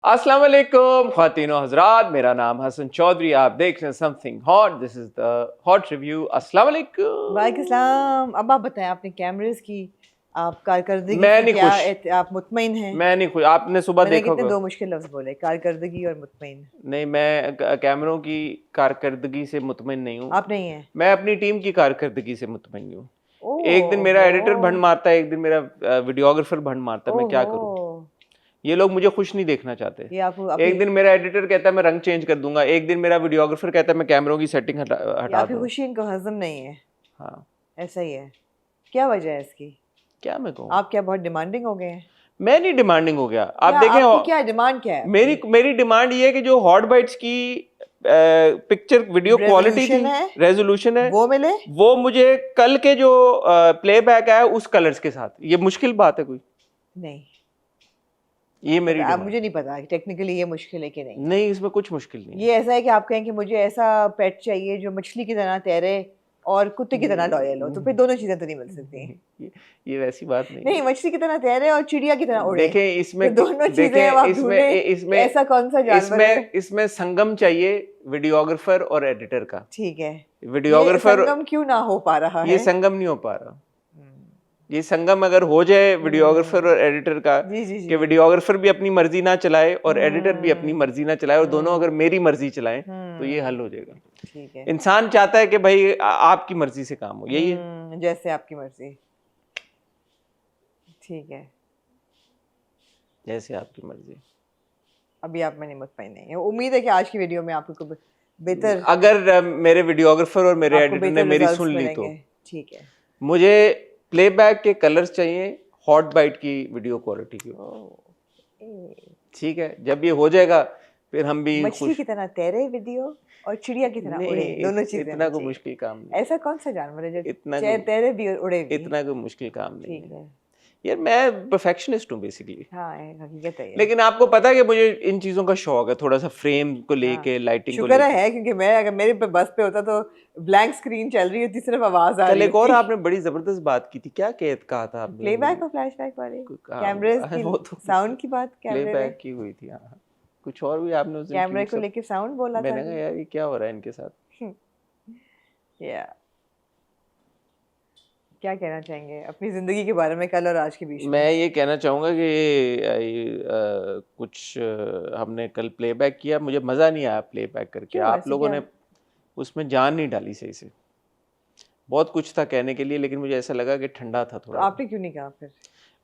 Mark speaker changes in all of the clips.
Speaker 1: अस्सलाम वालेकुम ख्वातीन और हज़रात, मेरा नाम हसन चौधरी, आप देख रहे हैं something hot. This is the hot review. अस्सलाम वालेकुम।
Speaker 2: वालेकुम सलाम। अब आप बताएं, आपने कैमरेज की आप कारकर्दगी
Speaker 1: मैं
Speaker 2: से
Speaker 1: नहीं
Speaker 2: क्या
Speaker 1: खुश,
Speaker 2: आप मुतमईन हैं?
Speaker 1: मैं नहीं खुश। आपने सुबह
Speaker 2: मैंने
Speaker 1: देखा
Speaker 2: कितने
Speaker 1: होगा।
Speaker 2: दो मुश्किल लफ्ज बोले, कारकर्दगी और मुतमईन।
Speaker 1: नहीं, मैं कैमरों की कारकर्दगी से मुतमिन नहीं हूँ।
Speaker 2: आप नहीं हैं?
Speaker 1: मैं अपनी टीम की कारकर्दगी से मुतमिन हूँ। एक दिन मेरा
Speaker 2: ओहो,
Speaker 1: एडिटर भंड मारता है, एक दिन मेरा वीडियोग्राफर भंड मारता है। मैं क्या
Speaker 2: ओहो,
Speaker 1: करूँ? ये लोग मुझे खुश नहीं देखना चाहते।
Speaker 2: ये आप आपकी
Speaker 1: एक दिन मेरा एडिटर कहता है मैं रंग चेंज कर दूंगा, एक दिन मेरा वीडियोग्राफर कहता है मैं कैमरों की सेटिंग
Speaker 2: ये
Speaker 1: हटा
Speaker 2: आपकी
Speaker 1: दूँ।
Speaker 2: खुशी इनको हजम नहीं है।
Speaker 1: हाँ,
Speaker 2: ऐसा ही है। क्या वजह है इसकी?
Speaker 1: क्या मैं कहूँ?
Speaker 2: आप क्या बहुत डिमांडिंग हो गए हैं?
Speaker 1: मैं नहीं डिमांडिंग हो गया। आप
Speaker 2: क्या
Speaker 1: देखें,
Speaker 2: आपकी क्या डिमांड क्या है
Speaker 1: मेरी
Speaker 2: आपकी?
Speaker 1: मेरी डिमांड ये है कि जो हॉट बाइट्स की पिक्चर वीडियो क्वालिटी थी,
Speaker 2: रेजोल्यूशन है
Speaker 1: रेजोल्यूशन है,
Speaker 2: वो मिले?
Speaker 1: वो मुझे कल के जो प्लेबैक आया उस कलर्स के साथ। ये मुश्किल बात है कोई?
Speaker 2: नहीं,
Speaker 1: ये मेरी
Speaker 2: आप
Speaker 1: डिमांड।
Speaker 2: मुझे नहीं पता टेक्निकली ये मुश्किल है कि नहीं।
Speaker 1: नहीं, इसमें कुछ मुश्किल नहीं है।
Speaker 2: ये ऐसा है कि आप कहें कि मुझे ऐसा पेट चाहिए जो मछली की तरह तैरे और कुत्ते की तरह लॉयल हो, तो फिर दोनों चीजें तो नहीं मिल सकती।
Speaker 1: ये वैसी बात नहीं
Speaker 2: नहीं,
Speaker 1: है।
Speaker 2: मछली की तरह तैरे और चिड़िया की तरह उड़े,
Speaker 1: देखें इसमें,
Speaker 2: तो दोनों चीजें अब
Speaker 1: देखें
Speaker 2: आप
Speaker 1: इसमें
Speaker 2: ढूंढें
Speaker 1: इसमें
Speaker 2: ऐसा कौन सा जानवर है।
Speaker 1: इसमें संगम चाहिए वीडियोग्राफर और एडिटर का।
Speaker 2: ठीक है, ये
Speaker 1: वीडियोग्राफर,
Speaker 2: संगम क्यों ना हो पा रहा
Speaker 1: ये
Speaker 2: है?
Speaker 1: संगम नहीं हो पा रहा। ये संगम अगर हो जाए वीडियोग्राफर और एडिटर का,
Speaker 2: जी जी
Speaker 1: कि
Speaker 2: जी।
Speaker 1: वीडियोग्राफर भी अपनी मर्जी ना चलाए और एडिटर भी अपनी मर्जी ना चलाए और दोनों अगर मेरी मर्जी चलाएं, तो ये हल हो जाएगा।
Speaker 2: ठीक है।
Speaker 1: इंसान चाहता है कि भाई आपकी मर्जी से काम हो, यही है।
Speaker 2: जैसे आपकी मर्जी। ठीक है,
Speaker 1: जैसे आपकी मर्जी।
Speaker 2: अभी आप मैंने मुतमईन नहीं है। उम्मीद है कि आज की वीडियो में आपको कुछ बेहतर
Speaker 1: अगर मेरे वीडियोग्राफर और मेरे
Speaker 2: आपको
Speaker 1: एडिटर ने
Speaker 2: बेहतर
Speaker 1: मेरी
Speaker 2: रिजल्ट्स
Speaker 1: सुन ली तो
Speaker 2: मिलेंगे। ठीक है।
Speaker 1: मुझे प्लेबैक के कलर्स चाहिए हॉट बाइट की वीडियो क्वालिटी की। ठीक है, जब ये हो जाएगा फिर हम भी
Speaker 2: मछली की
Speaker 1: खुश।
Speaker 2: तरह तैरे वीडियो और चिड़िया की तरह उड़े,
Speaker 1: नहीं,
Speaker 2: दोनों चीजें
Speaker 1: इतना
Speaker 2: होनी
Speaker 1: कोई
Speaker 2: चाहिए।
Speaker 1: मुश्किल काम नहीं
Speaker 2: ऐसा कौन सा जानवर है जो
Speaker 1: है।
Speaker 2: तैरे भी और उड़े भी?
Speaker 1: इतना कोई मुश्किल काम नहीं
Speaker 2: ठीक
Speaker 1: है
Speaker 2: है।
Speaker 1: यार। मैं परफेक्शनिस्ट हूँ बेसिकली।
Speaker 2: हाँ, हकीकत है ये।
Speaker 1: लेकिन आपको पता है कि मुझे इन चीजों का शौक है, थोड़ा सा फ्रेम को लेके,
Speaker 2: हाँ,
Speaker 1: लाइटिंग को
Speaker 2: शुक्र
Speaker 1: लेके।
Speaker 2: है, क्योंकि मैं अगर मेरे पे बस पे होता तो ब्लैंक स्क्रीन चल रही होती, सिर्फ आवाज आ
Speaker 1: कल
Speaker 2: रही
Speaker 1: एक और
Speaker 2: होती।
Speaker 1: आपने बड़ी जबरदस्त बात की थी, क्या कहा था आपने मुझे?
Speaker 2: प्लेबैक और फ्लैशबैक वाली कैमरेज
Speaker 1: हाँ,
Speaker 2: की
Speaker 1: वो तो
Speaker 2: साउंड की बात, कैमरे में
Speaker 1: प्लेबैक की हुई थी। हाँ, कुछ और भी आपने उस दिन
Speaker 2: कैमरे
Speaker 1: ट्वीट
Speaker 2: को
Speaker 1: सब।
Speaker 2: लेके साउंड बोला था
Speaker 1: मैंने कहा
Speaker 2: कि
Speaker 1: यार ये क्या हो रहा है इनके साथ।
Speaker 2: या क्या कहना चाहेंगे अपनी जिंदगी के बारे में कल और आज के बीच में?
Speaker 1: मैं ये कहना चाहूँगा कि कुछ हमने कल प्लेबैक किया, मुझे मज़ा नहीं आया प्लेबैक करके।
Speaker 2: क्यों,
Speaker 1: आप
Speaker 2: ऐसे
Speaker 1: लोगों
Speaker 2: क्या?
Speaker 1: ने उसमें जान नहीं डाली सही से। बहुत कुछ था कहने के लिए, लेकिन मुझे ऐसा लगा कि ठंडा था
Speaker 2: तो
Speaker 1: थोड़ा सा।
Speaker 2: आपने क्यों नहीं कहा फिर?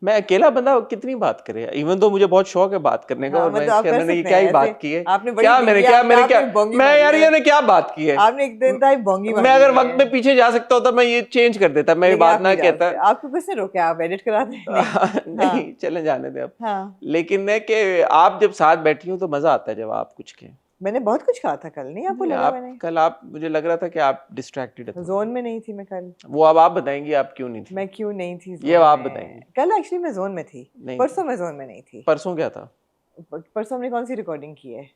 Speaker 1: मैं अकेला बंदा कितनी बात करे, इवन तो मुझे बहुत शौक है बात करने का,
Speaker 2: हाँ,
Speaker 1: और मैं
Speaker 2: मतलब आप
Speaker 1: इसके
Speaker 2: कर
Speaker 1: अंदर ये
Speaker 2: सकते
Speaker 1: क्या
Speaker 2: हैं
Speaker 1: ही
Speaker 2: ऐसे।
Speaker 1: बात की है।
Speaker 2: आपने बड़ी
Speaker 1: क्या मैंने
Speaker 2: ये
Speaker 1: क्या
Speaker 2: आपने
Speaker 1: मैंने क्या
Speaker 2: आपने बोंगी
Speaker 1: मैं
Speaker 2: मारी
Speaker 1: यार,
Speaker 2: है।
Speaker 1: ये ने क्या बात की है?
Speaker 2: आपने एक दिन टाइम बोंगी
Speaker 1: मैं
Speaker 2: मारी
Speaker 1: अगर
Speaker 2: हुई
Speaker 1: वक्त
Speaker 2: है।
Speaker 1: में पीछे जा सकता होता मैं ये चेंज कर देता, मैं ये
Speaker 2: लेकिन
Speaker 1: बात
Speaker 2: आप
Speaker 1: ना
Speaker 2: नहीं जा
Speaker 1: कहता।
Speaker 2: सकते। आपको किसने रोका? आप एडिट करा दें? नहीं। हाँ
Speaker 1: नहीं, चले जाने दे अब।
Speaker 2: हाँ,
Speaker 1: लेकिन है कि आप जब साथ बैठी हो तो मजा आता है जब आप कुछ कहें।
Speaker 2: मैंने बहुत कुछ कहा था कल, नहीं आपको
Speaker 1: नहीं,
Speaker 2: लगा?
Speaker 1: आप
Speaker 2: मैंने
Speaker 1: कल, आप मुझे लग रहा था कि आप डिस्ट्रैक्टेड है थोड़ा।
Speaker 2: जोन में नहीं थी मैं कल।
Speaker 1: वो अब आप बताएंगी आप क्यों नहीं थी।
Speaker 2: मैं क्यों नहीं थी
Speaker 1: ये
Speaker 2: जोन
Speaker 1: आप
Speaker 2: में?
Speaker 1: बताएंगी।
Speaker 2: कल एक्चुअली मैं जोन में थी।
Speaker 1: नहीं
Speaker 2: परसों
Speaker 1: थी।
Speaker 2: मैं जोन में नहीं थी।
Speaker 1: परसों क्या था?
Speaker 2: परसों हमने कौन सी रिकॉर्डिंग की है?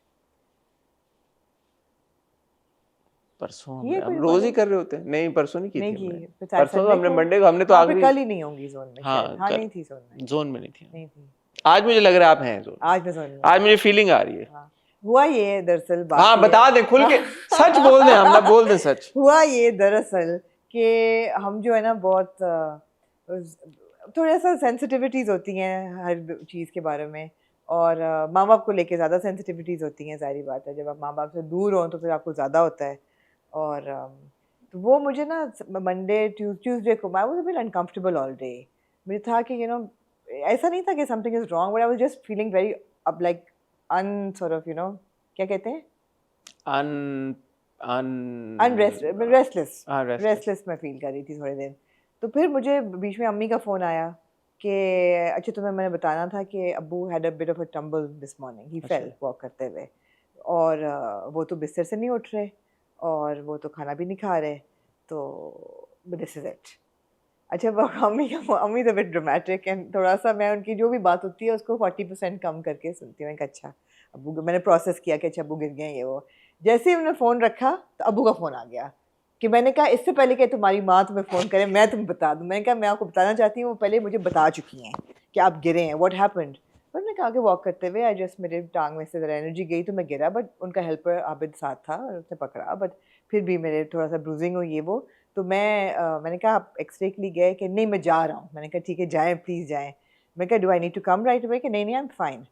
Speaker 1: परसों
Speaker 2: ये
Speaker 1: हम
Speaker 2: कोई
Speaker 1: रोज ही
Speaker 2: रिकॉर्डिंग
Speaker 1: कर रहे होते हैं। नहीं, परसों नहीं की
Speaker 2: नहीं
Speaker 1: थी हमने।
Speaker 2: की? फिर
Speaker 1: परसों तो
Speaker 2: संडे
Speaker 1: हमने
Speaker 2: को?
Speaker 1: मंडे को, हमने तो
Speaker 2: हाँ, फिर
Speaker 1: आखिरी।
Speaker 2: कल ही नहीं होंगी जोन में शायद। हाँ, नहीं थी जोन में।
Speaker 1: जोन में नहीं थी।
Speaker 2: नहीं थी।
Speaker 1: आज मुझे लग रहा है आप हैं जोन।
Speaker 2: आज मैं जोन में।
Speaker 1: आज मुझे फीलिंग आ रही है।
Speaker 2: हाँ, हुआ ये दरअसल बात
Speaker 1: हाँ,
Speaker 2: ये
Speaker 1: बता दें खुल के, सच बोल दें, हम ना बोल दें सच।
Speaker 2: हुआ ये दरअसल कि हम जो है ना बहुत थोड़ा सा सेंसिटिविटीज़ होती हैं हर चीज़ के बारे में, और माँ बाप को लेके ज़्यादा सेंसिटिविटीज़ होती हैं। जाहिर बात है, जब आप माँ बाप से दूर हों तो फिर आपको ज़्यादा होता है। और तो वो मुझे ना मंडे ट्यूसडे को I was a bit uncomfortable all day. मुझे था कि ऐसा नहीं था कि something is wrong, but I was just feeling very अब लाइक सॉर्ट ऑफ क्या कहते हैं,
Speaker 1: अन
Speaker 2: रेस्टलेस
Speaker 1: हाँ, restless।
Speaker 2: रेस्टलेस मैं फील कर रही थी थोड़े दिन। तो फिर मुझे बीच में अम्मी का फ़ोन आया कि अच्छा, तुम्हें मैंने बताना था कि अब्बू had a bit of a tumble this morning, he fail walk करते हुए, और वो तो बिस्तर से नहीं उठ रहे और वो तो खाना भी नहीं खा रहे, तो दिस इज़ इट। अच्छा, वो अम्मी तो बिट ड्रामेटिक, एंड थोड़ा सा मैं उनकी जो भी बात होती है उसको 40% कम करके सुनती हूँ। मैंने कहा अच्छा अब्बू, मैंने प्रोसेस किया कि अच्छा अब्बू गिर गए ये वो। जैसे ही उन्होंने फ़ोन रखा तो अब्बू का फ़ोन आ गया कि मैंने कहा इससे पहले कि तुम्हारी माँ तुम्हें फ़ोन करे मैं तुम्हें बता दूँ। मैंने कहा मैं आपको बताना चाहती हूँ, वो पहले मुझे बता चुकी हैं कि आप गिरे हैं, व्हाट हैपेंड। पर मैंने कहा आगे वॉक करते हुए आई जस्ट मेरे टांग में से ज़रा एनर्जी गई तो मैं गिरा, बट उनका हेल्पर आबिद साथ था और उसने पकड़ा, बट फिर भी मेरे थोड़ा सा ब्रूजिंग हुई ये वो। तो मैंने कहा आप एक्सरे के लिए गए कि नहीं मैं जा रहा हूँ। मैंने कहा ठीक है जाएँ प्लीज़ जाएँ। मैंने कहा do I need to come right away कि नहीं नहीं आई एम फाइन।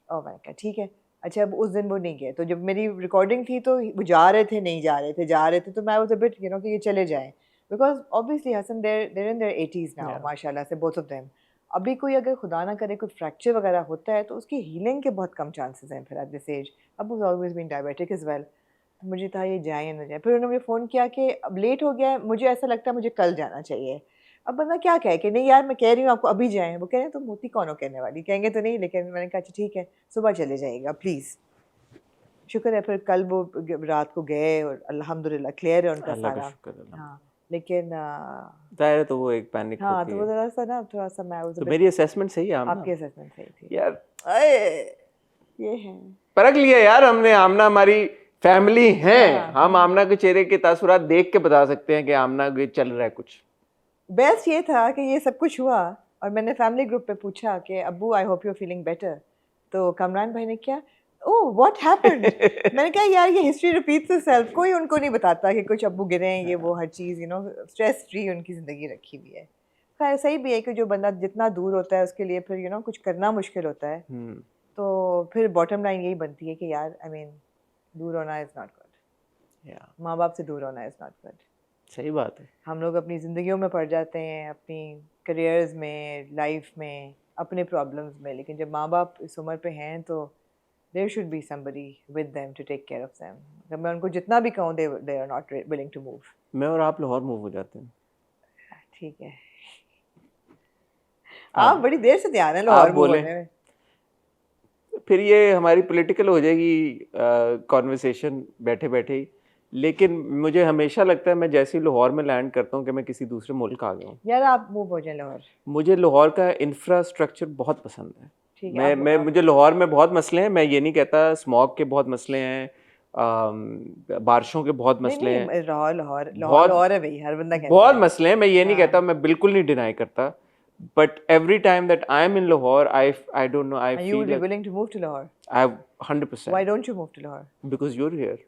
Speaker 2: और मैंने कहा ठीक है। अच्छा अब उस दिन वो नहीं गए, तो जब मेरी रिकॉर्डिंग थी तो वो जा रहे थे नहीं जा रहे थे जा रहे थे, तो मैं वाज अ बिट कि ये चले जाएं, because obviously Hasan they're in their 80s now माशाल्लाह से बोथ ऑफ देम। अभी कोई अगर खुदा ना करे कोई फ्रैक्चर वगैरह होता है तो उसकी हीलिंग के बहुत कम चांसेस हैं फिर एट दिस एज। अब वो always been diabetic as well. तो मुझे था ये जाए या ना जाए। फिर उन्होंने मुझे फ़ोन किया कि अब लेट हो गया है, मुझे ऐसा लगता है मुझे कल जाना चाहिए। अब बंदा क्या कहे कि नहीं यार मैं कह रही हूँ आपको अभी जाएं। वो कह रहे हैं तो मोती कौन हो कहने वाली, कहेंगे तो नहीं, लेकिन मैंने कहा अच्छा ठीक है सुबह चले जाइएगा प्लीज़। शुक्र है फिर कल वो रात को गए और अल्हम्दुलिल्लाह क्लियर है उनका
Speaker 1: अल्लाह का
Speaker 2: सारा।
Speaker 1: शुक्र है।
Speaker 2: हाँ लेकिन
Speaker 1: जाहिर है तो वो एक पैनिक
Speaker 2: हाँ
Speaker 1: होती
Speaker 2: तो
Speaker 1: है।
Speaker 2: वो ज़रा सा ना थोड़ा सा मैं
Speaker 1: तो मेरी असेसमेंट सही है आमना?
Speaker 2: आपकी असेसमेंट सही थी
Speaker 1: यार
Speaker 2: ये है।
Speaker 1: परख लिया यार हमने, आमना हमारी फैमिली है। हम आमना के चेहरे के तासुरात देख के बता सकते हैं कि आमना ये चल रहा है कुछ।
Speaker 2: बेस्ट ये था कि ये सब कुछ हुआ और मैंने फैमिली ग्रुप पे पूछा कि अब्बू I hope you are feeling better. तो कमरान भाई ने क्या ओह व्हाट हैपेंड। मैंने कहा यार ये हिस्ट्री रिपीट्स इटसेल्फ, कोई उनको नहीं बताता कि कुछ अब्बू गिरे हैं ये वो, हर चीज़ स्ट्रेस फ्री उनकी ज़िंदगी रखी हुई है। खैर सही भी है कि जो बंदा जितना दूर होता है उसके लिए फिर कुछ करना मुश्किल होता है। तो फिर बॉटम लाइन यही बनती है कि यार आई मीन दूर होना इज़ नॉट गुड। माँ बाप से दूर होना इज़ नॉट गुड।
Speaker 1: सही बात है।
Speaker 2: हम लोग अपनी ज़िंदगियों में पड़ जाते हैं, अपनी करियर्स में, लाइफ में, अपने प्रॉब्लम्स में, लेकिन जब माँ बाप इस उम्र पे हैं तो there should be somebody with them to take care of them. अगर मैं उनको जितना भी कहूँ they are not willing to move.
Speaker 1: मैं और आप लाहौर मूव हो जाते हैं।
Speaker 2: ठीक है आप बड़ी देर से तैयार हैं लाहौर मूव होने में।
Speaker 1: फिर ये हमारी पॉलिटिकल हो जाएगी कॉन्वर्सेशन बैठे बैठे ही। लेकिन मुझे हमेशा लगता है मैं जैसे ही लाहौर में लैंड करता हूँ कि मैं किसी दूसरे मुल्क आ गया हूँ।
Speaker 2: यार आप मूव हो जाए लाहौर।
Speaker 1: मुझे लाहौर का इंफ्रास्ट्रक्चर बहुत पसंद है।
Speaker 2: ठीक है
Speaker 1: मैं मुझे लाहौर में बहुत मसले हैं, मैं ये नहीं कहता। स्मॉग के बहुत मसले हैं, बारिशों के बहुत मसले हैं।
Speaker 2: लाहौर है भाई, हर बंदा कहता है
Speaker 1: बहुत मसले हैं, मैं ये नहीं कहता, मैं बिल्कुल नहीं डिनाई करता। But every time that I'm in Lahore, I don't know, I
Speaker 2: Are
Speaker 1: feel
Speaker 2: you
Speaker 1: like
Speaker 2: willing to move to Lahore?
Speaker 1: I 100%.
Speaker 2: Why don't you move to Lahore?
Speaker 1: Because you're here.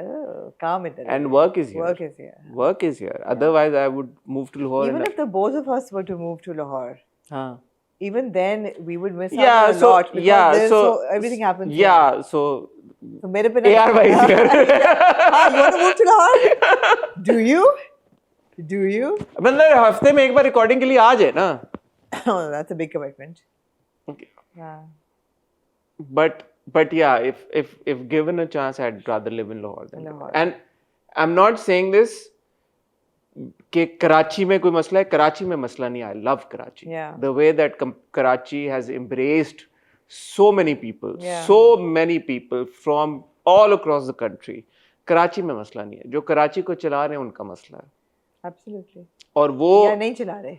Speaker 2: Oh, काम इधर है।
Speaker 1: And work is here.
Speaker 2: Work is here.
Speaker 1: Work is here. Otherwise, I would move to Lahore.
Speaker 2: Even if the both of us were to move to Lahore,
Speaker 1: हाँ.
Speaker 2: even then we would miss out on a lot because so everything happens.
Speaker 1: Yeah, so
Speaker 2: मेरे पे ना
Speaker 1: ARY is here.
Speaker 2: You want to move to Lahore? Do you? Do you?
Speaker 1: मतलब हफ्ते में एक बार recording के लिए आ जाए ना.
Speaker 2: Oh, that's a big commitment.
Speaker 1: Okay.
Speaker 2: Yeah.
Speaker 1: But yeah, if given a chance, I'd rather live in Lahore than
Speaker 2: Lahore.
Speaker 1: And I'm not saying this कि कराची में कोई मसला है, कराची में मसला नहीं। I love Karachi.
Speaker 2: Yeah.
Speaker 1: The way that Karachi has embraced so many people,
Speaker 2: Yeah.
Speaker 1: so many people from all across the country. Karachi में मसला नहीं है, जो कराची को चला रहे हैं उनका मसला है।
Speaker 2: Absolutely.
Speaker 1: और वो
Speaker 2: या नहीं चला रहे,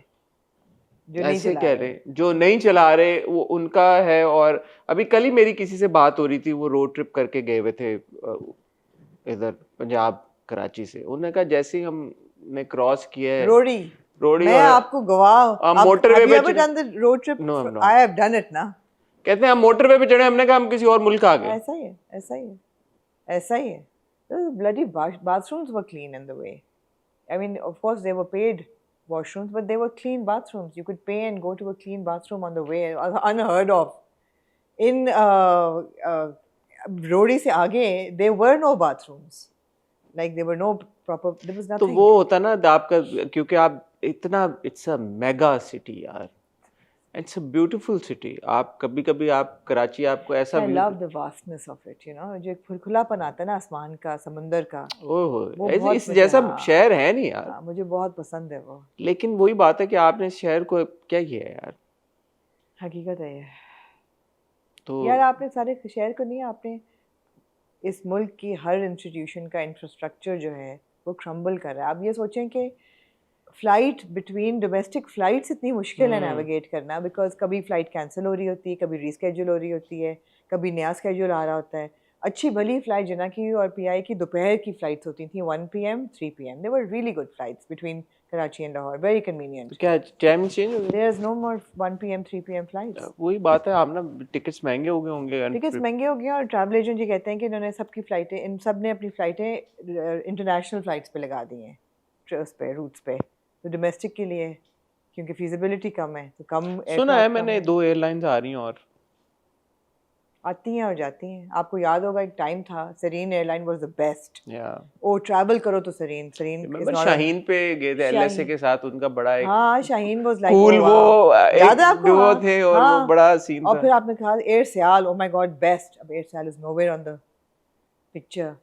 Speaker 2: जो नहीं
Speaker 1: ऐसे कह रहे, जो नहीं चला रहे वो उनका है। और अभी कल ही मेरी किसी से बात हो रही थी, वो रोड ट्रिप करके गए हुए थे इधर पंजाब कराची से। उन्होंने कहा जैसे ही हमने क्रॉस किया है रोड़ी
Speaker 2: मैं आपको गवाह
Speaker 1: मोटरवे पे
Speaker 2: road trip I have done it ना।
Speaker 1: कहते हैं हम मोटरवे पे चढ़े, हमने कहा हम किसी और मुल्क आ गए।
Speaker 2: ऐसा ही है, ऐसा ही है, ऐसा ही है। Bloody bathrooms were clean in the way. I mean, of course, they were paid washrooms, but they were clean bathrooms. You could pay and go to a clean bathroom on the way. Unheard of. In Rodi se aage, there were no bathrooms. Like there were no proper. There was nothing.
Speaker 1: तो वो होता ना आपका, क्योंकि आप इतना, it's a mega city यार. It's a beautiful city. आप कभी आप कराची आपको ऐसा
Speaker 2: I love the vastness of it, जो एक खुलापन आता है ना आसमान का, समंदर का।
Speaker 1: ओह, इस जैसा शहर है नहीं यार।
Speaker 2: मुझे बहुत पसंद है वो।
Speaker 1: लेकिन वही बात है कि आपने इस शहर को क्या किया है यार।
Speaker 2: हकीकत है ये।
Speaker 1: तो
Speaker 2: यार आपने सारे शहर को नहीं, आपने इस मुल्क की हर इंस्टीट्यूशन का इंफ्रास्ट्रक्चर जो है वो क्रम्बल कर रहा है। आप ये सोचें कि फ़्लाइट बिटवीन डोमेस्टिक फ़्लाइट्स इतनी मुश्किल है नेविगेट करना, बिकॉज कभी फ़्लाइट कैंसिल हो रही होती है, कभी रीस्केड्यूल हो रही होती है, कभी नया स्केड्यूल आ रहा होता है। अच्छी भली फ़्लाइट जना की और PI की दोपहर की फ़्लाइट्स होती थी 1 PM 3 PM। They were really good flights between Karachi and Lahore. Very convenient.
Speaker 1: तो क्या टाइम चेंज हो गया?
Speaker 2: There is no more 1 p.m. 3 p.m. flights.
Speaker 1: वही बात है, आप ना टिकट्स महंगे हो गए होंगे।
Speaker 2: टिकट्स महंगे हो गए और ट्रैवल एजेंट ये कहते हैं कि इन्होंने सबकी फ़्लाइटें, इन सब ने अपनी फ़्लाइटें इंटरनेशनल फ़्लाइट्स पे लगा दी हैं, उस पे रूट्स पे। तो डोमेस्टिक के लिए क्योंकि फीजिबिलिटी कम है तो कम
Speaker 1: सुना है
Speaker 2: aircraft
Speaker 1: मैंने,
Speaker 2: कम
Speaker 1: 2 एयरलाइंस आ रही हैं और
Speaker 2: आती हैं और जाती हैं। आपको याद होगा एक टाइम था, Serene airline was the best.
Speaker 1: या
Speaker 2: ओ ट्रैवल करो तो Serene is
Speaker 1: remember
Speaker 2: not a-
Speaker 1: Shaheen पे गए थे एलएसए के साथ, उनका बड़ा एक
Speaker 2: हाँ, शाहीन वाज लाइक
Speaker 1: कूल वो
Speaker 2: याद है
Speaker 1: एक
Speaker 2: आपको?
Speaker 1: डुओ
Speaker 2: हाँ,
Speaker 1: थे और वो
Speaker 2: हाँ।
Speaker 1: बड़ा सीन
Speaker 2: और
Speaker 1: था।
Speaker 2: फिर आपने कहा Air Sial, oh my God best. अब Air Sial is nowhere on the picture.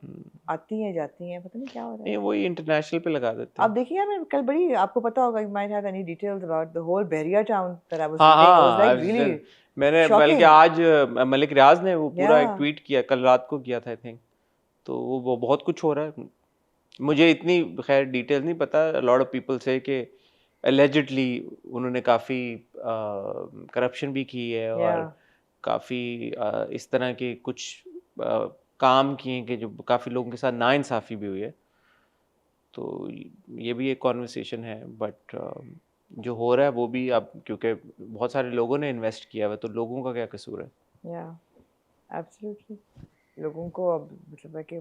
Speaker 2: आती हैं जाती हैं, पता नहीं क्या हो रहा है।
Speaker 1: नहीं वही इंटरनेशनल पे लगा देते
Speaker 2: आप
Speaker 1: हैं।
Speaker 2: देखिए मैं कल बड़ी, आपको पता होगा, you might have any details about the whole Bahria Town that I was
Speaker 1: हाँ
Speaker 2: रीडिंग। आई वाज
Speaker 1: हाँ
Speaker 2: लाइक रियली
Speaker 1: मैंने बल्कि आज मलिक रियाज ने वो पूरा एक ट्वीट किया, कल रात को किया था आई थिंक। तो वो बहुत कुछ हो रहा है, मुझे इतनी खैर डिटेल नहीं पता। लॉट ऑफ पीपल से कि एलिजिडली उन्होंने काफ़ी करप्शन भी की है और काफ़ी इस तरह के कुछ काम किए हैं कि जो काफ़ी लोगों के साथ नाइंसाफ़ी भी हुई है। तो ये भी एक कॉन्वर्सेशन है, बट जो हो रहा है वो भी अब क्योंकि बहुत सारे लोगों ने इन्वेस्ट किया हुआ, तो लोगों का क्या कसूर है?
Speaker 2: या एब्सोल्युटली लोगों को अब मतलब है कि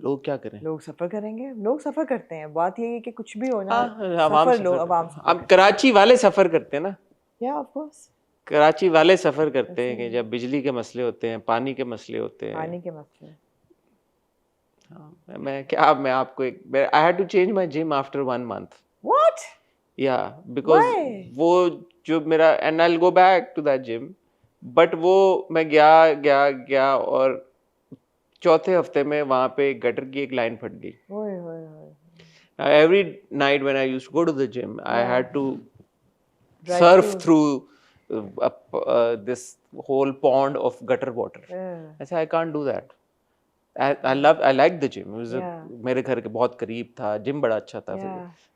Speaker 1: लोग क्या करें,
Speaker 2: लोग सफ़र करेंगे, लोग सफ़र करते हैं। बात ये है कि कुछ भी हो ना,
Speaker 1: आवाम
Speaker 2: सफ़र लोग आवाम सफ़र
Speaker 1: अब कराची वाले सफ़र करते हैं ना,
Speaker 2: या ऑफ कोर्स
Speaker 1: कराची वाले सफ़र करते हैं कि जब बिजली के मसले होते हैं, पानी के मसले होते हैं,
Speaker 2: पानी के मसले।
Speaker 1: हाँ, मैं आपको एक I had to change my gym after 1 month.
Speaker 2: What?
Speaker 1: या बिकॉज वो जो मेरा and I will go back to that gym, but वो मैं गया और चौथे हफ्ते में वहां पे गटर की एक लाइन फट गई।
Speaker 2: ओए होए होए।
Speaker 1: Every night when I used to go to the gym I had to
Speaker 2: Drive
Speaker 1: surf
Speaker 2: through.
Speaker 1: Through this whole pond of gutter water. I say I can't do that. I like the gym. मेरे घर के बहुत करीब था, gym बड़ा अच्छा था।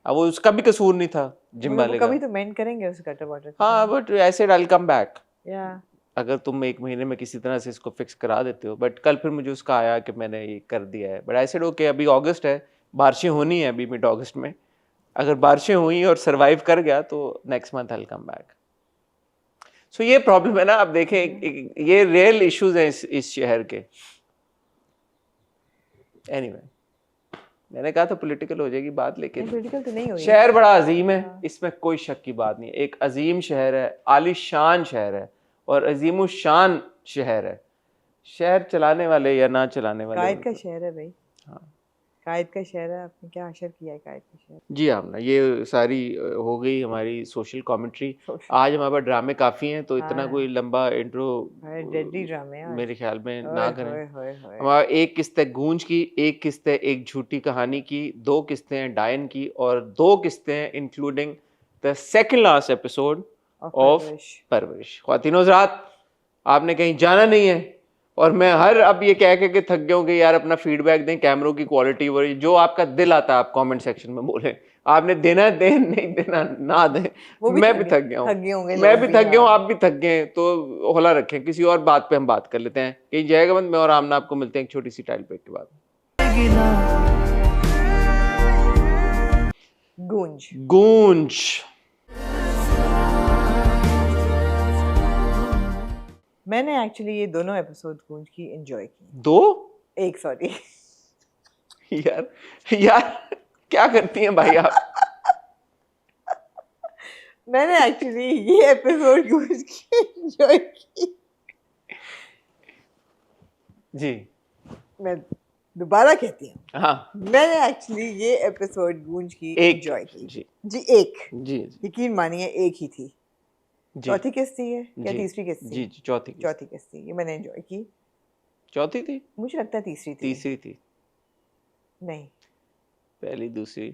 Speaker 1: अब वो उसका भी कसूर नहीं था जिम वाले का।
Speaker 2: कभी तो मेंट करेंगे उस गटर वाटर।
Speaker 1: हाँ but I said I will come back.
Speaker 2: या
Speaker 1: अगर तुम 1 महीने में किसी तरह से इसको फिक्स करा देते हो। बट कल फिर मुझे उसका आया कि मैंने ये कर दिया है। बट आई सेड ओके, अभी अगस्त है, बारिशें होनी है अभी मिड अगस्त में। अगर बारिशें हुई और सर्वाइव कर गया तो next month I will come back. So ये प्रॉब्लम है ना। आप देखें ये रियल इश्यूज हैं इस शहर के। एनीवे मैंने कहा था पॉलिटिकल हो जाएगी बात, लेकिन
Speaker 2: पॉलिटिकल तो नहीं हुई।
Speaker 1: शहर बड़ा अजीम है, इसमें कोई शक की बात नहीं। एक अजीम शहर है, आलीशान शहर है और अजीमुशान शहर है। शहर चलाने वाले या ना चलाने वाले,
Speaker 2: कायद का शहर है भाई।
Speaker 1: हाँ
Speaker 2: कायद का शहर है। आपने क्या अशर किया है कायद का शहर?
Speaker 1: जी आपने ये सारी हो गई हमारी सोशल कमेंट्री। आज हमारे पास ड्रामे काफ़ी हैं, तो इतना कोई लंबा इंट्रो
Speaker 2: डेडली ड्रामे
Speaker 1: मेरे ख्याल में ना करें।
Speaker 2: होए।
Speaker 1: हमारा एक किस्त है गूंज की, एक किस्त है एक झूठी कहानी की, 2 किस्तें हैं डायन की और 2 किस्तें हैं including the second last episode of परवरिश। ख्वातीन हज़रात, आपने कहीं जाना नहीं है और मैं हर अब ये कह के थक गया हूँ कि यार अपना फीडबैक दें, कैमरों की क्वालिटी और जो आपका दिल आता है आप कमेंट सेक्शन में बोलें। आपने देना है दें, नहीं देना ना दें। मैं भी थक गया हूँ, मैं भी थक गया हूँ, आप भी थक गए। तो हौला रखें, किसी और बात पे हम बात कर लेते हैं। कहीं जाएगा बंद। मैं और आमना आपको मिलते हैं एक छोटी सी टाइल ब्रेक के बाद। गूंज
Speaker 2: मैंने एक्चुअली ये दोनों एपिसोड गूंज की एंजॉय की। एक सॉरी
Speaker 1: यार क्या करती हैं भाई आप?
Speaker 2: मैंने एक्चुअली ये एपिसोड गूंज की एंजॉय की।
Speaker 1: जी
Speaker 2: मैं दोबारा कहती हूँ,
Speaker 1: हाँ
Speaker 2: मैंने एक्चुअली ये एपिसोड गूंज की एंजॉय की। जी एक
Speaker 1: जी
Speaker 2: यकीन मानिए एक ही थी। चौथी किस्त थी या तीसरी किस्त थी?
Speaker 1: जी चौथी
Speaker 2: किस्त थी। ये मैंने एंजॉय की।
Speaker 1: चौथी थी,
Speaker 2: मुझे लगता है तीसरी थी। नहीं,
Speaker 1: पहली दूसरी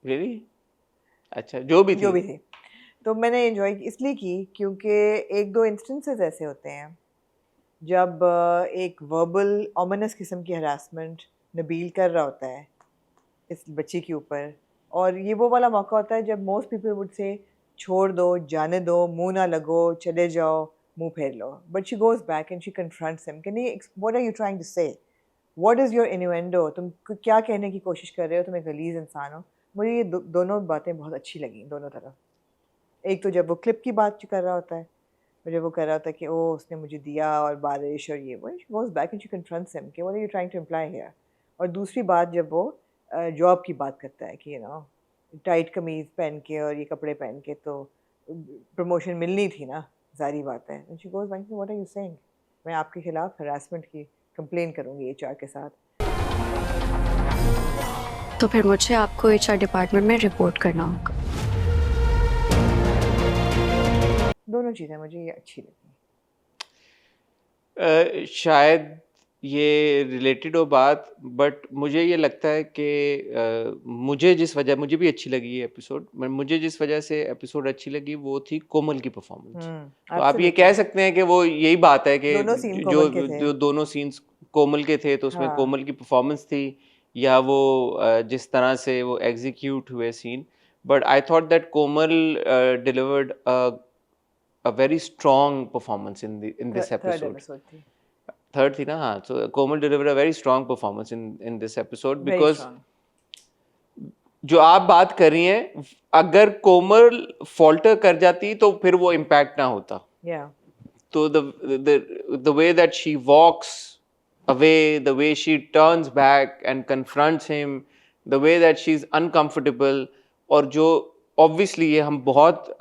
Speaker 1: रियली अच्छा जो भी थी।
Speaker 2: तो मैंने एंजॉय इसलिए की क्योंकि 1-2 इंस्टेंसेस ऐसे होते हैं जब एक वर्बल ऑमिनस किस्म की हरासमेंट नबील कर रहा होता है इस बच्ची के ऊपर, और ये वो वाला मौका होता है जब मोस्ट पीपल वुड से छोड़ दो, जाने दो, मुंह ना लगो, चले जाओ, मुंह फेर लो। But she goes back and she confronts him. What are you trying to say? What is your innuendo? तुम क्या कहने की कोशिश कर रहे हो? तुम एक गलीज इंसान हो। मुझे ये दोनों बातें बहुत अच्छी लगी दोनों तरफ। एक तो जब वो क्लिप की बात कर रहा होता है, मुझे वो कह रहा होता है कि ओ उसने मुझे दिया और बारिश और ये वो, she goes back and she confronts him कि what are you trying to imply here. और दूसरी बात जब वो जॉब की बात करता है कि टाइट कमीज पहन के और ये कपड़े पहन के तो प्रमोशन मिलनी थी ना, जारी बात है। And she goes back, what are you saying, मैं आपके खिलाफ हरासमेंट की कंप्लेन करूँगी एचआर के साथ।
Speaker 3: तो फिर मुझे आपको एचआर डिपार्टमेंट में रिपोर्ट करना होगा।
Speaker 2: दोनों चीज़ें मुझे ये अच्छी लगी।
Speaker 1: शायद ये रिलेटेड हो बात, बट मुझे ये लगता है कि मुझे भी अच्छी लगी ये एपिसोड। मुझे जिस वजह से एपिसोड अच्छी लगी वो थी कोमल की परफॉर्मेंस। तो आप ये कह सकते हैं कि वो यही बात है कि
Speaker 2: दोनों सीन
Speaker 1: जो
Speaker 2: कोमल के थे।
Speaker 1: जो दोनों सीन्स कोमल के थे, तो उसमें
Speaker 2: हाँ।
Speaker 1: कोमल की परफॉर्मेंस थी या वो जिस तरह से वो एग्जीक्यूट हुए scene. But I thought that Komal delivered a very strong performance in this episode. Third थी ना, हाँ। So Komal delivered a very strong performance in this episode because जो आप बात कर रही हैं, अगर कोमल फॉल्टर कर जाती तो फिर वो इम्पैक्ट ना होता। तो the way that she walks away, the way she turns back and confronts him, the way that she's uncomfortable, और जो obviously ये हम बहुत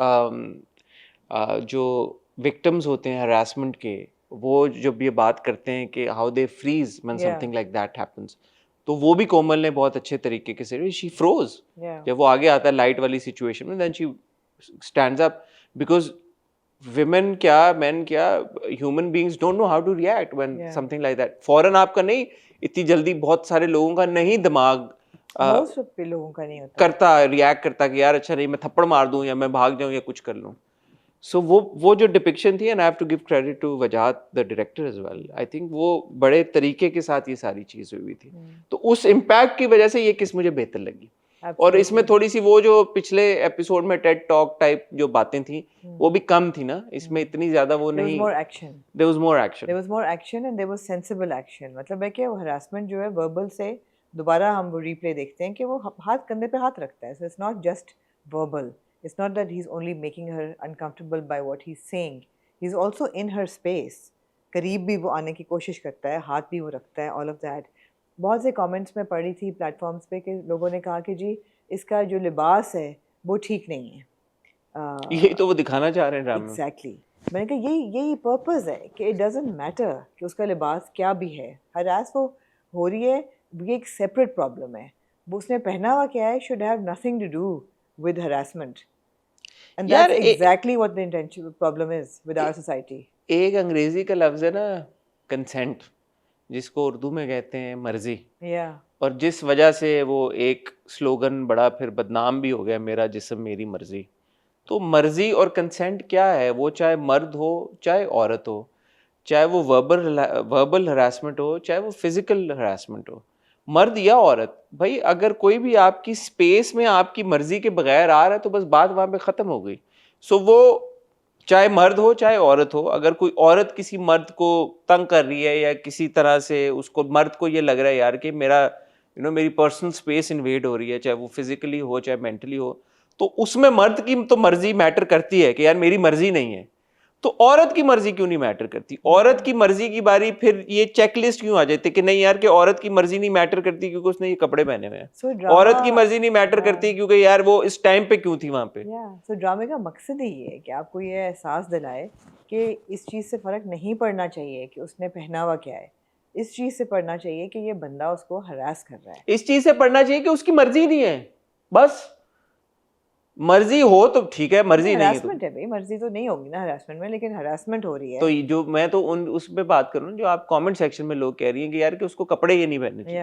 Speaker 1: जो विक्टिम्स होते हैं हरासमेंट के, वो जब ये बात करते हैं कि how they freeze when something like that happens, तो वो भी कोमल ने बहुत अच्छे तरीके से, शी फ्रोज जब वो आगे आता है लाइट वाली सिचुएशन में, then she stands up, because women क्या मेन क्या human beings don't know how to react when something like that. फौरन आपका नहीं, इतनी जल्दी बहुत सारे लोगों का नहीं दिमाग
Speaker 2: लोगों का नहीं होता
Speaker 1: करता, रिएक्ट करता कि यार अच्छा नहीं मैं थप्पड़ मार दूं या मैं भाग जाऊं या कुछ कर लूं। सो वो जो डिपिक्शन थी, and I have to give credit to Wajahat the director as well, I think वो बड़े तरीके के साथ ये सारी चीज़ हुई थी। तो उस इम्पैक्ट की वजह से ये किस मुझे बेहतर लगी। और इसमें थोड़ी सी वो जो पिछले एपिसोड में टेड टॉक टाइप जो बातें थी वो भी कम थी ना, इसमें इतनी ज्यादा वो नहीं। There was more action
Speaker 2: and there was sensible action। मतलब है कि वो हरासमेंट जो है वर्बल से, दोबारा हम वो रिप्ले देखते हैं कि वो हाथ कंधे पे हाथ रखता है। So it's not just verbal, it's not that he's only making her uncomfortable by what he's saying, he's also in her space, करीब भी वो आने की कोशिश करता है, हाथ भी वो रखता है, all of that। बहुत से कमेंट्स में पढ़ी थी प्लेटफॉर्म्स पे कि लोगों ने कहा कि जी इसका जो लिबास है वो ठीक नहीं है।
Speaker 1: ये तो वो दिखाना चाह रहे हैं ड्रामा में।
Speaker 2: एग्जैक्टली, मैंने कहा यही पर्पस है कि इट डजंट मैटर कि उसका लिबास क्या भी है, हरास वो हो रही है, ये एक सेपरेट प्रॉब्लम है। वो उसने पहना हुआ क्या है should have nothing to do with harassment, and that's exactly what the intention problem is with our society.
Speaker 1: एक अंग्रेजी का लफ्ज है ना कंसेंट, जिसको उर्दू में कहते हैं मर्जी। और जिस वजह से वो एक स्लोगन बड़ा फिर बदनाम भी हो गया, मेरा जिस्म मेरी मर्जी। तो मर्जी और कंसेंट क्या है, वो चाहे मर्द हो चाहे औरत हो, चाहे वो वर्बल हरासमेंट हो चाहे वो फिजिकल हरासमेंट हो, मर्द या औरत, भाई अगर कोई भी आपकी स्पेस में आपकी मर्जी के बगैर आ रहा है तो बस बात वहां पे खत्म हो गई। सो वो चाहे मर्द हो चाहे औरत हो, अगर कोई औरत किसी मर्द को तंग कर रही है या किसी तरह से उसको, मर्द को ये लग रहा है यार कि मेरा मेरी पर्सनल स्पेस इन्वेड हो रही है, चाहे वो फिजिकली हो चाहे मेंटली हो, तो उसमें मर्द की तो मर्जी मैटर करती है कि यार मेरी मर्जी नहीं है। तो औरत की मर्जी क्यों नहीं मैटर करती? औरत की मर्जी की बारी फिर ये चेकलिस्ट क्यों आ जाती कि नहीं यार कि औरत की मर्जी नहीं मैटर करती क्योंकि उसने ये कपड़े पहने हुए हैं। औरत की मर्जी नहीं मैटर करती क्योंकि यार वो इस टाइम पे क्यों थी वहां पे।
Speaker 2: सो ड्रामे का मकसद ही ये है कि आपको ये एहसास दिलाए कि इस चीज़ से फ़र्क नहीं पड़ना चाहिए कि उसने पहना हुआ क्या है, इस चीज़ से पढ़ना चाहिए कि ये बंदा उसको हरास कर रहा है,
Speaker 1: इस चीज़ से पढ़ना चाहिए कि उसकी मर्जी नहीं है। बस मर्जी हो तो ठीक है, मर्जी नहीं
Speaker 2: हरासमेंट है भाई, मर्जी तो नहीं होगी ना हरासमेंट में, लेकिन हरासमेंट हो रही है।
Speaker 1: तो जो मैं तो उस पे बात करूँ जो आप कमेंट सेक्शन में लोग कह रही हैं कि यार कि उसको कपड़े ये नहीं पहनने चाहिए।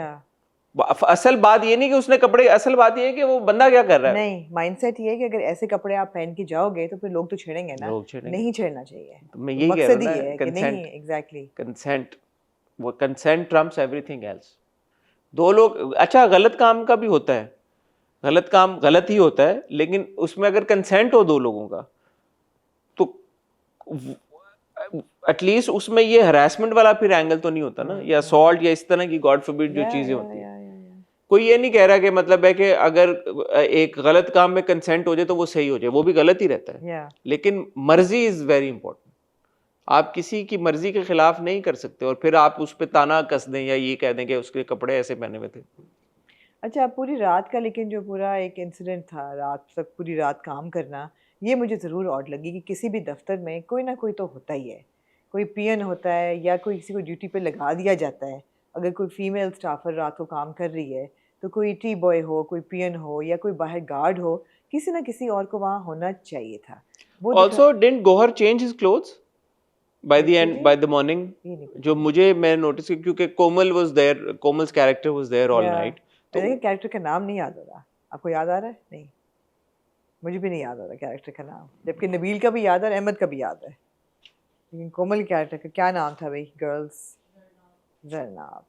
Speaker 1: असल बात ये नहीं कि उसने कपड़े, असल बात ये है कि वो बंदा क्या कर रहा है।
Speaker 2: नहीं, माइंडसेट ये है कि अगर ऐसे कपड़े आप पहन के जाओगे तो फिर लोग तो छेड़ेंगे ना, नहीं छेड़ना चाहिए।
Speaker 1: तो मैं यही कह रहा हूं कंसेंट,
Speaker 2: एग्जैक्टली
Speaker 1: कंसेंट, वो कंसेंट ट्रम्प्स एवरीथिंग एल्स। दो लोग, अच्छा गलत काम का भी होता है, गलत काम गलत ही होता है, लेकिन उसमें अगर कंसेंट हो दो लोगों का तो एटलीस्ट उसमें ये हरासमेंट वाला फिर एंगल तो नहीं होता ना, या असॉल्ट या इस तरह की गॉड फॉरबिड जो चीजें होती हैं। कोई ये नहीं कह रहा कि मतलब है कि अगर एक गलत काम में कंसेंट हो जाए तो वो सही हो जाए, वो भी गलत ही रहता है।
Speaker 2: Yeah.
Speaker 1: लेकिन मर्जी इज वेरी इंपॉर्टेंट। आप किसी की मर्जी के खिलाफ नहीं कर सकते और फिर आप उस पर ताना कस दें या ये कह दें कि उसके कपड़े ऐसे पहने हुए थे।
Speaker 2: अच्छा, पूरी रात का लेकिन जो पूरा एक इंसिडेंट था, रात तक पूरी रात काम करना, ये मुझे ज़रूर ऑड लगी कि किसी भी दफ्तर में कोई ना कोई तो होता ही है। कोई पीएन होता है या कोई किसी को ड्यूटी पे लगा दिया जाता है। अगर कोई फीमेल स्टाफर रात को काम कर रही है तो कोई टी बॉय हो, कोई पीएन हो या कोई बाहर गार्ड हो, किसी ना किसी और को वहाँ होना चाहिए था। वो
Speaker 1: also didn't Gauhar change his clothes by the end,
Speaker 2: Actually,
Speaker 1: by the morning?
Speaker 2: ये नहीं पता।
Speaker 1: जो मुझे मैं नोटिस किया, क्योंकि Komal was there, Komal's character was there all
Speaker 2: या
Speaker 1: नाइट। तो
Speaker 2: मैंने कैरेक्टर का नाम नहीं याद हो रहा। आपको याद आ रहा है? नहीं, मुझे भी नहीं याद आ रहा कैरेक्टर का नाम, जबकि नबील का भी याद है और अहमद का भी याद है, लेकिन कोमल कैरेक्टर का क्या नाम था भाई? गर्ल्स, जरनाब।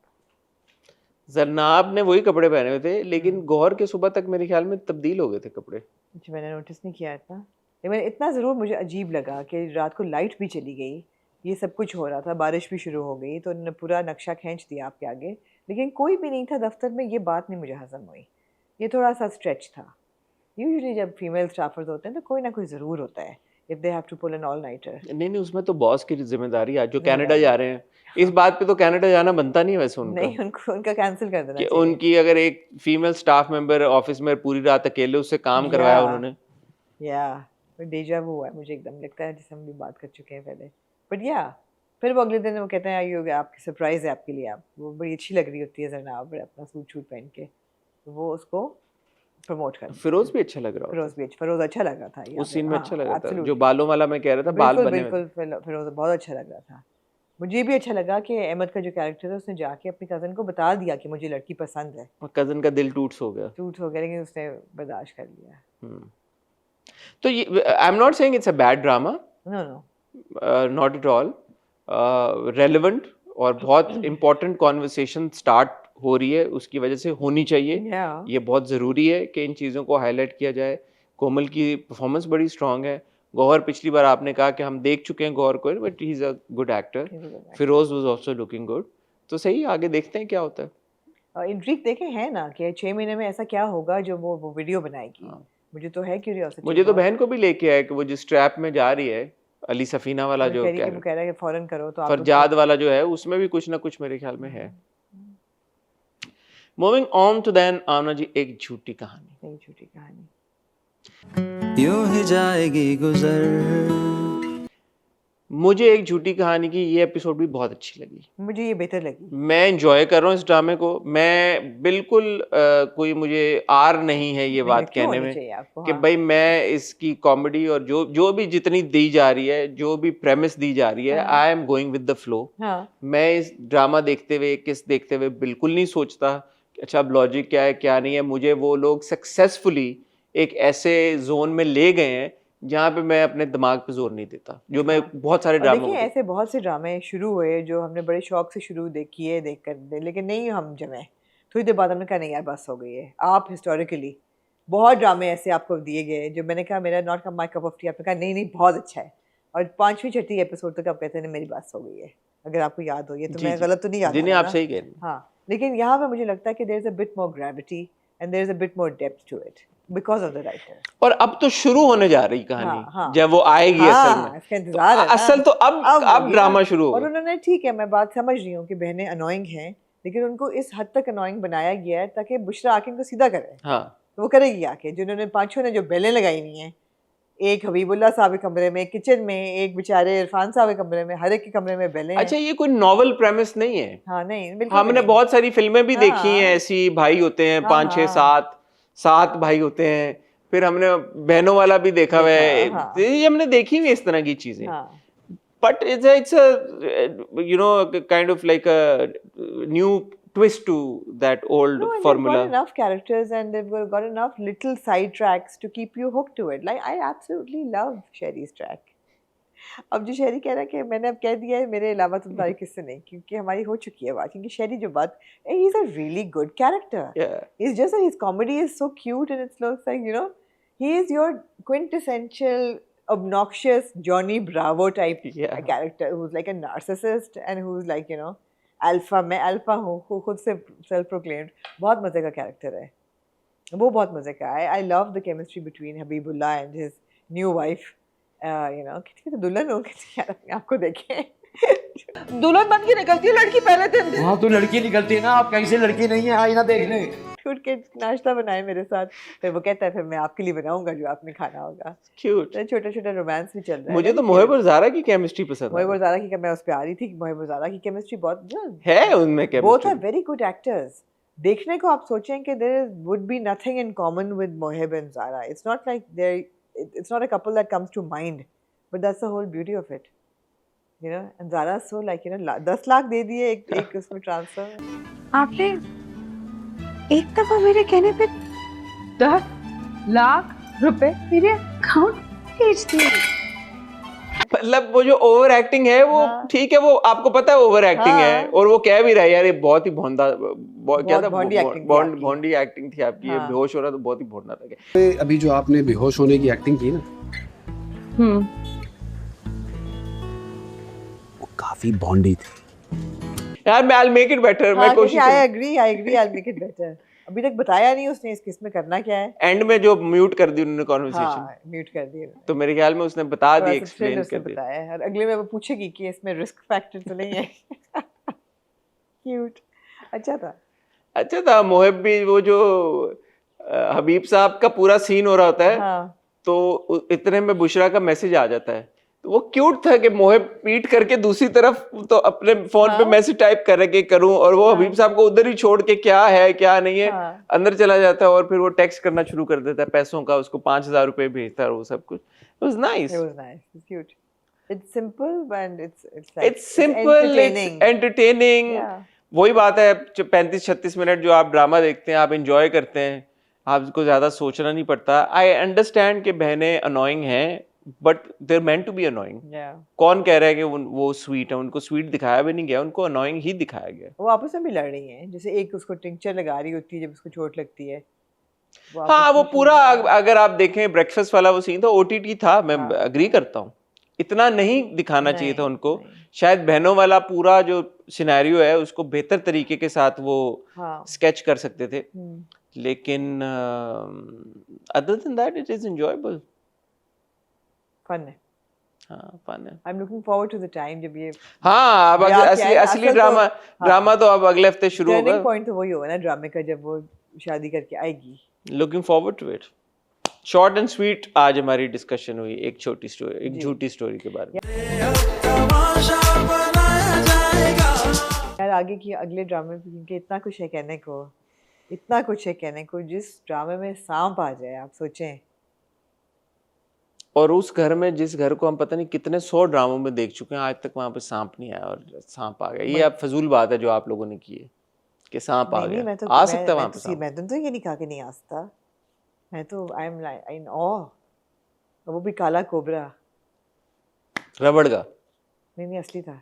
Speaker 1: जरनाब ने वही कपड़े पहने हुए थे, लेकिन गौहर के सुबह तक मेरे ख्याल में तब्दील हो गए थे कपड़े।
Speaker 2: अच्छा, मैंने नोटिस नहीं किया इतना, लेकिन इतना ज़रूर मुझे अजीब लगा कि रात को लाइट भी चली गई, ये सब कुछ हो रहा था, बारिश भी शुरू हो गई, तो उन्होंने पूरा नक्शा खींच दिया आपके आगे, लेकिन कोई भी नहीं था दफ्तर में। ये बात नहीं मुझे हजम हुई, ये थोड़ा सा स्ट्रेच था। यूजुअली जब फीमेल स्टाफर्स होते हैं तो कोई ना कोई ज़रूर होता है, if they have to pull an all nighter.
Speaker 1: नहीं उसमें तो बॉस की जिम्मेदारी आज जो कनाडा
Speaker 2: जिम्मेदारी।
Speaker 1: जा रहे हैं, इस बात पे तो कनाडा जाना बनता नहीं है वैसे उनका।
Speaker 2: नहीं, उनको उनका कैंसिल कर देना
Speaker 1: कि
Speaker 2: चाहिए।
Speaker 1: उनकी अगर एक फीमेल स्टाफ मेंबर ऑफिस में पूरी रात अकेले उससे काम करवाया
Speaker 2: या
Speaker 1: उन्होंने।
Speaker 2: या डेजा वो हुआ है मुझे, एकदम लगता है जिसे हम भी बात कर चुके हैं पहले। बट या फिर वो अगले दिन वो कहते हैं आइए आपकी सरप्राइज़ है आपके लिए, आप वो बड़ी अच्छी लग रही होती है जरनाब अपना सूट शूट पहन के, तो वो उसको प्रमोट कर
Speaker 1: फिरोज भी अच्छा लग रहा
Speaker 2: फिरोज भी फिरोज अच्छा लग रहा था
Speaker 1: था
Speaker 2: यहाँ
Speaker 1: उस
Speaker 2: पे।
Speaker 1: सीन में,
Speaker 2: हाँ,
Speaker 1: अच्छा लग रहा था। जो
Speaker 2: absolutely।
Speaker 1: बालों वाला मैं कह रहा था, बाल
Speaker 2: बिल्कुल
Speaker 1: बने हुए थे।
Speaker 2: बिल्कुल फिरोज बहुत अच्छा लग रहा था। मुझे भी अच्छा लगा कि अहमद का जो कैरेक्टर है उसने जाके अपनी कज़न को बता दिया कि मुझे लड़की पसंद है।
Speaker 1: और कजन का दिल टूट हो गया।
Speaker 2: टूट हो गया, लेकिन उसने बर्दाश्त कर लिया।
Speaker 1: तो ये I am not saying it's a bad drama,
Speaker 2: no no,
Speaker 1: not at all, relevant और बहुत इंपॉर्टेंट कॉन्वर्सेशन स्टार्ट हो रही है, उसकी वजह से होनी चाहिए।
Speaker 2: या
Speaker 1: ये बहुत ज़रूरी है कि इन चीज़ों को हाईलाइट किया जाए। कोमल की परफॉर्मेंस बड़ी स्ट्रांग है। गौहर, पिछली बार आपने कहा कि हम देख चुके हैं गौहर को, but he is a good actor. Feroze was also looking good. तो सही, आगे देखते हैं क्या होता है।
Speaker 2: इंट्रिग देखे हैं ना कि 6 महीने में ऐसा क्या होगा जो वो वीडियो बनाएगी।
Speaker 1: हाँ।
Speaker 2: मुझे तो है क्यूरियोसिटी।
Speaker 1: मुझे तो बहन को भी लेके आया कि वो जिस ट्रैप में जा रही है, अली सफीना वाला जो
Speaker 2: वो कह रहा है कि फौरन करो, तो आप
Speaker 1: फरजाद वाला जो है, उसमें भी कुछ ना कुछ मेरे ख्याल में है। मूविंग ऑन टू देन आमना जी, एक झूठी कहानी।
Speaker 2: नहीं, झूठी कहानी
Speaker 4: यूं ही जाएगी गुजर।
Speaker 1: मुझे एक झूठी कहानी की ये एपिसोड भी बहुत अच्छी लगी।
Speaker 2: मुझे ये बेहतर लगी।
Speaker 1: मैं एंजॉय कर रहा हूँ इस ड्रामे को। मैं बिल्कुल कोई मुझे आर नहीं है ये बात
Speaker 2: क्यों
Speaker 1: कहने
Speaker 2: होनी
Speaker 1: में
Speaker 2: चाहिए आपको?
Speaker 1: कि
Speaker 2: हाँ।
Speaker 1: भाई मैं इसकी कॉमेडी और जो भी जितनी दी जा रही है, जो भी प्रेमिस दी जा रही है,
Speaker 2: हाँ।
Speaker 1: I am going with the flow.
Speaker 2: हाँ।
Speaker 1: मैं इस ड्रामा देखते हुए, किस देखते हुए बिल्कुल नहीं सोचता कि अच्छा अब लॉजिक क्या है क्या नहीं है। मुझे वो लोग सक्सेसफुली एक ऐसे जोन में ले गए हैं जहाँ पे मैं अपने दिमाग पे जोर नहीं देता, जो मैं
Speaker 2: हाँ।
Speaker 1: बहुत सारे
Speaker 2: और
Speaker 1: ड्रामों
Speaker 2: देखिए
Speaker 1: को
Speaker 2: ऐसे बहुत से ड्रामे शुरू हुए जो हमने बड़े शौक से शुरू किए देख कर, लेकिन नहीं हम जमे। थोड़ी देर बाद हमने कहा नहीं यार बस हो गई है। आप हिस्टोरिकली बहुत ड्रामे ऐसे आपको दिए गए जो मैंने कहा मेरा not my cup of T, आपने कहा नहीं नहीं बहुत अच्छा है, और 5वीं 6वीं एपिसोड तक आप कहते हैं मेरी बात हो गई है। अगर आपको याद हो ये, तो
Speaker 1: जी,
Speaker 2: मैं
Speaker 1: जी।
Speaker 2: गलत तो नहीं याद
Speaker 1: जिन्हें
Speaker 2: आ
Speaker 1: आप
Speaker 2: रहा
Speaker 1: सही कह रहे हैं।
Speaker 2: हाँ, लेकिन यहाँ पे मुझे लगता है कि there is a bit more gravity and there is a bit more depth to it because of the writer.
Speaker 1: और अब तो शुरू होने जा रही कहानी।
Speaker 2: हाँ, हाँ।
Speaker 1: जब वो आएगी असल में,
Speaker 2: इसका इंतजार है ना।
Speaker 1: असल तो अब
Speaker 2: होगी
Speaker 1: ड्रामा
Speaker 2: ना।
Speaker 1: शुरू
Speaker 2: और
Speaker 1: होगा।
Speaker 2: उन्होंने, ठीक है मैं बात समझ रही हूँ कि बहनें अनोइंग हैं, लेकिन उनको इस हद तक अनोइंग बनाया गया है ताकि बुशरा आके इनको सीधा करे।
Speaker 1: हाँ,
Speaker 2: तो वो करेगी आके। जिन्होंने पांचों ने जो बेलें लगाई हुई हैं, एक हबीबुल्ला साहब के कमरे में, किचन में, एक बेचारे इरफान साहब के कमरे में, हर एक के कमरे में बेलें
Speaker 1: अच्छा
Speaker 2: हैं।
Speaker 1: ये कोई नॉवल प्रेमिस नहीं है।
Speaker 2: हाँ नहीं, बिल्कुल भी
Speaker 1: हमने
Speaker 2: नहीं।
Speaker 1: बहुत सारी फिल्में भी देखी हैं
Speaker 2: हाँ।
Speaker 1: ऐसी, भाई होते हैं
Speaker 2: हाँ,
Speaker 1: 5 6
Speaker 2: हाँ।
Speaker 1: 7 भाई होते हैं। फिर हमने बहनों वाला भी देखा हुआ है।
Speaker 2: हाँ।
Speaker 1: ये हमने देखी हुई इस तरह की चीजें।
Speaker 2: हाँ।
Speaker 1: But it's a you know kind of like a new twist to that old
Speaker 2: No, and they've
Speaker 1: formula.
Speaker 2: got enough characters and they've got enough little side tracks to keep you hooked to it. Like I absolutely love Sherry's track. अब जो शेरी कह रहा है कि मैंने अब कह दिया है मेरे अलावा तुम तारीख किससे नहीं, क्योंकि हमारी हो चुकी है बात। क्योंकि शेरी जो बात, he is a really good character.
Speaker 1: Yeah.
Speaker 2: It's just that his comedy is so cute and it looks like, you know, he is your quintessential obnoxious Johnny Bravo type
Speaker 1: Yeah.
Speaker 2: character who's like a narcissist and who's like, you know, alpha, मैं alpha हूँ, खुद से self proclaimed, बहुत मजे का character है वो, बहुत मजे का। आई love the chemistry between Habibullah and his new wife, you know, कितनी दुल्हन हो, कितनी यार अपने आप को देखें दुल्हन बन के निकलती है लड़की पहले दिन।
Speaker 5: वहाँ तो लड़की निकलती है ना, आप कैसे लड़की नहीं है, आई ना देखने।
Speaker 2: उठ के नाश्ता बनाए मेरे साथ, फिर वो कहता है फिर मैं आपके लिए बनाऊंगा जो आपने खाना होगा।
Speaker 1: क्यूट।
Speaker 2: तो छोटा छोटा रोमांस भी चल रहा है।
Speaker 1: मुझे तो मोहिब और ज़ारा की केमिस्ट्री पसंद
Speaker 2: मोहिब
Speaker 1: है।
Speaker 2: और ज़ारा की, मैं उस पे आ रही थी, मोहिब और ज़ारा की केमिस्ट्री बहुत
Speaker 1: है उनमें
Speaker 2: both are
Speaker 1: chemistry.
Speaker 2: Very good actors. देखने को आप सोचें कि there would be nothing in common with Mohib and Zara. It's not like there, it's not a couple that comes to mind, but that's the whole beauty of it, you know. And Zara so like, you know, 10 lakh दे दिए एक उसमें transfer.
Speaker 3: आपने एक दफा मेरे कहने पे 10 लाख रुपए मेरे अकाउंट भेज दिए।
Speaker 1: मतलब वो जो ओवर एक्टिंग है वो
Speaker 2: हाँ।
Speaker 1: ठीक है, वो आपको पता है ओवर एक्टिंग
Speaker 2: हाँ।
Speaker 1: है, और वो कह भी रहा है यार ये बहुत ही भोंदा, क्या था,
Speaker 2: भोंडी acting थी आपकी।
Speaker 1: भोंडी एक्टिंग थी आपकी, ये
Speaker 2: हाँ।
Speaker 1: बेहोश हो रहा तो बहुत ही भोंडा था।
Speaker 5: अभी जो आपने बेहोश होने की एक्टिंग की ना, वो काफी बॉन्डी थी।
Speaker 1: यार मैं I'll make it better, मैं कोशिश
Speaker 2: I agree I'll make it better। अभी तक बताया नहीं उसने इसमें करना क्या है।
Speaker 1: एंड में जो म्यूट कर दी उन्होंने कॉन्वर्सेशन,
Speaker 2: हाँ, म्यूट कर दिए उन्होंने।
Speaker 1: तो मेरे ख्याल में उसने बता दी,
Speaker 2: थोड़ा सा
Speaker 1: एक्सप्लेन
Speaker 2: thrill उसने
Speaker 1: कर दी।
Speaker 2: बताया है, और अगले में वो पूछेगी कि इसमें रिस्क फैक्टर तो नहीं है। क्यूट, अच्छा था।
Speaker 1: अच्छा था। मोहिब भी, वो जो हबीब साहब का पूरा सीन हो रहा होता है,
Speaker 2: हाँ,
Speaker 1: तो इतने में बुशरा का मैसेज आ जाता है, तो वो क्यूट था कि मोहिब पीट करके दूसरी तरफ तो अपने फोन पे
Speaker 2: हाँ।
Speaker 1: मैसेज टाइप कर के करूं, और वो हबीब साहब को उधर ही छोड़ के क्या है क्या नहीं है
Speaker 2: हाँ।
Speaker 1: अंदर चला जाता है, और फिर वो टेक्स्ट करना शुरू कर देता है पैसों का, उसको 5,000 रुपए भेजता है और वो सब कुछ। It was nice,
Speaker 2: it was nice, it's cute, it's simple and it's like
Speaker 1: it's simple, it's entertaining.
Speaker 2: Yeah.
Speaker 1: वही बात है, 35-36 मिनट जो आप ड्रामा देखते हैं, आप एंजॉय करते हैं, आपको ज्यादा सोचना नहीं पड़ता। आई अंडरस्टैंड कि बहनें अनोइंग हैं, but they're meant to be annoying.
Speaker 2: Yeah.
Speaker 1: कौन कह रहा है कि वो स्वीट है? उनको स्वीट दिखाया भी नहीं गया, उनको अनोइंग ही दिखाया गया।
Speaker 2: वो आपस में भी लड़ रही हैं, जैसे एक उसको टिंचर लगा रही होती है जब उसको चोट लगती है। आपस
Speaker 1: हाँ, वो
Speaker 2: में
Speaker 1: पूरा
Speaker 2: शुरू-
Speaker 1: अगर आप देखें ब्रेकफास्ट वाला वो सीन था, ओटीटी था, मैं
Speaker 2: हाँ।
Speaker 1: अग्री करता हूँ, इतना नहीं दिखाना चाहिए था
Speaker 2: नहीं,
Speaker 1: उनको।
Speaker 2: नहीं।
Speaker 1: शायद बहनों वाला पूरा जो सिनेरियो है उसको बेहतर तरीके के साथ वो
Speaker 2: हाँ।
Speaker 1: स्केच कर सकते थे,
Speaker 2: हम्म।
Speaker 1: लेकिन other than that it is enjoyable.
Speaker 2: Fun है।
Speaker 1: हाँ, फन है।
Speaker 2: I am looking forward to the time जब ये
Speaker 1: हाँ, अब
Speaker 2: ब्याह क्या
Speaker 1: असली
Speaker 2: है,
Speaker 1: असली
Speaker 2: असल
Speaker 1: ड्रामा
Speaker 2: तो-
Speaker 1: ड्रामा तो अब अगले हफ्ते शुरू
Speaker 2: टर्निंग
Speaker 1: होगा।
Speaker 2: पॉइंट तो वही होगा ना ड्रामे का, जब वो शादी करके आएगी।
Speaker 1: Looking forward to it. Short and sweet आज हमारी डिस्कशन हुई, एक छोटी स्टोरी, एक
Speaker 2: जी।
Speaker 1: झूठी स्टोरी के बारे में।
Speaker 2: यार आगे की अगले ड्रामे पे, क्योंकि इतना कुछ है कहने को, इतना कुछ है कहने को, जिस ड्रामे में सांप आ जाए आप सोचें।
Speaker 1: और उस घर में, जिस घर को हम पता नहीं कितने 100 ड्रामों में देख चुके हैं, आज तक वहां पे सांप नहीं आया और सांप आ गया। ये अब फजूल बात है जो आप लोगों ने की है कि सांप आ
Speaker 2: नहीं,
Speaker 1: गया।
Speaker 2: मैं तो
Speaker 1: आ सकता है वहां पे सांप।
Speaker 2: मैं तो ये नहीं कहा कि नहीं आ सकता। मैं तो आई एम इन ऑ, वो भी काला कोबरा।
Speaker 1: रबड़ का।
Speaker 2: नहीं, असली था।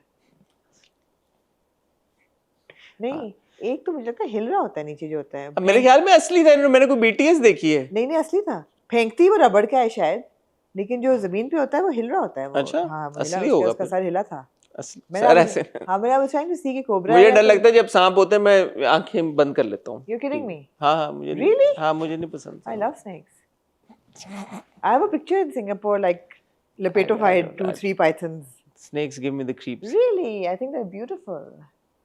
Speaker 2: नहीं, एक तो मुझे लगता है हिल रहा होता है नीचे जो होता है।
Speaker 1: अब मेरे ख्याल में असली था, मैंने कोई बीटीएस देखी है।
Speaker 2: नहीं, असली था। फेंकती वो रबड़ का है शायद, लेकिन जो जमीन पे होता है वो हिल रहा होता है वो।
Speaker 1: अच्छा,
Speaker 2: हाँ,
Speaker 1: असली होगा
Speaker 2: उसका
Speaker 1: फिर।
Speaker 2: सर हिला था।
Speaker 1: सर ऐसे
Speaker 2: हाँ, मैंने अब ट्राइंग टू सी कि कोबरा
Speaker 1: मुझे
Speaker 2: है
Speaker 1: डर
Speaker 2: या
Speaker 1: लगता है जब सांप होते हैं, मैं आंखें बंद कर लेता हूँ।
Speaker 2: You're kidding me?
Speaker 1: हाँ हाँ, मुझे
Speaker 2: Really?
Speaker 1: हाँ, मुझे नहीं पसंद।
Speaker 2: I love snakes. I have a picture in Singapore, like lepetophyte, 2-3 pythons.
Speaker 1: Snakes give me the creeps.
Speaker 2: Really, I think they're beautiful.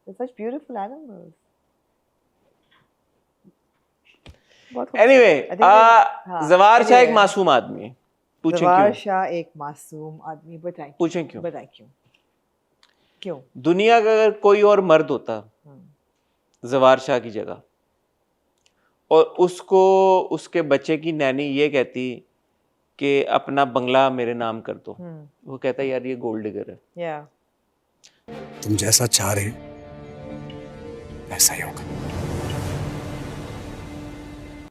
Speaker 2: They're such beautiful animals. बहुत खूबसूरत।
Speaker 1: Anyway,
Speaker 2: I think हाँ,
Speaker 1: जवार शाह एक
Speaker 2: anyway,
Speaker 1: मासूम आदमी है। पूछें
Speaker 2: जवार
Speaker 1: क्यों?
Speaker 2: शाह एक मासूम आदमी। बताएं
Speaker 1: पूछें क्यों?
Speaker 2: बताएं क्यों? क्यों?
Speaker 1: दुनिया का अगर कोई और मर्द होता जवार शाह की जगह, और उसको उसके बच्चे की नैनी ये कहती कि अपना बंगला मेरे नाम कर दो, वो कहता यार ये गोल्ड डिगर है।
Speaker 2: Yeah.
Speaker 5: तुम जैसा चाह रहे वैसा ही होगा।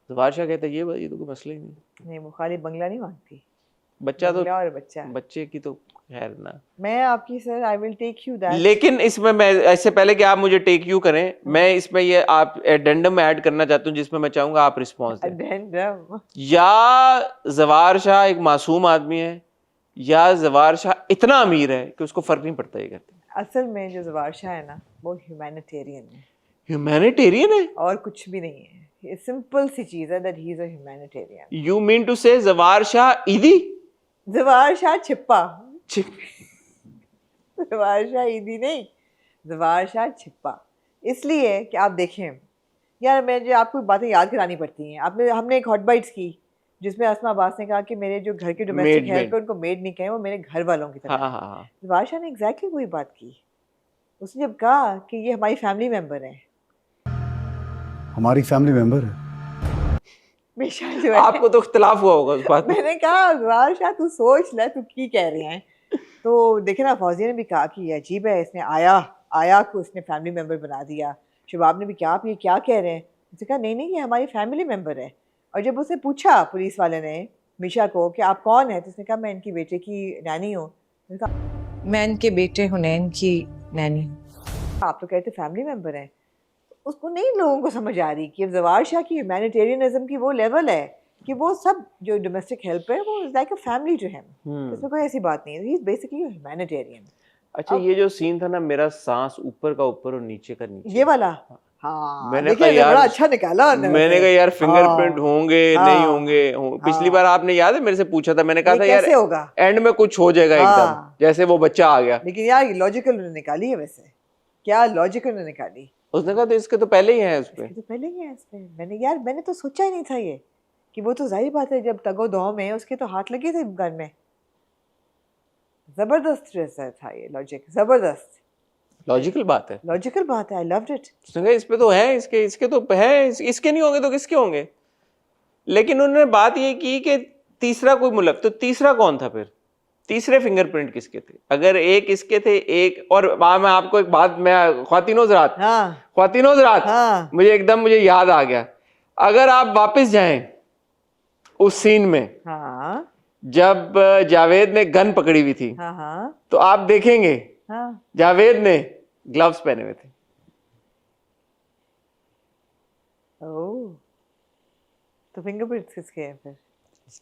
Speaker 1: जवार शाह कहता ये तो कोई मसला ही नहीं,
Speaker 2: नहीं, वो खाली बंगला नहीं मांगती,
Speaker 1: बच्चा तो
Speaker 2: बंगला और बच्चा।
Speaker 1: बच्चे की तो खैर ना।
Speaker 2: मैं आपकी sir, I will take you that.
Speaker 1: लेकिन इसमें मैं ऐसे पहले कि आप मुझे टेक यू करें, मैं इसमें ये आप एडेंडम ऐड करना चाहता हूँ जिसमें मैं चाहूंगा आप रिस्पॉन्स दें।
Speaker 2: अडेंडम।
Speaker 1: या जवार शाह एक मासूम आदमी है, या जवार शाह इतना अमीर है कि उसको फर्क नहीं पड़ता ये कहते हैं।
Speaker 2: असल में जो जवार शाह है ना वो ह्यूमैनिटेरियन है
Speaker 1: ह्यूमैनिटेरियन है?
Speaker 2: और कुछ भी नहीं है. ये सिंपल सी चीज है that he is a humanitarian.
Speaker 1: You mean to say Jawar Shah ईदी?
Speaker 2: जवार शाह छिप्पा.
Speaker 1: छि-
Speaker 2: जवार शाह ईदी नहीं, जवार शाह छिप्पा. इसलिए कि आप देखें यार, मुझे आपको बातें याद करानी पड़ती हैं. हमने एक हॉट बाइट्स की जिसमें अस्मा अब्बास ने कहा कि मेरे जो घर के डोमेस्टिक
Speaker 1: Maid,
Speaker 2: हेल्प है उनको मेड नहीं कहें, वो मेरे घर वालों की तरह.
Speaker 1: हाँ हाँ हाँ.
Speaker 2: जवार शाह ने एग्जैक्टली वही बात की. उसने जब कहा कि ये हमारी फैमिली मेंबर है,
Speaker 5: हमारी फैमिली मेंबर है.
Speaker 2: हमेशा जो है
Speaker 1: आपको तो इख्तिलाफ हुआ होगा उस बात में.
Speaker 2: मैंने कहा जवार शाह तू सोच ले तू की कह रहे हैं. तो देखे ना, फौजिया ने भी कहा कि ये अजीब है, इसने आया को इसने फैमिली मेंबर बना दिया. शबाब ने भी क्या आप ये क्या कह रहे हैं? उसने कहा नहीं नहीं ये हमारी फैमिली मेंबर है. और जब उसने पूछा पुलिस वाले ने मिशा को कि आप कौन है, तो उसने कहा मैं इनकी बेटे की नैनी हूँ. उसने कहा
Speaker 6: मैं इनके बेटे हुनैन की नैनी हूँ.
Speaker 2: आप तो कहते फैमिली मेंबर हैं. उसको नहीं लोगों को समझ आ रही कि जवार शाह की ह्यूमैनिटेरियनिज्म की वो लेवल है कि वो सब जो डोमेस्टिक हेल्प है वो is like a family to him. इसमें कोई ऐसी बात नहीं है. He is basically humanitarian.
Speaker 1: अच्छा, ये जो सीन था ना, मेरा सांस ऊपर का ऊपर और नीचे का नीचे.
Speaker 2: ये वाला हाँ
Speaker 1: मैंने
Speaker 2: देखिए,
Speaker 1: कहा यार,
Speaker 2: बड़ा अच्छा निकाला उन्होंने
Speaker 1: मैंने
Speaker 2: वैसे.
Speaker 1: कहा यार फिंगरप्रिंट
Speaker 2: हाँ,
Speaker 1: होंगे
Speaker 2: हाँ,
Speaker 1: नहीं होंगे. पिछली बार आपने याद है मेरे से पूछा था, मैंने कहा
Speaker 2: ये
Speaker 1: था यार
Speaker 2: कैसे होगा?
Speaker 1: एंड में कुछ हो जाएगा एकदम,
Speaker 2: हाँ.
Speaker 1: जैसे वो बच्चा आ गया.
Speaker 2: लेकिन यार ये लॉजिकल उन्होंने निकाली है. वैसे क्या लॉजिकल उन्होंने निकाली.
Speaker 1: उसने कहा तो इसके तो पहले ही है उस पे.
Speaker 2: इसके तो पहले ही है इस पे. मैंने तो सोचा ही नहीं था ये कि वो तो जाहिर बात है जब तगो दो में उसके तो हाथ लगे थे गन में. जबरदस्त रहता था ये लॉजिक. जबरदस्त
Speaker 1: लॉजिकल बात है.
Speaker 2: लॉजिकल बात है. I loved it.
Speaker 1: उसने कहा इस पे तो है, इसके तो है, इसके नहीं होंगे तो किसके होंगे. लेकिन उन्होंने बात ये की कि तीसरा कोई मुल्क, तो तीसरा कौन था फिर? तीसरे फिंगरप्रिंट किसके थे? अगर एक इसके थे, एक और मैं आपको एक बात, मैं ख्वातीनो ज़रात
Speaker 2: हाँ.
Speaker 1: मुझे याद आ गया. अगर आप वापस जाएं उस सीन में
Speaker 2: हाँ
Speaker 1: जब जावेद ने गन पकड़ी हुई थी,
Speaker 2: हाँ हाँ
Speaker 1: तो आप देखेंगे
Speaker 2: हाँ.
Speaker 1: जावेद ने ग्लव्स पहने हुए थे.
Speaker 2: ओह, तो फिंगरप्रिंट्स किसके हैं फिर?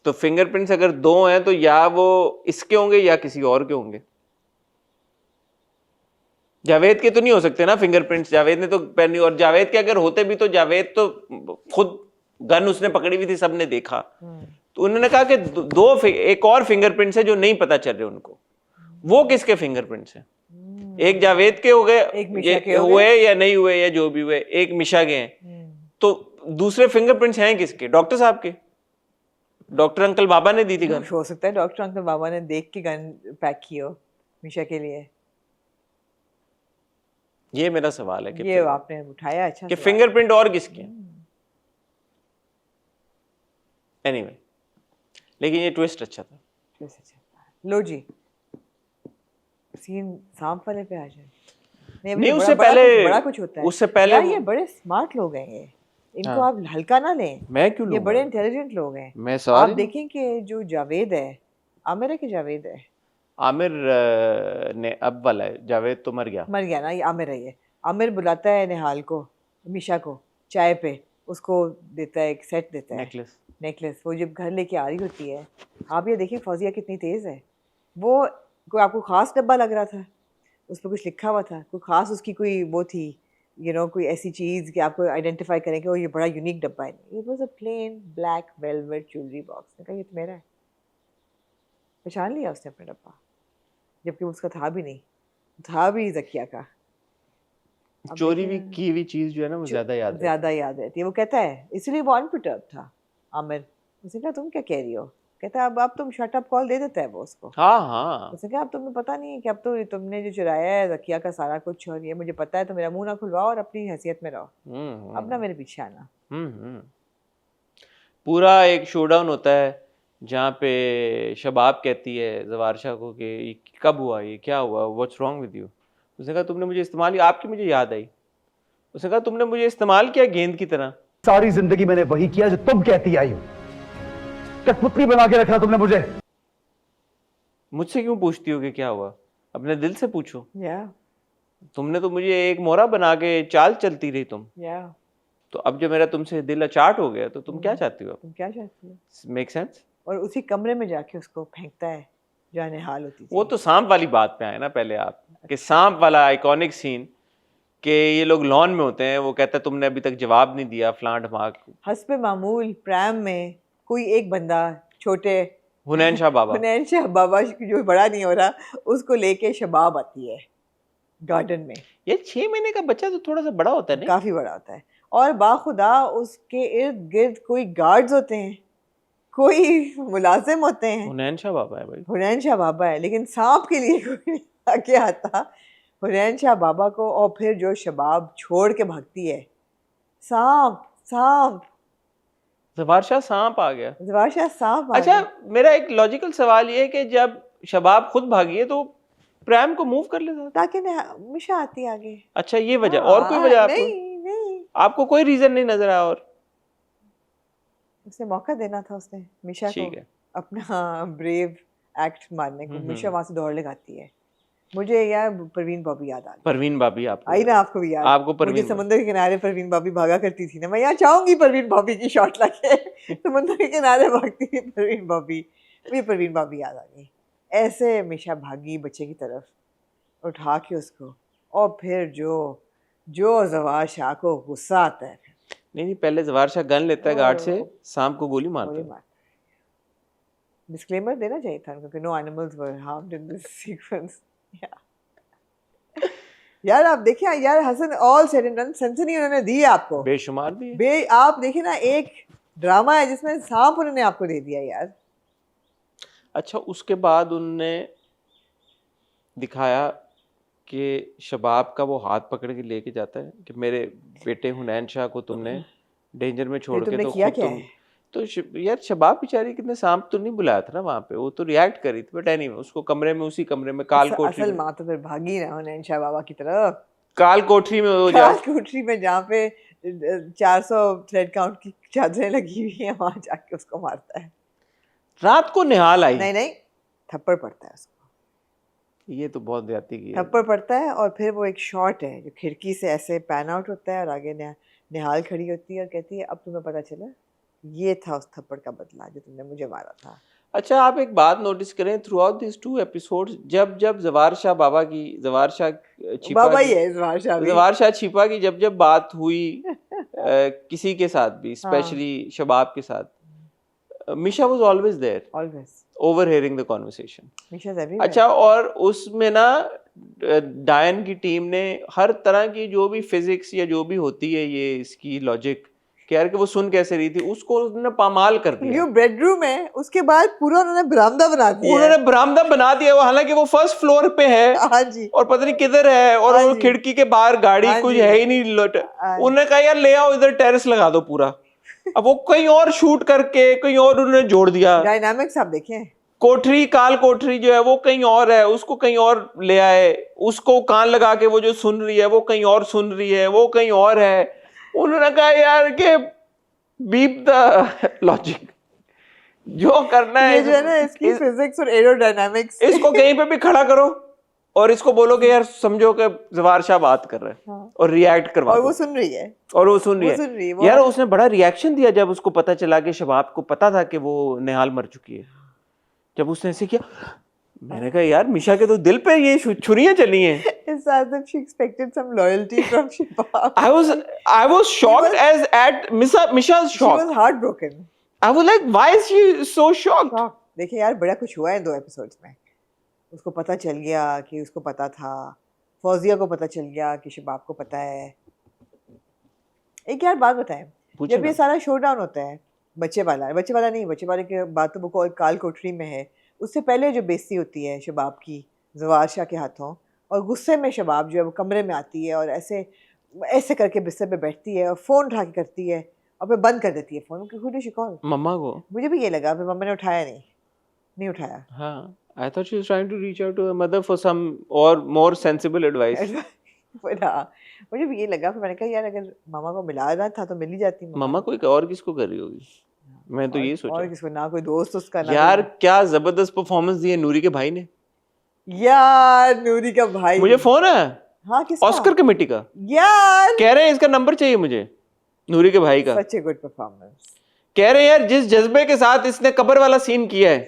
Speaker 1: तो फिंगरप्रिंट्स अगर दो हैं तो या वो इसके होंगे या किसी और के होंगे. जावेद के तो नहीं हो सकते ना फिंगरप्रिंट्स. जावेद ने तो पहनी, और जावेद के अगर होते भी तो जावेद तो खुद गन उसने पकड़ी हुई थी, सबने देखा. तो उन्होंने कहा कि एक और फिंगरप्रिंट्स है जो नहीं पता चल रहे उनको. वो किसके फिंगरप्रिंट्स हैं? एक जावेद के हो गए,
Speaker 2: एक मिशा के हो
Speaker 1: हुए या नहीं हुए या जो भी हुए, एक मिशा के हैं. तो दूसरे फिंगरप्रिंट्स हैं किसके? डॉक्टर साहब के. डॉक्टर अंकल बाबा ने दी थी गन.
Speaker 2: हो सकता है डॉक्टर अंकल बाबा ने देख के गन पैक की हो मिशा के लिए.
Speaker 1: ये मेरा सवाल है कि
Speaker 2: ये आपने उठाया अच्छा
Speaker 1: कि
Speaker 2: सवाल.
Speaker 1: फिंगरप्रिंट और किसके हैं. एनीवे, लेकिन ये ट्विस्ट अच्छा था.
Speaker 2: कैसे चलता है? लो जी, सीन सांप वाले पे आ जाए.
Speaker 1: नहीं, उससे पहले
Speaker 2: बड़ा कुछ होता है.
Speaker 1: उससे पहले
Speaker 2: यार ये बड़े स्मार्ट लोग हैं ये. इनको
Speaker 1: हाँ.
Speaker 2: आप हल्का ना लें.
Speaker 1: मैं क्यों
Speaker 2: ये
Speaker 1: लूंगा?
Speaker 2: बड़े इंटेलिजेंट लोग हैं.
Speaker 1: मैं
Speaker 2: आप
Speaker 1: सॉरी.
Speaker 2: देखें कि जो जावेद है, आमिर है कि जावेद है?
Speaker 1: आमिर ने अब वाला है. जावेद तो मर गया.
Speaker 2: मर गया ना. ये आमिर है. ये आमिर बुलाता है निहाल को, मिशा को चाय पे, उसको देता है एक सेट देता है नेकलेस. वो जब घर लेके आ रही होती है, आप ये देखिए फौजिया कितनी तेज़ है. वो कोई आपको ख़ास डब्बा लग रहा था, उस पर कुछ लिखा हुआ था, कोई ख़ास उसकी कोई वो थी, कोई ऐसी चीज़ कि आपको आइडेंटिफाई करें कि वो ये बड़ा यूनिक डब्बा है. It was a plain black velvet jewellery box. ने कहा ये तो मेरा है. पहचान लिया उसने अपना डब्बा, जबकि उसका था भी नहीं. था भी जकिया का.
Speaker 1: चोरी भी की हुई चीज जो है ना वो ज्यादा याद
Speaker 2: रहती है. वो कहता है इसलिए वो अनपर्टर्ब था आमिर. उसने कहा तुम क्या कह रही हो? कहता है अब तुम शट अप कॉल दे देता है वो उसको.
Speaker 1: हाँ.
Speaker 2: उसने कहा अब तुम्हें पता नहीं है कि अब तो तुमने जो चुराया है जकिया का सारा कुछ, और ये मुझे पता है, तो मेरा मुंह ना खुलवाओ और अपनी हैसियत में रहो. अब ना मेरे पीछे आना.
Speaker 1: पूरा एक शोडाउन होता है जहाँ पे शबाब कहती है जवार शाह को कि ये कब हुआ, ये क्या हुआ, व्हाट्स रॉन्ग विद यू. उसने कहा तुमने मुझे इस्तेमाल किया. आपकी मुझे याद आई. उसने कहा तुमने मुझे इस्तेमाल किया गेंद की तरह.
Speaker 7: सारी जिंदगी मैंने वही किया जो तुम कहती आई हो. कठपुतली बना के रखा तुमने मुझे.
Speaker 1: मुझसे क्यों पूछती हो कि क्या हुआ? अपने दिल से पूछो.
Speaker 2: या
Speaker 1: तुमने तो मुझे एक मोहरा बना के चाल चलती रही तुम.
Speaker 2: या
Speaker 1: तो अब जब मेरा तुमसे दिल अचाट हो गया तो तुम क्या चाहती हो?
Speaker 2: तुम क्या चाहती हो?
Speaker 1: Make sense.
Speaker 2: और उसी कमरे में जाके उसको फेंकता है जाने हाल होती थी।
Speaker 1: वो तो सांप वाली बात पे आए ना पहले आप, कि सांप वाला आइकॉनिक सीन कि ये लोग लॉन में होते हैं, वो कहता है तुमने अभी तक जवाब नहीं दिया फलां ढमाक।
Speaker 2: हस्बे मामूल प्रैम में कोई एक बंदा छोटे
Speaker 1: हुनैन शाह बाबा,
Speaker 2: हुनैन शाह बाबा जो बड़ा नहीं हो रहा, उसको लेके शबाब आती है गार्डन में।
Speaker 1: ये 6 महीने का बच्चा तो थोड़ा सा बड़ा होता है नहीं?
Speaker 2: काफी बड़ा होता है, और बाखुदा उसके इर्द गिर्द कोई गार्ड्स होते हैं, कोई मुलाजिम होते हैं।
Speaker 1: हुनैन शाह बाबा है भाई।
Speaker 2: हुनैन शाह बाबा है, लेकिन सांप के लिए कोई नहीं आके आता हुनैन शाह बाबा को। और फिर जो शबाब छोड़ के भागती है, सांप सांप
Speaker 1: जवार शाह सांप आ गया।
Speaker 2: जवार शाह सांप आ
Speaker 1: अच्छा,
Speaker 2: गया।
Speaker 1: मेरा एक लॉजिकल सवाल ये है कि जब शबाब खुद भागी है तो प्रैम को मूव कर लेता।
Speaker 2: ताकि मिशा आती आगे।
Speaker 1: अच्छा, ये वजह, और कोई वजह आपको?
Speaker 2: नहीं,
Speaker 1: आपको कोई रीजन नहीं नजर आया? और
Speaker 2: उसे मौका देना था उसने मिशा को
Speaker 1: ठीक है।
Speaker 2: अपना ब्रेव एक्ट मारने को। मिशा वहां से दौड़ लगाती है। मुझे यार परवीन बॉबी याद आ गई।
Speaker 1: परवीन भाभी आपको
Speaker 2: आई ना आपको भी याद?
Speaker 1: आपको
Speaker 2: मुझे
Speaker 1: परवीन
Speaker 2: समुद्र के किनारे परवीन भाभी भागा करती थी ना, मैं यहाँ चाहूंगी परवीन भाभी की शॉट लगे समुद्र के किनारे भागती थी परवीन भाभी। मुझे परवीन भाभी याद आ गई। ऐसे मिशा भागी बच्चे की तरफ, उठा के उसको, और फिर जो जवार शाह को गुस्सा आता है।
Speaker 1: नहीं, पहले जवार शाह गन लेता है गार्ड से, सांप को गोली मारता है।
Speaker 2: डिस्क्लेमर देना चाहिए था उनको कि no animals were harmed in this sequence. यार आप देखिए यार, Hasan all said and done सनसनी उन्होंने दी है आपको,
Speaker 1: बेशुमार भी
Speaker 2: आप देखिए ना, एक ड्रामा है जिसमें सांप उन्होंने आपको दे दिया यार।
Speaker 1: अच्छा, उसके बाद उनने दिखाया कि शबाब का वो हाथ पकड़ के लेके जाता है कि मेरे बेटे हुनैन शाह को तुमने डेंजर में छोड़ के तो
Speaker 2: किया
Speaker 1: खुद
Speaker 2: क्या
Speaker 1: तुम
Speaker 2: है?
Speaker 1: तो यार शबाब बेचारी कितने, सांप तो नहीं बुलाया था ना वहां पे, वो तो रिएक्ट करी थी। बट एनीवे उसको कमरे में, उसी कमरे में काल कोठरी
Speaker 2: असल
Speaker 1: में,
Speaker 2: माँ तो फिर भागी ना हुनैन शाह बाबा की तरफ।
Speaker 1: काल कोठरी में वो
Speaker 2: काल कोठरी में जहाँ पे 400 थ्रेड काउंट की चादरें लगी हुई हैं, वहां जाके उसको मारता है।
Speaker 1: रात को निहाल आई।
Speaker 2: नहीं, थप्पड़ पड़ता है उसको।
Speaker 1: ये तो बहुत ज्यादती की है।
Speaker 2: थप्पड़ पड़ता है, और फिर वो एक शॉट है जो खिड़की से ऐसे पैन आउट होता है, और आगे निहाल खड़ी होती है और कहती है अब तुम्हें पता चला, ये था उस थप्पड़ का बदला जो तुमने मुझे मारा था।
Speaker 1: अच्छा, आप एक बात नोटिस करें थ्रू आउट दिस 2 एपिसोड्स, जब जवार शाह बाबा की, जवार शाह छिपा
Speaker 2: बाबा ही है जवार शाह भी।
Speaker 1: जवार शाह छिपा की जब बात हुई किसी के साथ भी, स्पेशली शबाब के साथ, Misha was always there,
Speaker 2: always
Speaker 1: overhearing the conversation.
Speaker 2: Misha everywhere.
Speaker 1: अच्छा, और उसमें ना डायन की टीम ने हर तरह की जो भी फिजिक्स या जो भी होती है ये इसकी लॉजिक यार कि वो सुन कैसे रही थी, उसको उन्होंने पामाल कर दिया।
Speaker 2: न्यू बेडरूम है, उसके बाद पूरा उन्होंने बरामदा बना दिया।
Speaker 1: उन्होंने बरामदा बना दिया, वो हालांकि वो फर्स्ट फ्लोर पे है,
Speaker 2: हाँ जी,
Speaker 1: और पता नहीं किधर है, और
Speaker 2: हाँ
Speaker 1: वो
Speaker 2: जी।
Speaker 1: खिड़की के बाहर गाड़ी
Speaker 2: हाँ
Speaker 1: कुछ
Speaker 2: जी।
Speaker 1: है ही नहीं।
Speaker 2: हाँ।
Speaker 1: उन्होंने कहा यार ले आओ इधर टेरेस लगा दो पूरा। अब वो कहीं और शूट करके कहीं और उन्होंने जोड़ दिया।
Speaker 2: डायनामिक्स आप देखें।
Speaker 1: कोठरी, काल कोठरी जो है वो कहीं और है, उसको कहीं और ले आए, उसको कान लगा के वो जो सुन रही है वो कहीं और सुन रही है, वो कहीं और है। उन्होंने कहा यार कि बीप द लॉजिक, जो करना है
Speaker 2: ये जो है ना इसकी फिजिक्स और एरोडायनामिक्स,
Speaker 1: इसको कहीं पे भी खड़ा करो और इसको बोलो कि यार समझो कि जवार शाह बात कर रहे हैं,
Speaker 2: हाँ।
Speaker 1: और रिएक्ट करवा
Speaker 2: और
Speaker 1: दो।
Speaker 2: वो सुन रही है,
Speaker 1: और वो सुन रही
Speaker 2: वो सुन रही है,
Speaker 1: है।
Speaker 2: वो
Speaker 1: यार उसने बड़ा रिएक्शन दिया जब उसको पता चला कि शबाब को पता था कि वो निहाल मर चुकी है। जब उसने ऐसे किया, मैंने कहा यार मिशा के तो दिल पे ये छुरियां चली हैं।
Speaker 2: It's as if she expected some loyalty from Shibab.
Speaker 1: I was shocked as at Misha's
Speaker 2: She
Speaker 1: shock.
Speaker 2: was heartbroken.
Speaker 1: I was like, why is she so shocked?
Speaker 2: Shocked. देखिए यार बड़ा कुछ हुआ है 2 एपिसोड्स में। उसको पता चल गया कि उसको पता था, फौजिया को पता चल गया कि शबाब को पता है। एक यार बात बताएं, जब ये सारा शोडाउन होता है, बच्चे वाला के बाद तो वो काल कोठरी में है, उससे पहले जो बेइज्जती होती है शबाब की जवार शाह के हाथों, और गुस्से में शबाब जो है वो कमरे में आती है और ऐसे करके बिस्तर पे बैठती है और फ़ोन उठा के करती है और फिर बंद कर देती है फ़ोन। खुद ही कॉल
Speaker 1: मम्मा को।
Speaker 2: मुझे भी ये लगा, फिर मम्मा ने उठाया नहीं उठाया।
Speaker 1: हाँ, I thought she was trying to reach out to her mother for some or more sensible advice.
Speaker 2: मुझे भी ये लगा, फिर मैंने कहा यार अगर मामा को मिला रहा था तो मिल ही जाती।
Speaker 1: मम्मा कोई और किसको कर रही होगी, मैं तो ये सोचा।
Speaker 2: और किसको, ना कोई दोस्त उसका, ना
Speaker 1: यार क्या जबरदस्त परफॉर्मेंस दी है नूरी के भाई ने।
Speaker 2: यार नूरी का भाई,
Speaker 1: मुझे फोन है,
Speaker 2: हाँ किसका,
Speaker 1: ऑस्कर कमेटी का,
Speaker 2: यार
Speaker 1: कह रहे हैं इसका नंबर चाहिए मुझे, नूरी के भाई का।
Speaker 2: सच ए गुड परफॉर्मेंस।
Speaker 1: कह रहे हैं यार जिस जज्बे के साथ इसने कब्र वाला सीन किया है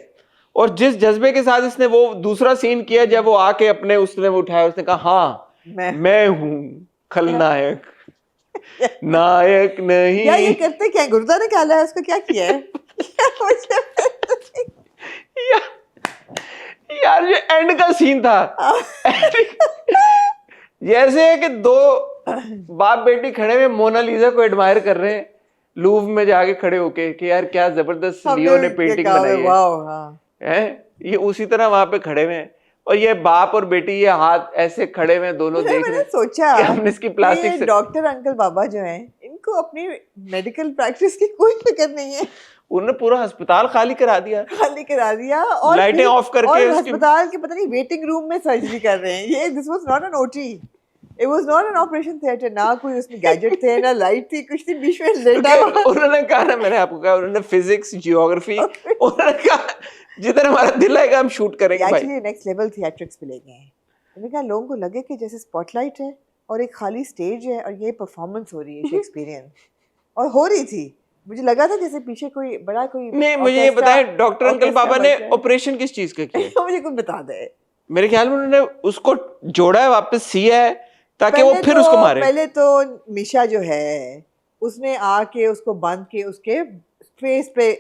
Speaker 1: और जिस जज्बे के साथ इसने वो दूसरा सीन किया, जब वो आके अपने उसने वो उठाया, उसने कहा हाँ मैं हूँ खलनायक, नायक नहीं।
Speaker 2: यार ये करते क्या है? गुर्दा निकाला है उसको, क्या किया है?
Speaker 1: यार जो एंड का सीन था, जैसे है कि दो बाप बेटी खड़े हुए मोनालिसा को एडमायर कर रहे हैं लूव में जाके खड़े होके कि यार क्या जबरदस्त लियो ने पेंटिंग बनाई है,
Speaker 2: हाँ।
Speaker 1: ये उसी तरह वहां पे खड़े हुए हैं, और ये बाप और बेटी ये हाथ ऐसे खड़े हुए हैं दोनों देख रहे
Speaker 2: मैंने
Speaker 1: हैं
Speaker 2: सोचा
Speaker 1: कि हमने इसकी प्लास्टिक
Speaker 2: ये
Speaker 1: से
Speaker 2: डॉक्टर अंकल बाबा जो हैं, इनको अपनी मेडिकल प्रैक्टिस की कोई फिक्र नहीं है।
Speaker 1: उन्होंने पूरा अस्पताल खाली करा दिया,
Speaker 2: खाली करा दिया और
Speaker 1: लाइटें
Speaker 2: फिर-
Speaker 1: ऑफ करके
Speaker 2: और
Speaker 1: उसकी-
Speaker 2: अस्पताल के पता नहीं वेटिंग रूम में सर्जरी कर रहे हैं। ये this was not an OT, it was not an operation theatre. ना कोई उसमें गैजेट थे, ना लाइट थी, कुछ नहीं, बीच में लेटा हुआ।
Speaker 1: उन्होंने कहा ना, मैंने आपको कहा, उन्होंने फिजिक्स जियोग्राफी, उन्होंने कहा जिधर हमारा दिल आएगा हम शूट करेंगे भाई।
Speaker 2: एक्चुअली नेक्स्ट लेवल थिएट्रिक्स पे ले गए हैं। मैंने कहा लोगों को लगे कि जैसे स्पॉटलाइट है और एक खाली स्टेज है और ये परफॉर्मेंस हो रही है शेक्सपियरियन, और हो रही थी। मुझे लगा था जैसे पीछे कोई बड़ा कोई
Speaker 1: नहीं, मुझे ये बताएं डॉक्टर अंकल बाबा ने ऑपरेशन किस चीज का किया?
Speaker 2: मुझे कोई बता दे।
Speaker 1: मेरे ख्याल में उन्होंने उसको जोड़ा है वापस, सिया है ताकि वो फिर उसको मारे।
Speaker 2: पहले तो मिशा जो है उसने आके उसको बांध के उसके फेस पे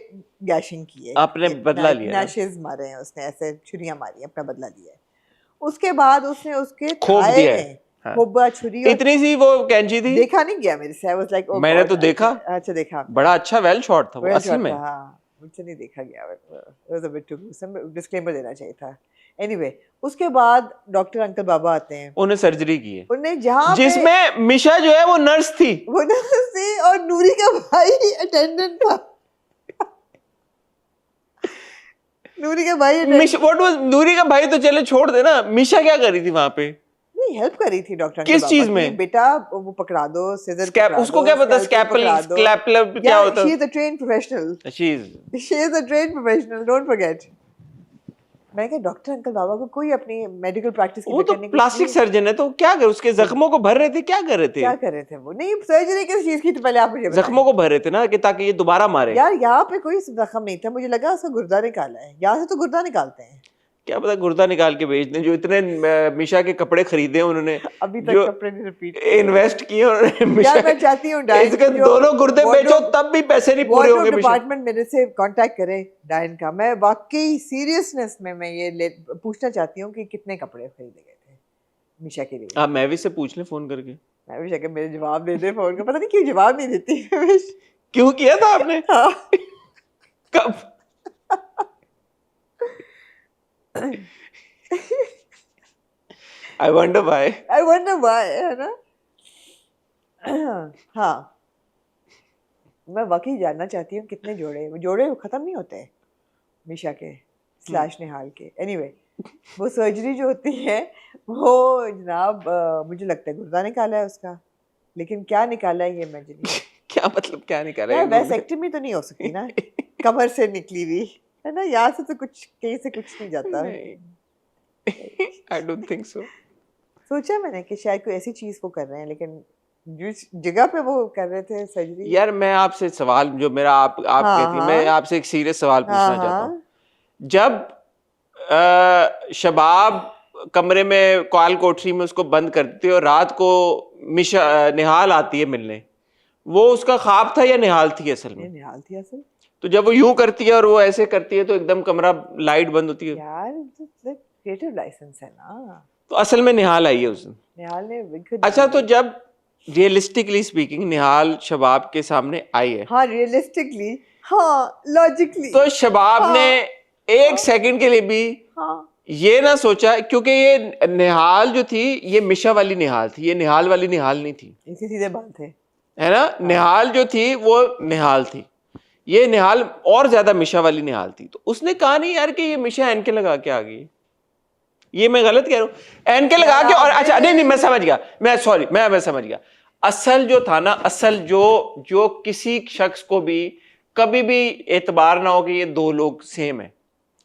Speaker 2: गैशिंग की है,
Speaker 1: आपने बदला लिया ना?
Speaker 2: नैशेस मारे हैं उसने, ऐसे छुरियां मारी, अपना बदला लिया है। उसके बाद उसने उसके
Speaker 1: खोप
Speaker 2: थाए
Speaker 1: दिया है।
Speaker 2: में
Speaker 1: हाँ।
Speaker 2: खोबा छुरी, और
Speaker 1: इतनी सी वो कैंची थी,
Speaker 2: देखा नहीं गया मेरे से। I was like, oh
Speaker 1: मैंने
Speaker 2: God,
Speaker 1: तो देखा।
Speaker 2: अच्छा देखा,
Speaker 1: बड़ा अच्छा वेल शॉट था वो
Speaker 2: बड़ा
Speaker 1: असल
Speaker 2: shot
Speaker 1: में।
Speaker 2: था, हाँ, मुझसे नहीं देखा गया। It was a bit too gruesome, disclaimer देना चाहिए था। Anyway, उसके बाद डॉक्टर अंकल बाबा आते हैं,
Speaker 1: उन्हें सर्जरी की है
Speaker 2: उन्हें जहाँ
Speaker 1: जिसमें मिशा जो है वो नर्स थी,
Speaker 2: वो नर्स थी और नूरी का भाई अटेंडेंट था। नूरी का भाई attendant-
Speaker 1: व्हाट वाज नूरी का भाई तो चले छोड़ देना, मिशा क्या कर रही थी वहां पे?
Speaker 2: नहीं हेल्प कर रही थी डॉक्टर
Speaker 1: किस चीज में?
Speaker 2: बेटा वो पकड़ा दो, सिजर
Speaker 1: स्कैप, उसको क्या पता स्कैपल स्कैपल क्या होता
Speaker 2: शी
Speaker 1: है?
Speaker 2: Is a trained professional,
Speaker 1: she is
Speaker 2: she is a trained professional, don't forget. मैं कहा डॉक्टर अंकल बाबा को कोई अपनी मेडिकल प्रैक्टिस की
Speaker 1: वो तो
Speaker 2: करने की
Speaker 1: प्लास्टिक सर्जन है, तो क्या कर, उसके जख्मों को भर रहे थे, क्या कर रहे थे?
Speaker 2: क्या कर रहे थे वो? नहीं सर्जरी किस चीज की थी पहले आप मुझे बताएं।
Speaker 1: जख्मों को भर रहे थे ना, कि ताकि ये दोबारा मारे।
Speaker 2: यार यहाँ पे कोई जख्म नहीं था, मुझे लगा उसका गुर्दा निकाला है। यहाँ से तो गुर्दा निकालते हैं,
Speaker 1: क्या पता गुर्दा निकाल के बेच दें। जो इतने मिशा के कपड़े खरीदे उन्होंने,
Speaker 2: अभी तक
Speaker 1: जो
Speaker 2: कपड़े नहीं रिपीट
Speaker 1: इन्वेस्ट किए उन्होंने मिशा,
Speaker 2: यार मैं चाहती हूँ डायन
Speaker 1: इसके दोनों गुर्दे बेचो तब भी पैसे नहीं पूरे होंगे मिशा।
Speaker 2: डिपार्टमेंट मेरे से कांटेक्ट करे डायन का। मैं वाकई सीरियसनेस में मैं ये पूछना चाहती हूँ कि कितने कपड़े खरीदे गए थे मिशा के लिए।
Speaker 1: आप महवी से पूछ लें फोन करके।
Speaker 2: मैं भी शायद मेरे जवाब दे दे फोन का, पता नहीं क्यों जवाब नहीं देती।
Speaker 1: क्यों किया था आपने?
Speaker 2: हाँ।
Speaker 1: कब? I wonder why.
Speaker 2: I wonder why, है ना? हाँ, मैं वाकई जानना चाहती हूँ कितने जोड़े, वो जोड़े खत्म नहीं होते मिशा के स्लैश निहाल के। एनीवे वो सर्जरी जो होती है वो जनाब मुझे लगता है गुर्दा निकाला है उसका, लेकिन क्या निकाला है ये मैं नहीं।
Speaker 1: क्या मतलब क्या निकाला?
Speaker 2: यार वैसेक्टमी तो नहीं हो सकती ना, कमर से निकली हुई है ना, यहाँ से तो कुछ कहीं से कुछ नहीं जाता।
Speaker 1: I don't think so.
Speaker 2: सोचा मैंने कि शायद कोई ऐसी चीज वो कर रहे हैं, लेकिन जिस जगह पे वो कर रहे थे सर्जरी।
Speaker 1: यार मैं आपसे सवाल जो मेरा आप
Speaker 2: हाँ,
Speaker 1: कहती हैं, मैं
Speaker 2: हाँ।
Speaker 1: आपसे एक सीरियस सवाल पूछना
Speaker 2: हाँ,
Speaker 1: चाहता
Speaker 2: हाँ।
Speaker 1: हूँ। जब शबाब कमरे में कॉल कोठरी में उसको बंद कर देती है और रात को निहाल आती है मिलने, वो उसका ख्वाब था या निहाल थी असल
Speaker 2: ये
Speaker 1: में?
Speaker 2: निहाल थी असल।
Speaker 1: तो जब वो यूं करती है और वो ऐसे करती है तो एकदम कमरा लाइट बंद होती है,
Speaker 2: यार क्रिएटिव लाइसेंस है ना,
Speaker 1: तो असल में निहाल आई है उस दिन।
Speaker 2: निहाल ने बिल्कुल।
Speaker 1: अच्छा, तो जब रियलिस्टिकली स्पीकिंग निहाल शबाब के सामने आई है,
Speaker 2: हाँ रियलिस्टिकली, हाँ लॉजिकली,
Speaker 1: तो शबाब
Speaker 2: हाँ,
Speaker 1: ने एक सेकंड के लिए भी
Speaker 2: हाँ
Speaker 1: ये ना सोचा, क्योंकि ये निहाल जो थी ये मिशा वाली निहाल थी, ये निहाल वाली निहाल नहीं थी,
Speaker 2: इनके सीधे बाल थे,
Speaker 1: है ना? निहाल जो थी वो निहाल थी, ये निहाल और ज्यादा मिशा वाली निहाल थी। तो उसने कहा नहीं यार कि ये मिशा एनके लगा के आ गई, ये मैं गलत कह रहा हूँ? एनके लगा के, और अच्छा नहीं मैं समझ गया, मैं सॉरी मैं समझ गया। असल जो था ना, असल जो किसी शख्स को भी कभी भी एतबार ना हो कि ये दो लोग सेम है,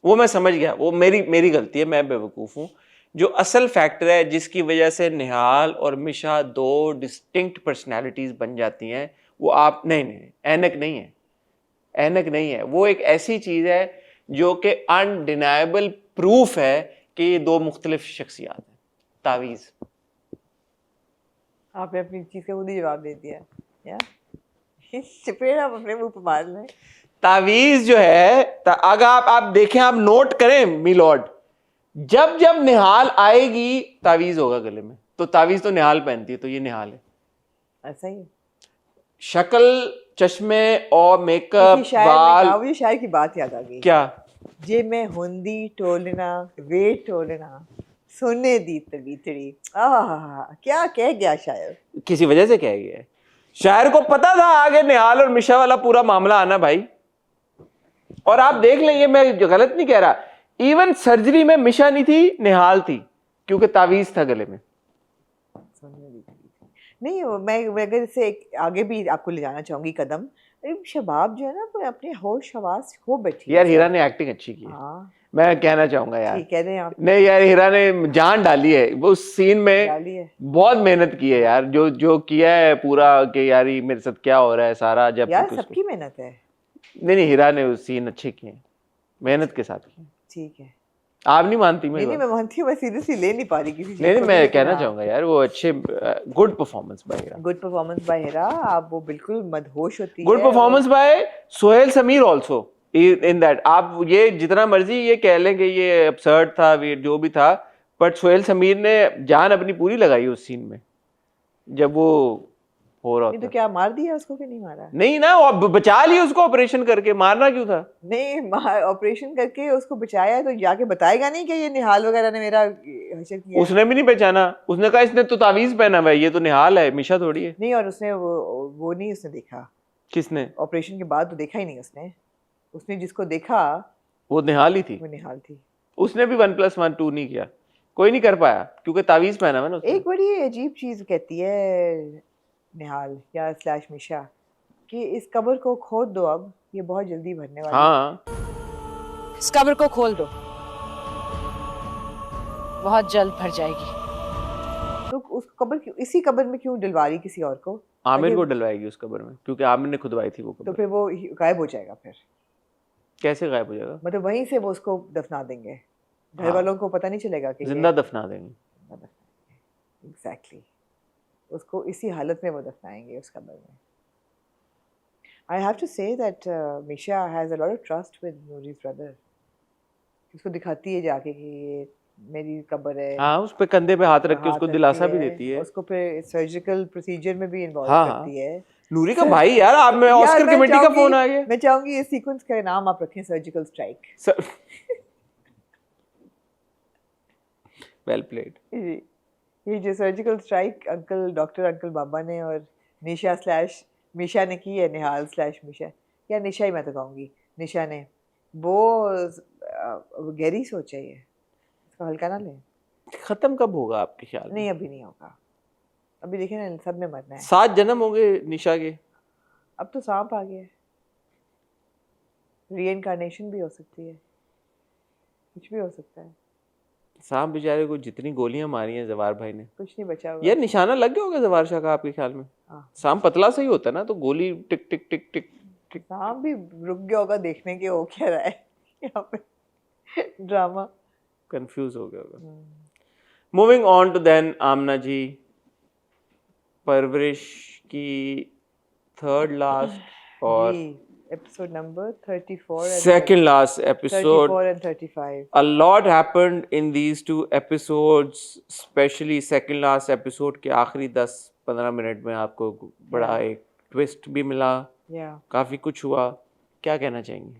Speaker 1: वो मैं समझ गया, वो मेरी गलती है, मैं बेवकूफ हूँ। जो असल फैक्टर है जिसकी वजह से निहाल और मिशा दो डिस्टिंक्ट पर्सनैलिटीज बन जाती हैं, वो आप नहीं, ऐनक नहीं है, ऐनक नहीं है। वो एक ऐसी चीज है जो कि अनडिनाइबल प्रूफ है कि ये दो मुख्तलिफ शख्सियात हैं। तावीज़।
Speaker 2: आपने अपनी चीज का खुद ही जवाब दे दिया या चपेड़ आप अपने मुंह पे मार लें।
Speaker 1: तावीज़ जो है अगर आप देखें, आप नोट करें मिलॉर्ड, जब जब निहाल आएगी तावीज़ होगा गले में, तो तावीज़ तो निहाल पहनती है, तो ये निहाल है।
Speaker 2: ऐसा ही
Speaker 1: शक्ल, चश्मे और मेकअप,
Speaker 2: किसी शायर ने
Speaker 1: बाल।
Speaker 2: कहा, मुझे शायर की बात याद आ गई।
Speaker 1: क्या?
Speaker 2: जे मैं हुंदी टोलना वे टोलना सोने दी तबीतड़ी। आहा, क्या कह गया शायर।
Speaker 1: किसी वजह से कह गया है। शायर को पता था आगे निहाल और मिशा वाला पूरा मामला आना भाई। और आप देख लें, ये मैं गलत नहीं कह रहा, इवन सर्जरी में मिशा नहीं थी, निहाल थी, क्योंकि तावीज़ था गले में।
Speaker 2: नहीं, मैं अगर इससे आगे भी आपको ले जाना चाहूंगी कदम। शबाब जो है ना, वो अपने होश हवास खो बैठी
Speaker 1: यार
Speaker 2: है।
Speaker 1: हीरा ने एक्टिंग अच्छी की है।
Speaker 2: हाँ,
Speaker 1: मैं कहना चाहूंगा यार।
Speaker 2: ठीक कह रहे हैं आप।
Speaker 1: नहीं यार, हीरा ने जान डाली है वो उस सीन में,
Speaker 2: डाली है।
Speaker 1: बहुत मेहनत की है यार, जो जो किया है पूरा कि यार ये मेरे साथ क्या हो रहा है सारा। जब
Speaker 2: यार
Speaker 1: तक उसको-
Speaker 2: सबकी मेहनत है।
Speaker 1: नहीं, हीरा ने उस सीन अच्छे किए, मेहनत के साथ किए।
Speaker 2: ठीक है।
Speaker 1: आप नहीं मानती?
Speaker 2: नहीं, मैं मानती हूँ, मैं सीरियसली ले नहीं पा रही किसी चीज
Speaker 1: नहीं,
Speaker 2: को,
Speaker 1: मैं
Speaker 2: लेकिन
Speaker 1: कहना
Speaker 2: हाँ,
Speaker 1: चाहूंगा यार, वो अच्छे good performance by Heera.
Speaker 2: Good performance by Heera. आप वो बिल्कुल मदहोश होती
Speaker 1: गुड
Speaker 2: है।
Speaker 1: Performance by Sohail Sameer also in that. आप ये जितना मर्जी ये कह लें कि ये absurd था, ये जो भी था, बट सोहेल समीर ने जान अपनी पूरी लगाई उस सीन में जब वो हो रहा
Speaker 2: नहीं तो
Speaker 1: था।
Speaker 2: क्या मार दिया उसको कि नहीं मारा?
Speaker 1: नहीं ना, और बचा लिया उसको ऑपरेशन करके, मारना क्यों था?
Speaker 2: नहीं, ऑपरेशन करके उसको बचाया तो जाके बताएगा नहीं कि ये निहाल वगैरह ने मेरा हशर किया है।
Speaker 1: उसने भी नहीं पहचाना, उसने कहा इसने तो तावीज़ पहना हुआ है, ये तो निहाल है, मिशा थोड़ी है।
Speaker 2: नहीं, और उसने वो नहीं उसने देखा
Speaker 1: किसने?
Speaker 2: ऑपरेशन के बाद, तो देखा ही नहीं उसने। उसने जिसको देखा
Speaker 1: वो निहाल ही थी।
Speaker 2: वो निहाल थी।
Speaker 1: उसने भी 1+1 2 नहीं किया, कोई नहीं कर पाया क्योंकि तावीज़ पहना हुआ है ना उसने।
Speaker 2: एक बड़ी अजीब चीज कहती है निहाल या स्लैश मिशा कि इस कब्र को खोद दो, अब ये बहुत जल्दी भरने वाली है।
Speaker 1: हाँ,
Speaker 6: इस कब्र को खोल दो, बहुत जल्द भर जाएगी।
Speaker 2: तो उस कब्र इसी कब्र में क्यों डलवा रही किसी और को?
Speaker 1: आमिर को
Speaker 2: ताकि-
Speaker 1: डलवाएगी उस कब्र में, क्योंकि आमिर ने खुदवाई थी वो
Speaker 2: तो
Speaker 1: कब्र।
Speaker 2: फिर वो गायब हो जाएगा। फिर
Speaker 1: कैसे गायब हो जाएगा?
Speaker 2: मतलब वहीं से वो उसको दफना देंगे, घर
Speaker 1: हाँ।
Speaker 2: वालों को पता नहीं चलेगा कि
Speaker 1: जिंदा दफना देंगे।
Speaker 2: एग्जैक्टली उसको इसी हालत में वो दफनाएंगे उस कब्र में। I have to say that Misha has a lot of trust with Noori's brother. उसको दिखाती है जाके कि ये मेरी कब्र है।
Speaker 1: हाँ, उस पे कंधे पे हाथ रख के
Speaker 2: हाथ
Speaker 1: उसको
Speaker 2: रखती
Speaker 1: दिलासा भी
Speaker 2: है,
Speaker 1: देती है।
Speaker 2: उसको फिर सर्जिकल प्रोसीजर में भी इन्वॉल्व
Speaker 1: हाँ,
Speaker 2: करती है।
Speaker 1: नूरी का भाई यार, आप में
Speaker 2: यार,
Speaker 1: ऑस्कर
Speaker 2: मैं
Speaker 1: कमेटी का
Speaker 2: चाहूंगी-
Speaker 1: फोन आ गया।
Speaker 2: मैं चाहूंगी इस सीक्वेंस का नाम आप रखें सर्जिकल स्ट्राइक।
Speaker 1: Well played.
Speaker 2: ये जो सर्जिकल स्ट्राइक डॉक्टर अंकल बाबा ने और निशा स्लैश मिशा ने की है, निहाल स्लैश मिशा, या निशा ही मैं तो कहूँगी, निशा ने, वो गहरी सोच है। ये इसको हल्का ना लें।
Speaker 1: खत्म कब होगा आपके ख्याल में?
Speaker 2: नहीं, अभी नहीं होगा। अभी देखें ना, सब ने मरना है।
Speaker 1: 7 जन्म हो गए निशा के।
Speaker 2: अब तो सांप आ गया है, रीइंकार्नेशन भी हो सकती है, कुछ भी हो सकता है।
Speaker 1: सांप बेचारे को जितनी गोलियां मारी हैं जवार भाई ने,
Speaker 2: कुछ नहीं बचा हुआ।
Speaker 1: यार निशाना लग गया होगा जवार शाह का आपके ख्याल में?
Speaker 2: हाँ।
Speaker 1: सांप पतला सा ही होता है ना, तो गोली टिक टिक टिक टिक टिक।
Speaker 2: सांप भी रुक गया होगा देखने के हो क्या रहा है यहाँ पे ड्रामा।
Speaker 1: कंफ्यूज हो गया होगा। मूविंग ऑन टू देन आमना जी, परवरिश की थर्ड लास्ट और
Speaker 2: episode number 34 and
Speaker 1: second last episode.
Speaker 2: 34 and 35.
Speaker 1: A lot happened in these two episodes, especially second last episode के आखिरी 10-15 मिनट में आपको बड़ा एक ट्विस्ट भी मिला,
Speaker 2: Yeah.
Speaker 1: काफी कुछ हुआ। क्या कहना चाहेंगे?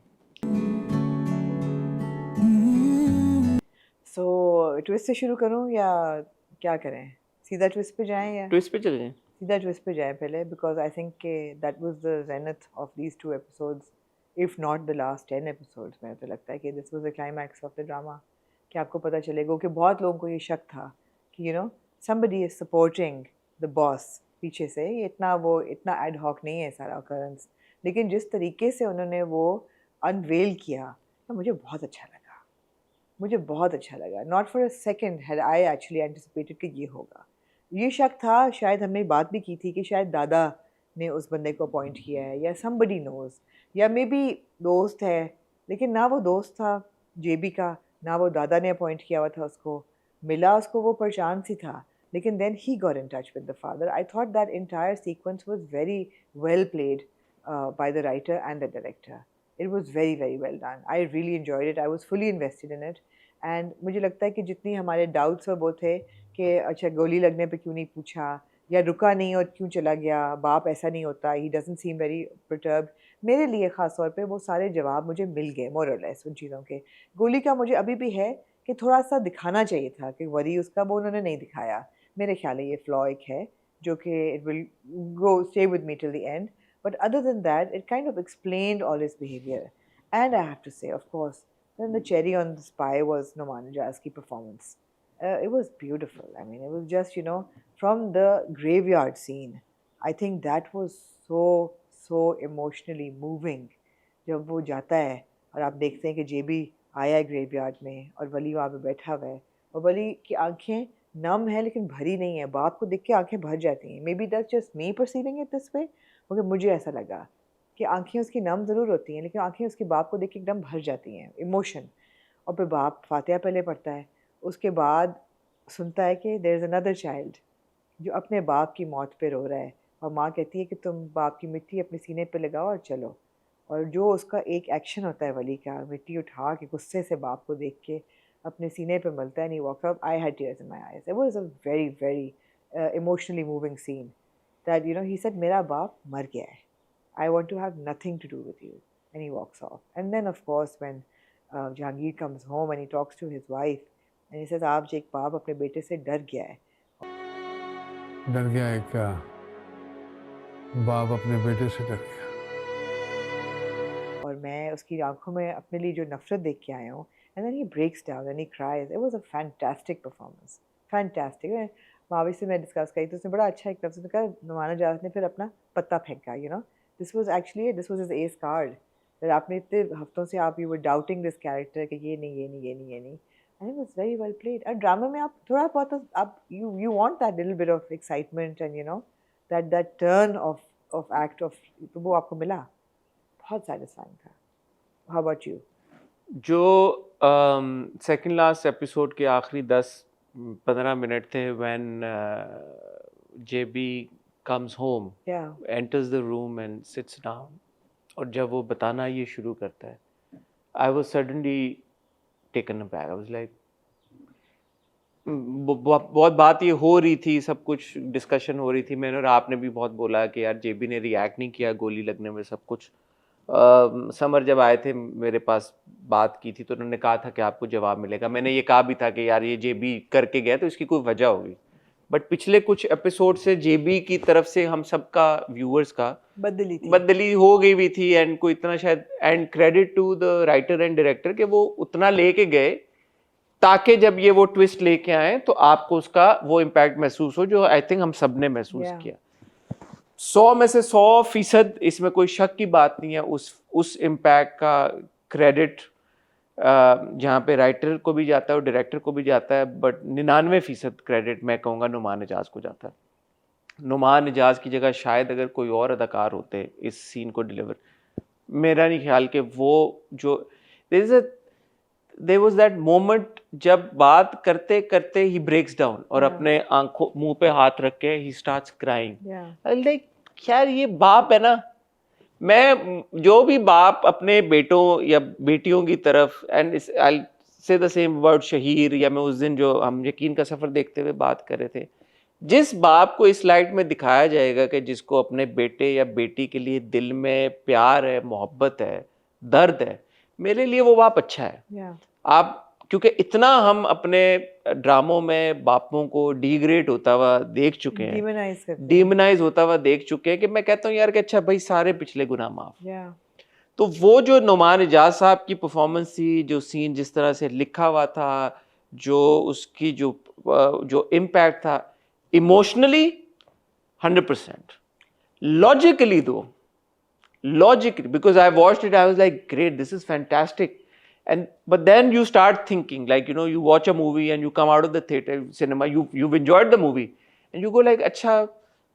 Speaker 2: So ट्विस्ट से शुरू करूं या क्या करें? सीधा ट्विस्ट पे जाएं या
Speaker 1: ट्विस्ट पे चले जाएं।
Speaker 2: सीधा ट्विस्ट पे जाएं पहले, because I think that was the zenith of these 2 episodes, if not the last 10 episodes. मुझे तो लगता है कि this was the climax of the drama, कि आपको पता चलेगा कि बहुत लोगों को ये शक था कि somebody is supporting the boss पीछे से। ये इतना ad hoc नहीं है सारा occurrence, लेकिन जिस तरीके से उन्होंने वो unveil किया तो मुझे बहुत अच्छा लगा। मुझे बहुत अच्छा लगा। Not for a second had I actually anticipated कि ये होगा। ये शक था, शायद हमने बात भी की थी कि शायद दादा ने उस बंदे को अपॉइंट किया है, या somebody knows, या मे बी दोस्त है लेकिन ना वो दोस्त था जेबी का, ना वो दादा ने अपॉइंट किया हुआ था उसको, मिला उसको वो परेशान सी था, लेकिन then he got in touch with the father. I thought that entire sequence was very well played by the writer and the director. It was very, very well done. I really enjoyed it. I was fully invested in it. And मुझे लगता है कि जितनी हमारे doubts और वो थे कि अच्छा गोली लगने पे क्यों नहीं पूछा, या रुका नहीं और क्यों चला गया, बाप ऐसा नहीं होता, he doesn't seem very perturbed, मेरे लिए ख़ास तौर पे वो सारे जवाब मुझे मिल गए more or less उन चीज़ों के। गोली का मुझे अभी भी है कि थोड़ा सा दिखाना चाहिए था कि वरी उसका, वो उन्होंने नहीं दिखाया। मेरे ख्याल है ये फ्लॉ एक है जो कि it will go stay with me till the end. But other than that, it kind of explained all his behavior. And I have to say, of course, then the cherry on the pie was Noman Ijaz's performance. It was beautiful. I mean, it was just, you know, from the graveyard scene, I think that was so emotionally moving. जब वो जाता है और आप देखते हैं कि जेबी आया है ग्रेवयार्ड में और वली वहाँ पे बैठा हुआ है और वली की आंखें नम है लेकिन भरी नहीं है, बाप को देख के आंखें भर जाती हैं। May be that's just me perceiving it this way, मगर मुझे ऐसा लगा कि आंखें उसकी नम ज़रूर होती हैं लेकिन आंखें उसके बाप को देख के एकदम भर जाती हैं, इमोशन। और फिर बाप फातिहा पहले पढ़ता है, उसके बाद सुनता है कि देयर इज़ अनदर चाइल्ड जो अपने बाप की मौत पे रो रहा है, और माँ कहती है कि तुम बाप की मिट्टी अपने सीने पे लगाओ और चलो। और जो उसका एक एक्शन होता है वली का, मिट्टी उठा के गुस्से से बाप को देख के अपने सीने पे मलता है, नहीं walk up, I had tears in my eyes. It was a very very emotionally moving scene that you know he said मेरा बाप मर गया है, I want to have nothing to do with you, and he walks off. And then of course when Jahangir comes home and he talks to his wife and he says आप एक बाप अपने बेटे से डर गया है।
Speaker 5: डर गया है क्या? बाप अपने बेटे से डर गया।
Speaker 2: और मैं उसकी आंखों में अपने लिए जो नफरत देख के आया हूँ, and then he breaks down and he cries. It was a fantastic performance, fantastic. Mavi से मैं डिस्कस करी तो उसने बड़ा अच्छा एक लफ्ज़ कहा, नुमान इजाज़ ने फिर अपना पत्ता फेंका, you know, this was his ace card, that आपने इतने हफ्तों से आप you were doubting this character कि ये नहीं, and it was very well played. और ड्रामे में आप थोड़ा बहुत आप you want that little bit of excitement and you know that turn of act of, तो वो आपको मिला, बहुत satisfying था। How about you?
Speaker 1: जो सेकंड लास्ट एपिसोड के आखिरी 10-15 मिनट थे when JB comes home,
Speaker 2: Yeah.
Speaker 1: Enters the room and sits down, और जब वो बताना ये शुरू करता है, I was suddenly taken aback. I was like, बहुत बात ये हो रही थी, सब कुछ डिस्कशन हो रही थी, मैंने और आपने भी बहुत बोला कि यार जेबी ने रिएक्ट नहीं किया गोली लगने में, सब कुछ। समर जब आए थे मेरे पास बात की थी तो उन्होंने कहा था कि आपको जवाब मिलेगा, मैंने ये कहा भी था कि यार ये जेबी करके गया तो इसकी कोई वजह होगी। बट पिछले कुछ एपिसोड से जेबी की तरफ से हम सबका, व्यूअर्स का बदली हो गई भी थी, एंड कोई इतना शायद, and credit to the writer and director कि वो उतना लेके गए ताकि जब ये वो ट्विस्ट लेके आए तो आपको उसका वो इम्पैक्ट महसूस हो जो आई थिंक हम सब ने महसूस किया। 100 में से 100%, इसमें कोई शक की बात नहीं है, उस इम्पैक्ट का क्रेडिट जहाँ पे राइटर को भी जाता है और डायरेक्टर को भी जाता है, बट 99% क्रेडिट मैं कहूँगा नुमान इजाज़ को जाता है। नुमान इजाज़ की जगह शायद अगर कोई और अदाकार होते इस सीन को डिलीवर, मेरा नहीं ख्याल कि वो जो देयर वाज दैट मोमेंट जब बात करते करते ही ब्रेक्स डाउन और अपने आंखों मुंह पे हाथ रख के ही स्टार्ट्स क्राइंग। लाइक यार ये बाप है ना, मैं जो भी बाप अपने बेटों या बेटियों की तरफ, एंड आई से द सेम वर्ड शहीर, या मैं उस दिन जो हम यकीन का सफर देखते हुए बात कर रहे थे, जिस बाप को इस लाइट में दिखाया जाएगा कि जिसको अपने बेटे या बेटी के लिए दिल में प्यार है, मोहब्बत है, दर्द है, मेरे लिए वो बाप अच्छा है। आप क्योंकि इतना हम अपने ड्रामों में बापों को डिग्रेड होता हुआ देख चुके हैं, डीमोनाइज होता हुआ देख चुके हैं, कि मैं कहता हूँ यार कि अच्छा भाई सारे पिछले गुनाह माफ। तो वो जो नुमान इजाज साहब की परफॉर्मेंस थी, जो सीन जिस तरह से लिखा हुआ था, जो उसकी जो इम्पैक्ट था इमोशनली 100%, लॉजिकली दो, logically, because I watched it, I was like, great, this is fantastic. But then you start thinking, like, you know, you watch a movie and you come out of the theater, cinema, you've enjoyed the movie, and you go like, अच्छा,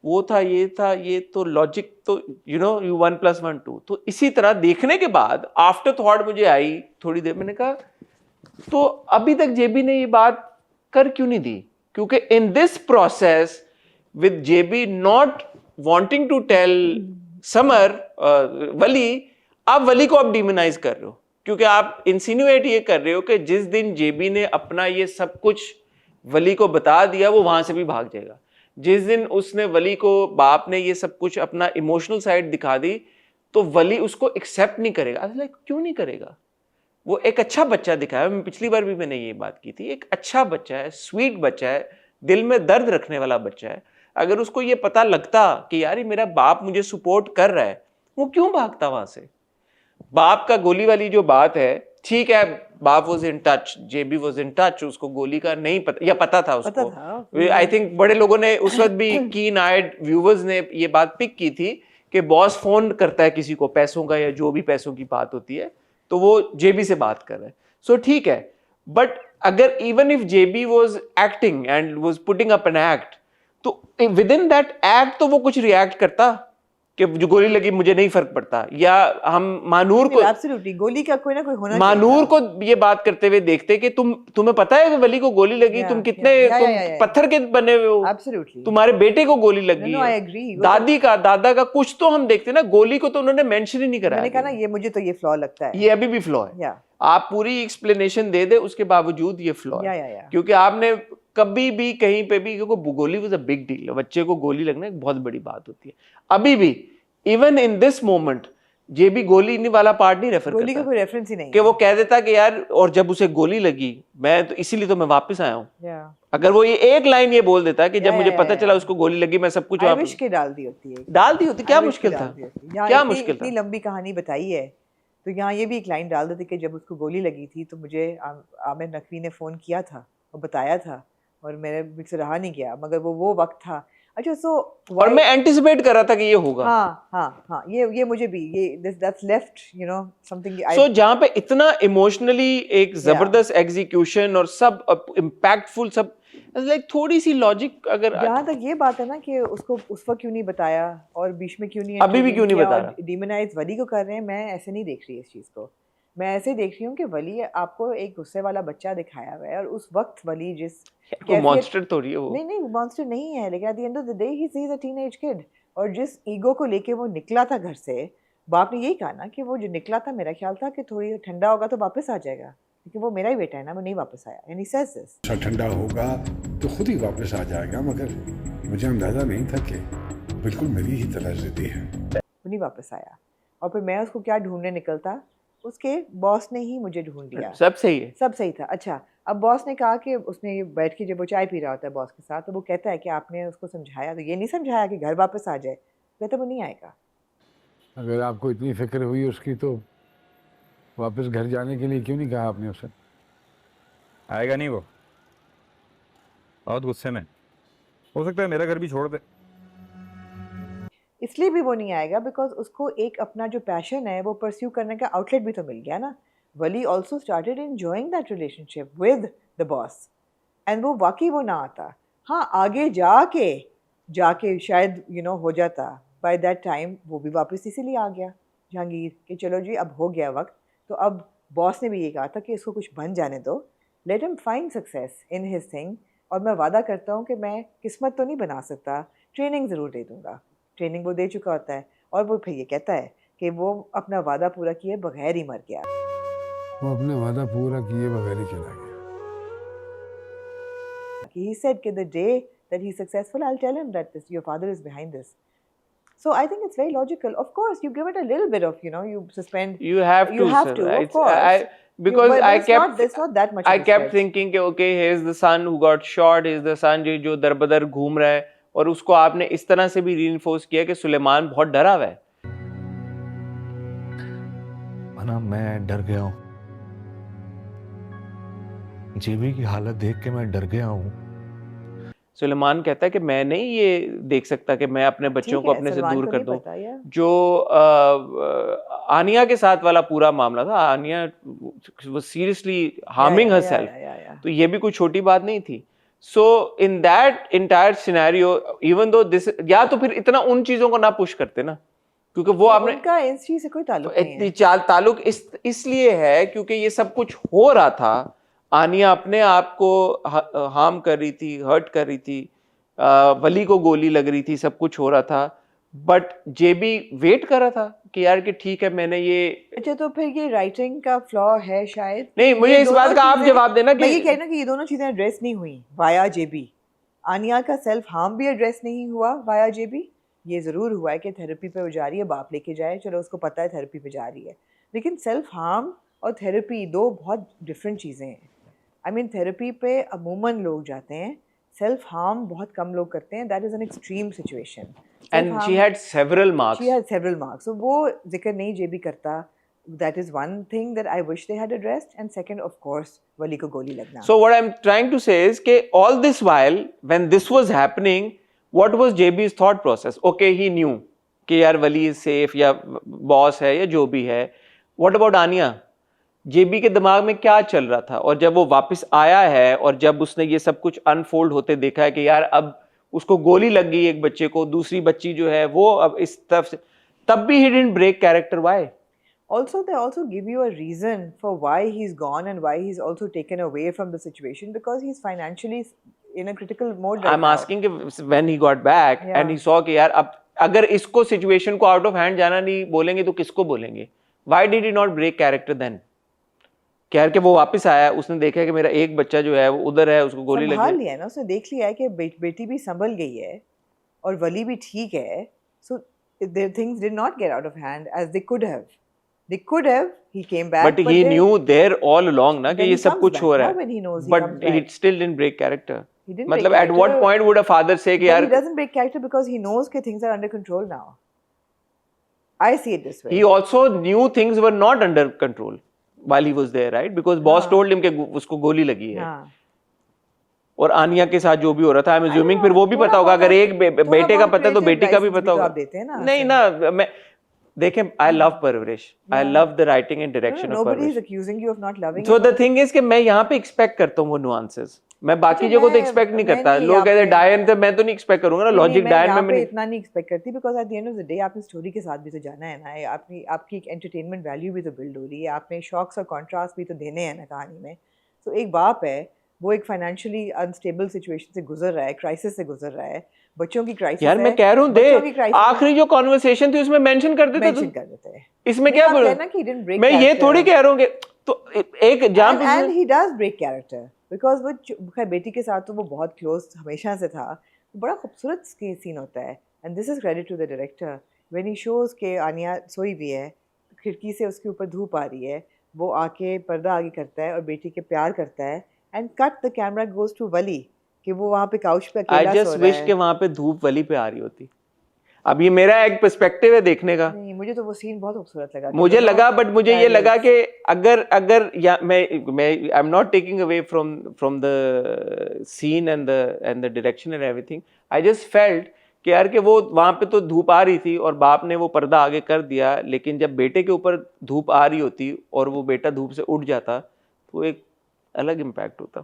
Speaker 1: वो था, ये तो logic तो you 1+1 2। तो इसी तरह देखने के बाद आफ्टर थॉट मुझे आई थोड़ी देर, मैंने कहा तो अभी तक जेबी ने ये बात कर क्यों नहीं दी? क्योंकि in this process with JB not wanting to tell Samar Wali, आप वली को आप डिमोनाइज कर रहे हो, क्योंकि आप इंसिनुएट ये कर रहे हो कि जिस दिन जेबी ने अपना ये सब कुछ वली को बता दिया वो वहां से भी भाग जाएगा। जिस दिन उसने वली को, बाप ने ये सब कुछ अपना इमोशनल साइड दिखा दी तो वली उसको एक्सेप्ट नहीं करेगा। लाइक क्यों नहीं करेगा? वो एक अच्छा बच्चा दिखाया, पिछली बार भी मैंने ये बात की थी, एक अच्छा बच्चा है, स्वीट बच्चा है, दिल में दर्द रखने वाला बच्चा है। अगर उसको ये पता लगता कि यार ये मेरा बाप मुझे सपोर्ट कर रहा है, वो क्यों भागता वहां से? बाप का गोली वाली जो बात है, ठीक है, बाप was in touch, JB was in touch, उसको गोली का नहीं पता या पता था उसको। आई थिंक बड़े लोगों ने उस वक्त भी, कीन आइड व्यूवर्स ने ये बात पिक की थी कि बॉस फोन करता है किसी को पैसों का या जो भी पैसों की बात होती है तो वो जेबी से बात कर रहा है। सो ठीक है, बट अगर even if JB was acting and was putting up an act, तो विद इन दैट एक्ट तो वो कुछ रिएक्ट करता कि जो गोली लगी मुझे नहीं फर्क पड़ता, या हम मानूर को,
Speaker 2: एब्सोल्युटली गोली का कोई ना कोई होना
Speaker 1: मानूर को ये बात करते हुए देखते कि तुम्हें पता है कि वली को गोली लगी, तुम कितने तुम पत्थर के बने हुए हो,
Speaker 2: एब्सोल्युटली
Speaker 1: तुम्हारे बेटे को गोली लगी
Speaker 2: आई
Speaker 1: है,
Speaker 2: एग्री।
Speaker 1: दादी का, दादा का, कुछ तो हम देखते ना, गोली को तो उन्होंने मेंशन ही नहीं करा।
Speaker 2: मैंने कहा ना ये मुझे तो ये फ्लॉ लगता है,
Speaker 1: ये अभी भी फ्लॉ है। आप पूरी एक्सप्लेनेशन दे दे उसके बावजूद ये फ्लॉ है, क्योंकि आपने कभी भी कहीं पे भी, क्योंकि गोली वाज अ बिग डील, बच्चे को गोली लगना एक बहुत बड़ी बात होती है। अभी भी इवन इन दिस मोमेंट जेबी गोली नहीं वाला पार्ट नहीं रेफर
Speaker 2: गोली
Speaker 1: करता,
Speaker 2: का कोई रेफरेंस ही नहीं
Speaker 1: कि वो कह देता कि यार और जब उसे गोली लगी मैं तो इसीलिए तो मैं वापस आया हूँ। अगर वो ये एक लाइन ये बोल देता कि जब मुझे पता चला उसको गोली लगी मैं सब कुछ
Speaker 2: वापस के डाल दी होती है,
Speaker 1: डाल दी होती, क्या मुश्किल था? क्या मुश्किल था?
Speaker 2: इतनी लंबी कहानी बताई है तो यहाँ ये भी एक लाइन डाल देती कि जब उसको गोली लगी थी तो मुझे आमिर नकवी ने फ़ोन किया था और बताया था और मेरे मुझसे रहा नहीं गया, मगर वो वक्त था। अच्छा, सो
Speaker 1: और मैं एंटिसिपेट कर रहा था कि ये होगा।
Speaker 2: हाँ, ये मुझे भी ये दैट्स लेफ्ट समथिंग।
Speaker 1: सो जहाँ पे इतना इमोशनली एक जबरदस्त एग्जीक्यूशन और सब इम्पैक्टफुल, सब लाइक थोड़ी सी लॉजिक, अगर
Speaker 2: जहाँ तक ये बात है ना कि उसको उस वक्त क्यों नहीं बताया और बीच में क्यों नहीं,
Speaker 1: अभी भी क्यों नहीं बता रहा,
Speaker 2: डिमोनाइज वली को कर रहे हैं, मैं ऐसे नहीं देख रही इस चीज़ को। मैं ऐसे देख रही हूँ कि वली आपको एक गुस्से वाला बच्चा दिखाया हुआ है और उस वक्त वली जिस
Speaker 1: मॉन्स्टर तो है वो,
Speaker 2: नहीं मॉन्स्टर नहीं है, लेकिन at the end of the day he is a teenage kid. और जिस ईगो को लेके वो निकला था घर से, बाप ने यही कहा ना कि वो जो निकला था, मेरा ख्याल था कि थोड़ी ठंडा होगा तो वापस आ जाएगा, क्योंकि वो मेरा ही बेटा है ना, वो नहीं वापस आया। एंड ही सेज दिस,
Speaker 5: ठंडा होगा तो खुद ही वापस आ जाएगा, मगर मुझे अंदाजा नहीं था कि बिल्कुल मेरी ही तरह जिद्दी है।
Speaker 2: वो नहीं वापस आया और फिर मैं उसको क्या ढूंढने निकलता, उसके बॉस ने ही मुझे ढूंढ लिया।
Speaker 1: सब सही है,
Speaker 2: सब सही था। अच्छा, अब बॉस ने कहा कि उसने बैठ के जब वो चाय पी रहा होता है बॉस के साथ, तो वो कहता है कि आपने उसको समझाया, तो ये नहीं समझाया कि घर वापस आ जाए, कहता वो नहीं आएगा।
Speaker 5: अगर आपको इतनी फिक्र हुई उसकी तो वापस घर जाने के लिए क्यों नहीं कहा आपने उसे?
Speaker 8: आएगा नहीं, वो बहुत गुस्से में, हो सकता है मेरा घर भी छोड़ दे।
Speaker 2: इसलिए भी वो नहीं आएगा बिकॉज उसको एक अपना जो पैशन है वो परस्यू करने का आउटलेट भी तो मिल गया ना। Wali also started enjoying that relationship with the boss and वो वाकई वो ना आता। हाँ, आगे जाके शायद हो जाता, बाय दैट टाइम वो भी वापस इसीलिए आ गया जहांगीर कि चलो जी अब हो गया वक्त। तो अब बॉस ने भी ये कहा था कि इसको कुछ बन जाने दो, let him find success in his thing, और मैं वादा करता हूँ कि मैं किस्मत तो नहीं बना सकता, ट्रेनिंग ज़रूर दे दूँगा। ट्रेनिंग वो दे चुका होता है और वो फिर ये कहता है कि वो अपना वादा पूरा किए बगैर ही मर गया।
Speaker 5: वो अपना वादा पूरा किए बगैर ही चला गया।
Speaker 2: He said कि the day that he's successful, I'll tell him that your father is behind this. So I think it's very logical. Of course, you give it a little bit of, you suspend.
Speaker 1: You have to,
Speaker 2: of course.
Speaker 1: Because
Speaker 2: there's not that much.
Speaker 1: I kept thinking कि okay, here's the son who got shot, here's the son जो दरबदर घूम रहा है, और उसको आपने इस तरह से भी रीइंफोर्स किया कि सुलेमान बहुत डरा हुआ है।
Speaker 9: मना, मैं डर गया हूँ, जेबी की हालत देख के मैं डर गया हूँ।
Speaker 1: सुलेमान कहता है कि मैं नहीं ये देख सकता कि मैं अपने बच्चों को अपने से दूर कर दूं। जो आनिया के साथ वाला पूरा मामला था, आनिया वो सीरियसली हार्मिंग हरसेल्फ, तो ये भी कोई छोटी बात नहीं थी। So in that entire scenario even though this, या तो फिर इतना उन चीजों को ना पुश करते ना, क्योंकि वो आपने
Speaker 2: उनका इस चीज से कोई ताल्लुक नहीं
Speaker 1: इतनी
Speaker 2: है।
Speaker 1: ताल्लुक इसलिए है क्योंकि ये सब कुछ हो रहा था। आनिया अपने आप को हार्म कर रही थी, हर्ट कर रही थी, वली को गोली लग रही थी, सब कुछ हो रहा था, बट जेबी वेट कर रहा था कि यार कि ठीक है मैंने ये।
Speaker 2: अच्छा, तो फिर ये राइटिंग का फ्लॉ है शायद।
Speaker 1: नहीं, मुझे
Speaker 2: ये
Speaker 1: इस
Speaker 2: दोनों
Speaker 1: बात का आप
Speaker 2: चीजें-
Speaker 1: जवाब देना
Speaker 2: मैं ये
Speaker 1: कि
Speaker 2: कह रही हूँ कि ये दोनों चीजें एड्रेस नहीं हुई वाया जेबी। आनिया का सेल्फ हार्म भी एड्रेस नहीं हुआ वाया जेबी। ये ज़रूर हुआ है कि थेरेपी पे वो जा रही है, बाप लेके जाए, चलो उसको पता है थेरेपी पे जा रही है, लेकिन सेल्फ हार्म और थेरेपी दो बहुत डिफरेंट चीज़ें हैं। आई मीन थेरेपी पे अमूमन लोग जाते हैं, सेल्फ हार्म बहुत कम लोग करते हैं, that is an extreme situation.
Speaker 1: And she had several
Speaker 2: She
Speaker 1: marks.
Speaker 2: had several marks. So वो जिक्र नहीं जेबी करता. That is one thing that I wish they had addressed. And second, of course, वली को गोली लगना.
Speaker 1: So what I'm trying to say is कि all this while when this was happening, what was JB's thought process? Okay, he knew कि यार वली is safe या boss है या जो भी है. What about आनिया? जेबी के दिमाग में क्या चल रहा था? और जब वो वापस आया है और जब उसने ये सब कुछ अनफोल्ड होते देखा है कि यार अब उसको गोली लग गई एक बच्चे को, दूसरी बच्ची जो है वो अब इस तरफ से, तब भी he didn't break character. Why?
Speaker 2: Also, they also give you a reason for why he's gone and why he's also taken away from the situation, because he's financially in a critical mode right
Speaker 1: I'm
Speaker 2: now.
Speaker 1: asking when he got back
Speaker 2: Yeah.
Speaker 1: and he saw कि यार अब अगर इसको situation को out of hand जाना नहीं बोलेंगे तो किसको बोलेंगे? Why did he not break character then? क्या कि वो वापस आया, उसने देखा कि मेरा एक बच्चा जो है वो उधर है, उसको गोली लगी
Speaker 2: संभाल
Speaker 1: है।
Speaker 2: लिया है ना, उसने देख लिया है कि बेटी भी संभल गई है और वली भी ठीक है, so their things did not get out of hand as they could have. They could have. He came back.
Speaker 1: But he
Speaker 2: they-
Speaker 1: knew there all along ना कि
Speaker 2: Then
Speaker 1: ये
Speaker 2: he
Speaker 1: सब
Speaker 2: comes
Speaker 1: कुछ
Speaker 2: back,
Speaker 1: हो रहा
Speaker 2: now
Speaker 1: है।
Speaker 2: when he knows he
Speaker 1: But
Speaker 2: comes
Speaker 1: he
Speaker 2: back.
Speaker 1: still didn't break character.
Speaker 2: He didn't break
Speaker 1: मतलब at what
Speaker 2: character.
Speaker 1: point would a father say कि
Speaker 2: But
Speaker 1: यार
Speaker 2: he doesn't break character because he knows that things are under control now. I see it this way.
Speaker 1: he also knew things were not under control while he was there, right? Because boss
Speaker 2: हाँ।
Speaker 1: told him कि उसको गोली लगी है।
Speaker 2: हाँ।
Speaker 1: और आनिया के साथ जो भी हो रहा था, I'm assuming
Speaker 2: know,
Speaker 1: फिर वो भी
Speaker 2: थोड़ा
Speaker 1: पता होगा,
Speaker 2: बहुत
Speaker 1: अगर एक
Speaker 2: थोड़ा
Speaker 1: बेटे का
Speaker 2: बहुत
Speaker 1: पता है तो
Speaker 2: creative
Speaker 1: बेटी का भी
Speaker 2: license
Speaker 1: पता
Speaker 2: भी तो
Speaker 1: होगा।
Speaker 2: आप देते हैं ना,
Speaker 1: नहीं ना, मैं देखें, I love परवरिश, I love the writing and direction of
Speaker 2: nobody is
Speaker 1: परवरिश.
Speaker 2: accusing you of not loving
Speaker 1: So
Speaker 2: it.
Speaker 1: the thing is कि मैं यहाँ पे expect करता हूँ वो nuances. मैं बाकी जगहों तो expect नहीं करता। लोग कहते हैं डायन, तो मैं तो नहीं expect करूँगा ना, लॉजिक डायन में
Speaker 2: मैं
Speaker 1: मैं
Speaker 2: इतना नहीं एक्सपेक्ट करती, because at the end of the day आपने स्टोरी के साथ भी तो जाना है ना, आपकी एक एंटरटेनमेंट वैल्यू भी तो बिल्ड हो रही है, आपने शॉक्स और कॉन्ट्रास्ट भी तो देने हैं ना कहानी में। तो एक बाप है, वो एक फाइनेंशियली अनस्टेबल सिचुएशन से गुजर रहा है, क्राइसिस से गुजर रहा है, बच्चों की क्राइसिस
Speaker 1: यार मैं कह रहा हूँ दे, आखिरी जो कॉन्वर्सेशन थी उसमें मेंशन कर देते
Speaker 2: मेंशन कर देते हैं।
Speaker 1: इसमें क्या बोलूं,
Speaker 2: कहना कि he didn't break
Speaker 1: मैं ये
Speaker 2: character.
Speaker 1: थोड़ी कह रहा हूँ कि तो एक जान
Speaker 2: and he does break character because वो खैर बेटी के साथ तो वो बहुत क्लोज हमेशा से था, बड़ा खूबसूरत सीन होता है, and this is credit to the director when he shows के आनिया सोई हुई है, खिड़की से उसके ऊपर धूप आ रही है, वो आके पर्दा आगे करता है और बेटी के प्यार करता है, and cut the camera goes to वली कि वो वहाँ पे काउच पे
Speaker 1: आई
Speaker 2: अकेला सो
Speaker 1: जस्ट
Speaker 2: रहा
Speaker 1: विश
Speaker 2: है।
Speaker 1: कि वहां पे धूप वली पे आ रही होती। अब ये मेरा एक पर्सपेक्टिव है देखने का,
Speaker 2: नहीं, मुझे तो वो सीन बहुत खूबसूरत लगा।
Speaker 1: मुझे लगा, बट मुझे ये लगा कि अगर या मैं I am not taking away from the scene and the direction and everything, I just felt कि यार कि वो वहां पे तो धूप आ रही थी और बाप ने वो पर्दा आगे कर दिया, लेकिन जब बेटे के ऊपर धूप आ रही होती और वो बेटा धूप से उठ जाता तो एक अलग इम्पैक्ट होता।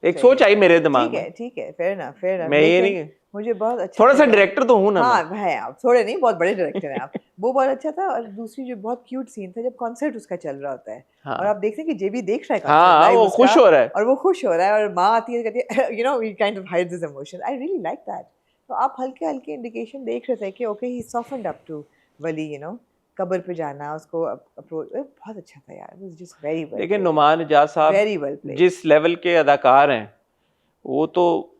Speaker 1: एक सोच आई मेरे दिमाग में।
Speaker 2: ठीक है, fair enough,
Speaker 1: मैं ये नहीं,
Speaker 2: मुझे बहुत अच्छा
Speaker 1: थोड़ा सा
Speaker 2: लगा।
Speaker 1: डायरेक्टर तो हूँ ना मैं।
Speaker 2: हाँ है आप, थोड़े नहीं, बहुत बड़े डायरेक्टर हैं आप। वो बहुत अच्छा था, और दूसरी जो बहुत क्यूट सीन था जब कॉन्सर्ट उसका चल रहा होता है,
Speaker 1: हाँ।
Speaker 2: और आप देखते हैं कि जेबी देख रहा है concert
Speaker 1: हाँ,
Speaker 2: live
Speaker 1: वो
Speaker 2: उसका,
Speaker 1: खुश हो रहा है
Speaker 2: और वो खुश हो रहा है, और माँ आती है कहती है you know he kind of hides his emotion. I really like that. तो आप हल्के हल्के इंडिकेशन देख रहे थे कि okay he softened up to Wali, you know कब्र पे जाना, उसको अप्रोच, बहुत अच्छा था यार, it was just very well.
Speaker 1: लेकिन Numan Ijaz sahab
Speaker 2: very well played.
Speaker 1: जिस लेवल के अदाकार हैं, वो तो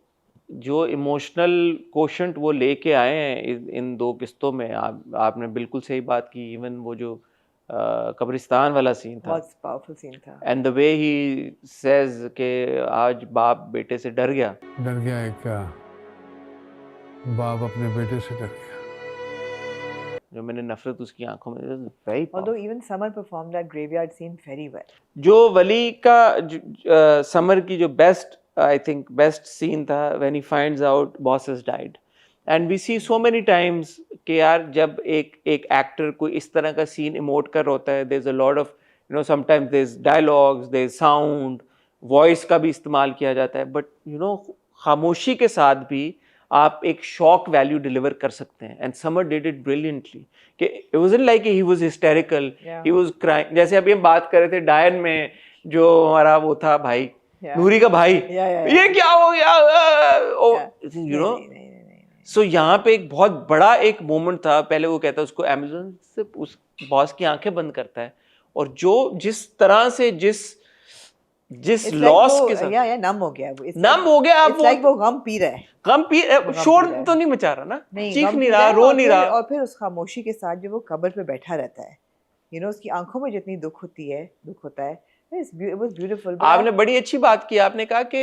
Speaker 1: जो इमोशनल कोशंट वो लेके आए हैं इन दो किस्तों में, आपने बिल्कुल सही बात की। इवन वो जो कब्रिस्तान वाला सीन था,
Speaker 2: बहुत पावरफुल सीन था,
Speaker 1: and the way he says के आज बाप बेटे से डर गया।
Speaker 5: एक बाप अपने बेटे से डर गया।
Speaker 1: जो मैंने नफरत उसकी आंखों में, very
Speaker 2: although even Samar performed that graveyard scene very well.
Speaker 1: जो वली का समर की जो best, I think best scene था when he finds out boss has died, and we see so many times कि यार जब एक एक्टर कोई इस तरह का सीन इमोट कर होता है, there is a lot of you know sometimes there is dialogues, there is sound, voice का भी इस्तेमाल किया जाता है, बट यू नो खामोशी के साथ भी आप एक शॉक वैल्यू डिलीवर कर सकते हैं and Samar did it brilliantly कि it wasn't like he was hysterical, he was crying. जैसे अभी हम बात कर रहे थे डायन में जो हमारा वो था भाई नूरी का भाई, ये क्या हो गया, यू नो। सो यहाँ पे एक बहुत बड़ा एक मोमेंट था, पहले वो कहता है उसको अमेज़न से उस बॉस की आंखें बंद करता है और जो जिस तरह से जिस लॉस के साथ
Speaker 2: नम हो गया वो,
Speaker 1: नम हो गया। अब
Speaker 2: वो गम पी रहा है,
Speaker 1: शोर तो नहीं मचा रहा ना, चीख
Speaker 2: गम
Speaker 1: नहीं
Speaker 2: पी
Speaker 1: रहा,
Speaker 2: है
Speaker 1: रो नहीं रहा।
Speaker 2: और फिर उस खामोशी के साथ जो वो कब्र पे बैठा रहता है, यू नो, उसकी आंखों में जितनी दुख होता है, it was beautiful।
Speaker 1: आपने बड़ी अच्छी बात की, आपने कहा कि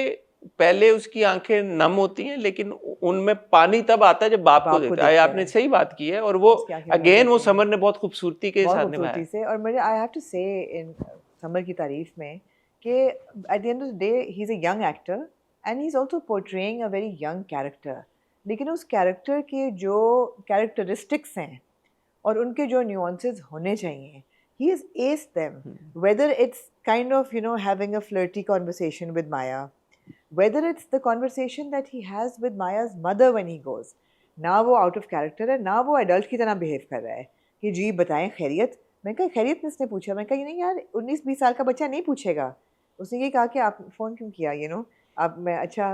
Speaker 1: पहले उसकी आंखें नम होती हैं लेकिन उनमें पानी तब आता है जब बाप को देता है। आपने सही बात की है और वो अगेन वो समर ने बहुत खूबसूरती के साथ निभाया।
Speaker 2: और मुझे आई हैव टू से इन समर की तारीफ में कि at the end of the day he is a young actor and he is also portraying a very young character, लेकिन उस कैरेक्टर के जो कैरेक्टरिस्टिक्स हैं और उनके जो न्यूएंसेस होने चाहिए, he has aced them, whether it's kind of, you know, having a flirty conversation with Maya, whether it's the conversation that he has with Maya's mother when he goes, ना वो out of character है, ना वो adult की तरह behave कर रहा है कि जी बताएं खैरियत। मैं कहा खैरियत किसने पूछा? मैं कहा नहीं यार 19-20 साल का बच्चा नहीं पूछेगा। उसने ये कहा कि आप फ़ोन क्यों किया, you know, आप मैं अच्छा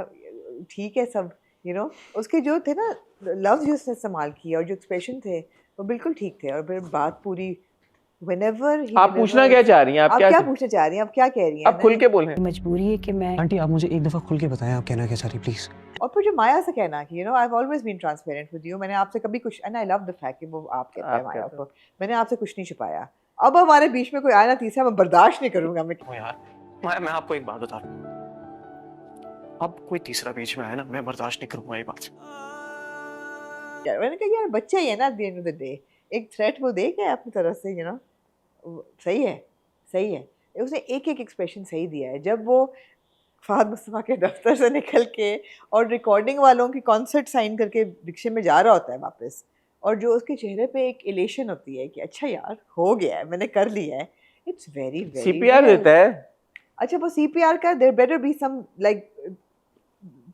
Speaker 2: ठीक है सब, you know, उसके जो थे ना लफ्ज़ जो उसने इस्तेमाल किया और जो एक्सप्रेशन थे वो बिल्कुल ठीक थे। और फिर बात पूरी Whenever he
Speaker 1: आप पूछना क्या चाह रही हैं?
Speaker 2: आप क्या पूछना चाह रही हैं? आप क्या कह रही हैं?
Speaker 1: आप खुल के बोलें।
Speaker 6: मजबूरी है कि मैं
Speaker 10: आंटी आप मुझे एक दफा खुल के बताएं आप कहना क्या चाह रही प्लीज।
Speaker 2: और फिर जो माया से कहना कि you know I have always been transparent with you, मैंने आपसे कभी कुछ, and I love the fact कि वो आप कहते हैं माया को, मैंने आपसे कुछ नहीं छुपाया। अब हमारे बीच में कोई आया ना तीसरा, मैं बर्दाश्त नहीं करूंगा। मैं
Speaker 10: यार मैं आपको एक बात बता रहा हूँ, अब कोई तीसरा बीच में आया ना मैं बर्दाश्त नहीं करूंगा ये बात।
Speaker 2: यार मैंने कहा यार बच्चा ही है ना, at the end of the day एक थ्रेट वो दे के अपनी तरफ से, यू नो सही है। उसने एक एक्सप्रेशन सही दिया है जब वो फहद मुस्तफ़ा के दफ्तर से निकल के और रिकॉर्डिंग वालों की कॉन्सर्ट साइन करके रिक्शे में जा रहा होता है वापस, और जो उसके चेहरे पे एक इलेशन होती है कि अच्छा यार हो गया है, मैंने कर लिया है। इट्स वेरी
Speaker 1: सीपीआर देता है।
Speaker 2: अच्छा वो सीपीआर का there better be some like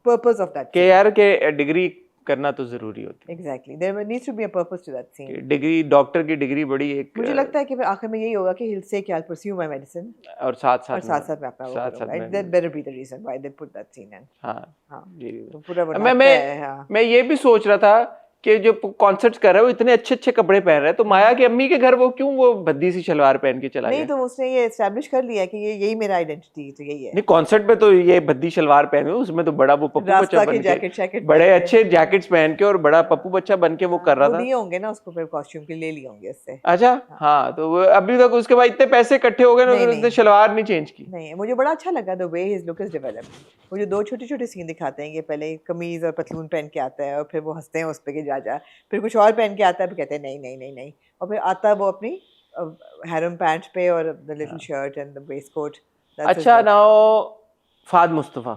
Speaker 2: purpose of that,
Speaker 1: के यार के डिग्री करना तो जरूरी होती है।
Speaker 2: Exactly, there needs to be a purpose to that scene.
Speaker 1: Degree, doctor की डिग्री बड़ी एक,
Speaker 2: मुझे लगता है कि फिर आखिर में यही होगा कि he'll say कि I'll pursue my medicine
Speaker 1: और साथ में
Speaker 2: अपना वो करूंगा। That better be the reason why they put that scene in।
Speaker 1: हाँ जी।
Speaker 2: तो पूरा बनाता
Speaker 1: मैं ये भी सोच रहा था कि जो कॉन्सर्ट्स कर रहा है वो इतने अच्छे कपड़े पहन रहा है, तो माया की अम्मी के घर वो क्यों वो भद्दी सी शलवार पहन के चला गया?
Speaker 2: नहीं तो उसने ये एस्टैब्लिश कर लिया कि ये यही मेरा आइडेंटिटी, तो यही है।
Speaker 1: नहीं कॉन्सर्ट पे तो ये भद्दी शलवार पहने, उसमें तो बड़ा वो पप्पू बच्चा बन के, बड़े अच्छे जैकेट्स पहन के और बड़ा पप्पू बच्चा बन के वो कर रहा था।
Speaker 2: लिए होंगे ना उसको फिर कॉस्ट्यूम के ले लिए होंगे उससे।
Speaker 1: अच्छा हाँ, तो अभी तक उसके बाद इतने पैसे इकट्ठे हो गए ना, उसने शलवार नहीं चेंज की।
Speaker 2: नहीं मुझे बड़ा अच्छा लगा the way his look is developed. वो जो दो छोटे सीन दिखाते हैं कि पहले कमीज और पतलून पहन के आता है और फिर वो हंसते हैं उस पे कि जा, फिर कुछ और पहन के आता है, फिर कहते हैं नहीं, और फिर आता है वो अपनी हैरम पैंट पे और the little shirt and the waistcoat.
Speaker 1: अच्छा नाउ फहद मुस्तफा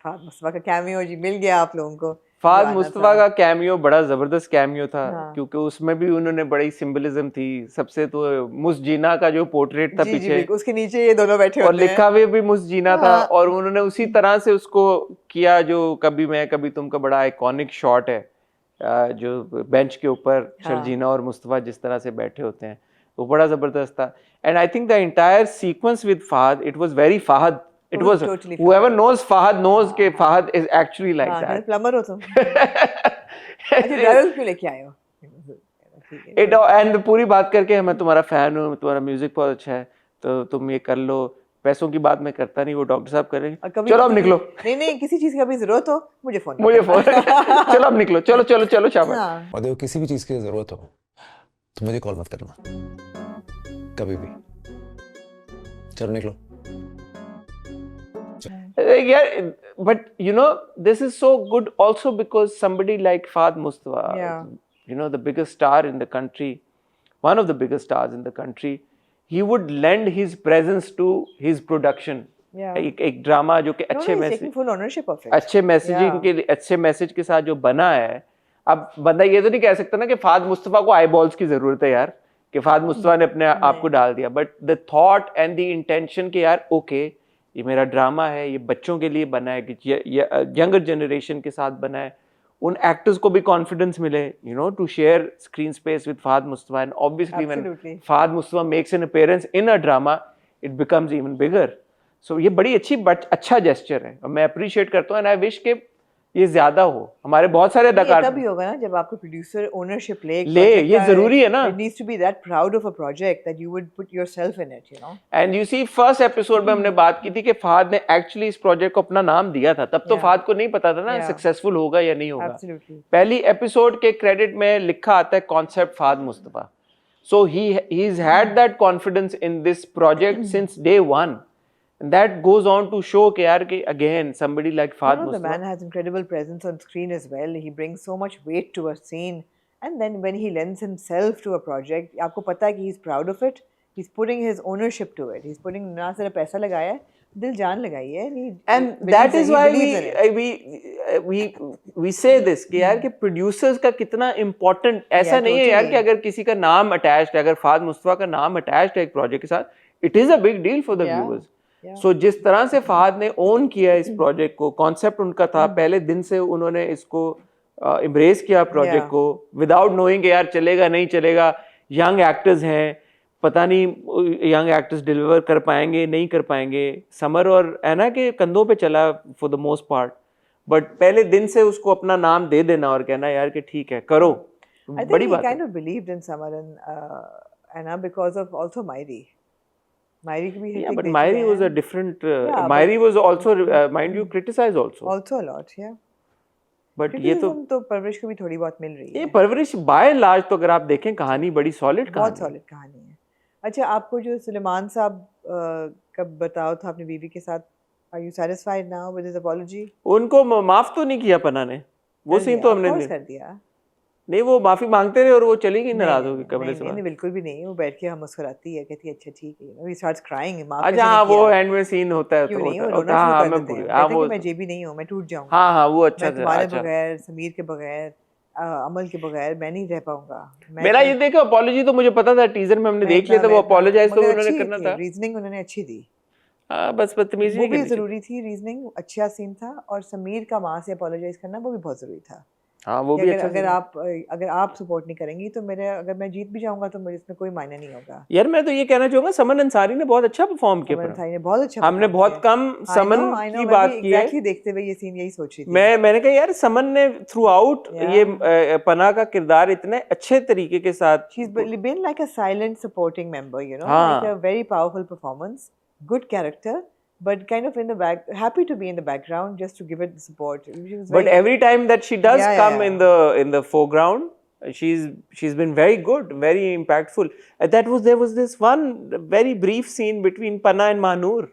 Speaker 2: का कैमियो जी मिल गया आप लोगों को।
Speaker 1: फहद मुस्तफा का कैमियो बड़ा जबरदस्त कैमियो था, क्योंकि उसमें भी उन्होंने बड़ी सिंबलिज्म थी। सबसे तो मुसजीना का जो पोर्ट्रेट था पीछे,
Speaker 2: उसके नीचे ये दोनों बैठे
Speaker 1: और लिखा हुआ भी मुसजीना था, और उन्होंने उसी तरह से उसको किया जो कभी मैं कभी तुम का बड़ा आइकॉनिक शॉट है, जो बेंच के ऊपर शर्जीना और मुस्तफा जिस तरह से बैठे होते हैं, वो बड़ा जबरदस्त था। And I think the entire sequence with Fahad, it was very Fahad. It was totally whoever knows Fahad knows कि Fahad is actually like that.
Speaker 2: Plumber हो तुम। अच्छा ड्राइवर क्यों लेके आए हो?
Speaker 1: And पूरी बात करके मैं तुम्हारा फैन हूँ, तुम्हारा म्यूजिक बहुत अच्छा है, तो तुम ये कर लो। पैसों की बात मैं करता नहीं, वो डॉक्टर साहब करेंगे। चलो अब निकलो।
Speaker 2: नहीं किसी चीज की अभी जरूरत हो मुझे फोन
Speaker 1: चलो अब निकलो, चलो शाबाश।
Speaker 9: और देखो किसी भी चीज की जरूरत हो तो मुझे कॉल मत करना कभी भी। चलो निकलो
Speaker 1: यार, but you know this is so good also because somebody like Fahad Mustafa, you know, the biggest star in the country, one of the biggest stars in the country, he would lend his presence to his production. एक drama जो कि अच्छे message,
Speaker 2: full ownership of it,
Speaker 1: अच्छे messaging के लिए, अच्छे message के साथ जो बना है। अब बंदा ये तो नहीं कह सकता ना कि फहद मुस्तफा को आई बॉल्स की जरूरत है यार, कि फहद मुस्तफा ने अपने आप को डाल दिया, but the thought and the intention के यार ओके ये मेरा ड्रामा है, ये बच्चों के लिए बना है, कि यंगर जनरेशन के साथ बना है, उन एक्टर्स को भी कॉन्फिडेंस मिले, you know, to share screen space with Fahad Mustafa, and obviously when Fahad Mustafa makes an appearance in a drama it becomes even bigger. So ये बड़ी अच्छा जेस्चर है और मैं अप्रिशिएट करता हूँ, एंड आई विश के ये ज्यादा हो. हमारे बहुत सारे अदाकार
Speaker 2: तभी होगा ना जब आपको प्रोड्यूसर ओनरशिप ले,
Speaker 1: ये जरूरी है ना.
Speaker 2: It needs to be that proud of a project that you would put yourself in it, you know.
Speaker 1: And you see, first episode में हमने बात की थी कि फहद ने एक्चुअली इस प्रोजेक्ट को अपना नाम दिया था, तब तो फहद को नहीं पता था ना सक्सेसफुल होगा या नहीं होगा.
Speaker 2: Absolutely.
Speaker 1: पहली एपिसोड के क्रेडिट में लिखा आता है concept Fahad Mustafa. So he's had that confidence in this project since day one. And that goes on to show कि यार कि again somebody like Fahad Mustafa.
Speaker 2: The man has incredible presence on screen as well. He brings so much weight to a scene, and then when he lends himself to a project, आपको पता है कि he's proud of it. He's putting his ownership to it. He's putting ना सिर्फ पैसा लगाया है, दिल जान लगाई है.
Speaker 1: And that is why we say this कि यार कि producers का कितना important, ऐसा नहीं है यार कि अगर किसी का नाम attached है, अगर फहद मुस्तफा का नाम attached है एक project के साथ, it is a big deal for the viewers. So जिस तरह से फहद ने ओन किया इस प्रोजेक्ट को, कॉन्सेप्ट उनका था, पहले दिन से उन्होंने इसको एम्ब्रेस किया प्रोजेक्ट को, विदाउट नोइंग यार चलेगा नहीं चलेगा, यंग एक्टर्स हैं, पता नहीं यंग एक्टर्स डिलीवर कर पाएंगे नहीं कर पाएंगे. समर और ऐना के कंधों पे चला for the most part, but पहले दिन से उसको अपना नाम दे देना और कहना यार कि ठीक है करो, बड़ी बात है.
Speaker 2: I kind of believed in Samar and Anna because of also Mairi. Mairi की भी
Speaker 1: but Mairi was a different. Mairi was also, mind you, criticized also.
Speaker 2: Also a lot, yeah.
Speaker 1: But ये
Speaker 2: तो परवरिश को भी थोड़ी बहुत मिल रही है.
Speaker 1: ये परवरिश बाय एंड लार्ज तो अगर आप देखें कहानी बड़ी सॉलिड कहानी,
Speaker 2: बहुत सॉलिड कहानी है. अच्छा, आपको जो सुलेमान साहब कब बताओ था अपनी बीवी के साथ, are you satisfied now with his apology?
Speaker 1: उनको माफ तो नहीं किया पन्ना ने, वो सीन तो हमने
Speaker 2: कर दिया.
Speaker 1: नहीं, वो माफी मांगते रहे और वो चली गई नाराज होगी कमरे से.
Speaker 2: नहीं बिल्कुल भी नहीं, वो बैठ के हम मुस्कुराती है, कहती है अच्छा ठीक है, he starts crying.
Speaker 1: अच्छा हाँ, वो एंड में सीन होता है तो हाँ
Speaker 2: मैं जेबी नहीं हूँ, मैं टूट जाऊंगा.
Speaker 1: हाँ वो अच्छा था.
Speaker 2: तुम्हारे बगैर, समीर के बगैर, अमल के बगैर मैं नहीं रह पाऊंगा.
Speaker 1: मेरा ये देखो अपॉलॉजी तो मुझे पता था, टीजर में हमने देख लिया था, वो अपॉलोजाइज तो उन्होंने करना था.
Speaker 2: रीजनिंग उन्होंने अच्छी दी.
Speaker 1: बस बदतमीजी
Speaker 2: वो भी जरूरी थी, रीजनिंग अच्छा सीन था, और समीर का माँ से अपॉलोजाइज करना वो भी बहुत जरूरी था.
Speaker 1: हाँ वो भी अच्छा.
Speaker 2: अगर आप सपोर्ट नहीं करेंगी तो अगर मैं जीत भी जाऊंगा तो मुझे इसमें कोई मायने नहीं होगा.
Speaker 1: यार मैं तो ये कहना चाहूंगा, समन अंसारी ने बहुत अच्छा परफॉर्म किया.
Speaker 2: समन अंसारी ने बहुत अच्छा,
Speaker 1: हमने बहुत कम समन की बात की है.
Speaker 2: देखते हुए ये सीन यही सोच रही थी.
Speaker 1: मैंने कहा यार समन ने थ्रू आउट ये पना का किरदार इतने अच्छे तरीके के साथ,
Speaker 2: she's been like a silent supporting member, you know, like a very powerful performance, good character, but kind of in the back, happy to be in the background just to give it the support.
Speaker 1: But every time that she does come in the foreground, she's been very good, very impactful. There was this one very brief scene between Pana and Mahnur,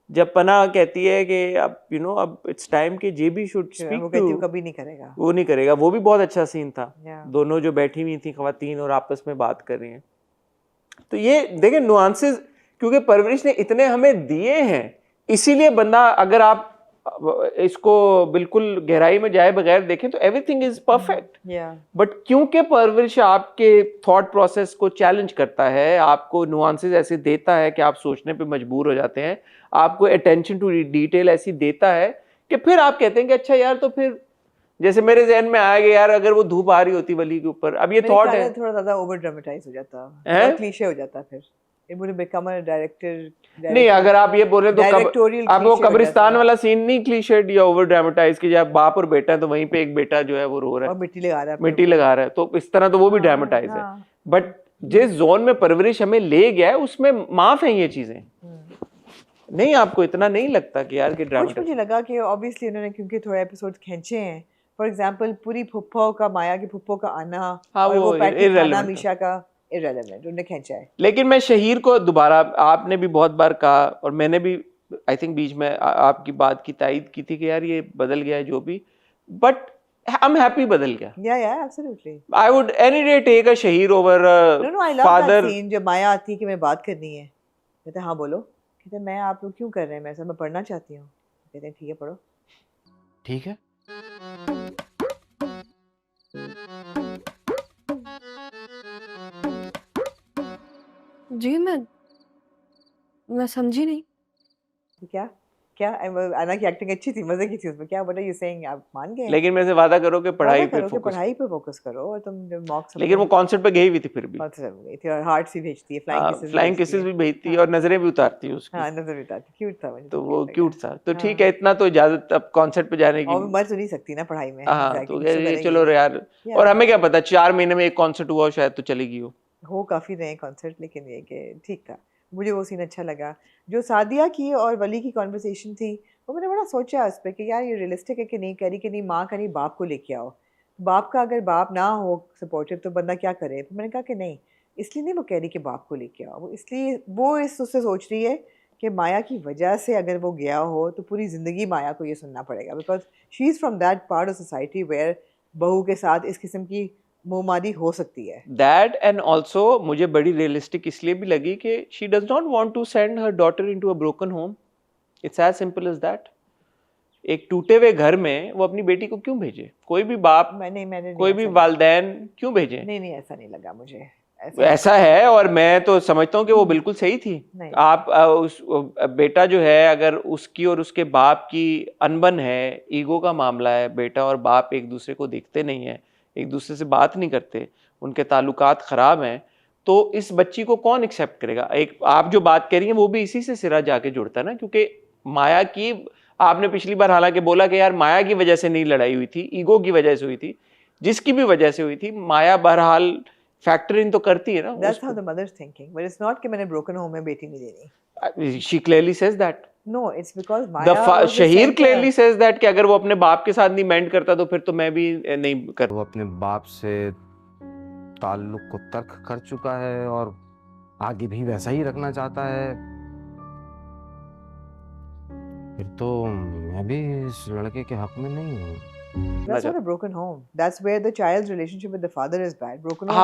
Speaker 1: जब पना कहती है कि अब you know अब it's time कि JB should speak
Speaker 2: वो कहती है कभी नहीं करेगा,
Speaker 1: वो नहीं करेगा. वो भी बहुत अच्छा सीन था. दोनों जो बैठी हुई थी खवातीन और आपस में बात कर रही हैं. तो ये देखें नुआंसेस, क्योंकि परवरिश ने इतने हमें दिए हैं, इसीलिए बंदा अगर आप इसको बिल्कुल गहराई में जाए बगैर देखें तो एवरीथिंग इज परफेक्ट. बट क्योंकि परवरिश आपके थॉट प्रोसेस को चैलेंज करता है, आपको नुआंसेस ऐसे देता है कि आप सोचने पे मजबूर हो जाते हैं, आपको अटेंशन टू डिटेल ऐसी देता है कि फिर आप कहते हैं कि अच्छा यार, तो फिर जैसे मेरे जहन में आ गया यार, अगर वो धूप आ रही होती वली के ऊपर, अब ये थॉट है
Speaker 2: थोड़ा ज्यादा ओवर ड्रामेटाइज हो जाता है, क्लीशे हो जाता, फिर it would become a director.
Speaker 1: नहीं, अगर आप ये बोल रहे तो आप वो कब्रिस्तान वाला सीन नहीं क्लीशेड या ओवर ड्रामेटाइज कि जब बाप और बेटा है तो वहीं पे एक बेटा जो है वो रो रहा है
Speaker 2: और मिट्टी लगा रहा है,
Speaker 1: तो इस तरह तो वो भी ड्रामेटाइज है. बट जिस जोन में परवरिश हमें ले गया है उसमें माफ है ये चीजें. नहीं, आपको इतना नहीं लगता कि यार कि ड्रामेटाइज?
Speaker 2: मुझे लगा कि ऑब्वियसली उन्होंने क्योंकि थोड़े एपिसोड खींचे हैं, फॉर एग्जांपल पूरी फुप्पो का, माया की फुप्पो का आना, और वो पैट्रिक मीशा का irrelevant, उन्होंने खींचा है.
Speaker 1: लेकिन मैं शहीर को दोबारा, आपने भी बहुत बार कहा और मैंने भी आई थिंक बीच में आपकी बात की तायद की थी कि यार ये बदल गया है जो भी, बट I'm happy बदल गया.
Speaker 2: Yeah, absolutely.
Speaker 1: I would any day take a Shaheer over a
Speaker 2: No, I love
Speaker 1: father.
Speaker 2: that scene जब माया आती है कि मैं बात करनी है, कहते हाँ बोलो, कहते मैं आप लोग क्यों कर रहे हैं, मैं मैं पढ़ना चाहती हूँ, कहते हैं ठीक है पढ़ो.
Speaker 10: ठीक है.
Speaker 11: जी मैं समझी नहीं.
Speaker 2: क्या क्या आना की एक्टिंग अच्छी थी, मजे की थी उसमें, क्या व्हाट आर यू सेइंग, आप मान गए?
Speaker 1: लेकिन मेरे से वादा करो कि पढ़ाई पे
Speaker 2: करो कि
Speaker 1: फोकस।
Speaker 2: पढ़ाई पे फोकस करो, और तुम जब मॉक्स
Speaker 1: लेकिन वो कॉन्सर्ट पे गई हुई थी फिर भी।
Speaker 2: कॉन्सर्ट गई थी और हार्ट सी भेजती है, फ्लाइंग किसेस
Speaker 1: फ्लाइंग किसेस भी भेजती है और नजरें भी उतारती है उसकी।
Speaker 2: हाँ नजर उतारती, क्यूट था मुझे
Speaker 1: तो
Speaker 2: cute
Speaker 1: वो
Speaker 2: लगा।
Speaker 1: क्यूट था, तो
Speaker 2: हाँ।
Speaker 1: ठीक है, इतना तो इजाजत अब कॉन्सर्ट पे जाने की।
Speaker 2: और मर तो नहीं सकती ना पढ़ाई में,
Speaker 1: हाँ,
Speaker 2: जाके
Speaker 1: तो
Speaker 2: कुछ तो
Speaker 1: ये
Speaker 2: करेगी।
Speaker 1: चलो यार,
Speaker 2: Yeah.
Speaker 1: और हमें क्या पता 4 महीने में एक कॉन्सर्ट हुआ हो, शायद तो चलेगी
Speaker 2: हो काफ़ी रहे कॉन्सर्ट, लेकिन ये कि ठीक था, मुझे वो सीन अच्छा लगा। जो सादिया की और वली की कॉन्वर्सेशन थी, वो मैंने बड़ा सोचा उस पर कि यार ये रियलिस्टिक है कि नहीं, कह रही कि नहीं माँ का नहीं बाप को लेके आओ। बाप का अगर बाप ना हो सपोर्टिव तो बंदा क्या करे? तो मैंने कहा कि नहीं, इसलिए नहीं वो कह रही कि बाप को लेके आओ, वो इसलिए वो उससे सोच रही है कि माया की वजह से अगर वो गया हो तो पूरी ज़िंदगी माया को ये सुनना पड़ेगा, because she is from that part of society where बहू के साथ इस किस्म की मुँहमारी हो सकती है।
Speaker 1: दैट एंड ऑल्सो मुझे बड़ी रियलिस्टिक इसलिए भी लगी कि she does not want to send her daughter into a broken home. It's as simple as that. एक टूटे हुए घर में वो अपनी बेटी को क्यों भेजे? कोई भी बाप,
Speaker 2: मैंने
Speaker 1: कोई भी वालदैन क्यों भेजे?
Speaker 2: नहीं ऐसा नहीं लगा मुझे,
Speaker 1: ऐसा है, और मैं तो समझता हूँ कि वो बिल्कुल सही थी। आप उस बेटा जो है, अगर उसकी और उसके बाप की अनबन है, ईगो का मामला है, बेटा और बाप एक दूसरे को देखते नहीं है, एक दूसरे से बात नहीं करते, उनके ताल्लुकात खराब हैं, तो इस बच्ची को कौन एक्सेप्ट करेगा? एक आप जो बात कह रही हैं वो भी इसी से सिरा जाके जुड़ता है ना, क्योंकि माया की, आपने पिछली बार हालांकि बोला कि यार माया की वजह से नहीं लड़ाई हुई थी, ईगो की वजह से हुई थी, जिसकी भी वजह से हुई थी, माया बहरहाल फैक्टर इन तो करती है ना।
Speaker 2: That's how the mother's thinking, but it's not कि मैंने broken home में बेटी नहीं देनी।
Speaker 1: She clearly says that.
Speaker 2: No, it's because Maya was the
Speaker 1: Shaheer
Speaker 2: center.
Speaker 1: clearly says that कि अगर वो अपने बाप के साथ नहीं मेंट करता तो फिर तो मैं भी नहीं कर।
Speaker 11: वो अपने बाप से ताल्लुक को तर्क कर चुका है और आगे भी वैसा ही रखना चाहता है, फिर तो मैं भी इस लड़के के हक में नहीं हूँ।
Speaker 2: That's not a broken home. That's where the child's relationship with the father is bad. Broken home.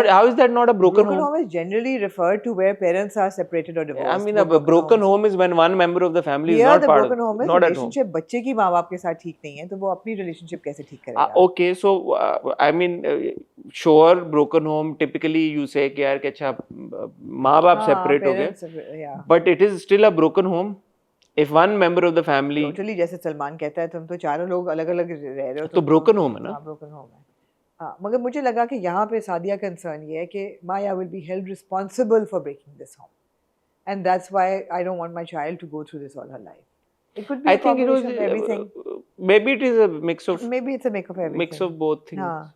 Speaker 1: How is that not a broken home?
Speaker 2: Broken home is generally referred to where parents are separated or divorced.
Speaker 1: I mean, a broken home is when one member of the family is not part of.
Speaker 2: Here, the broken home is
Speaker 1: not
Speaker 2: relationship बच्चे की माँ बाप के साथ ठीक नहीं है, तो वो अपनी relationship कैसे ठीक करेगा?
Speaker 1: Okay, so I mean, sure, broken home typically you say कि यार कि अच्छा माँ बाप separate हो गए, but it is still a broken home. If one member of the family,
Speaker 2: totally जैसे सलमान कहता है तुम तो चारों लोग अलग-अलग रह रहे हो,
Speaker 1: तो broken home है ना?
Speaker 2: हाँ, broken home है। हाँ, मगर मुझे लगा कि यहाँ पे सादिया कंसर्न ये है कि Maya will be held responsible for breaking this home, and that's why I don't want my child to go through this all her life. It could be. I think it was everything.
Speaker 1: Maybe it is a mix of.
Speaker 2: Maybe it's a mix of everything.
Speaker 1: Mix of both things.
Speaker 2: हाँ,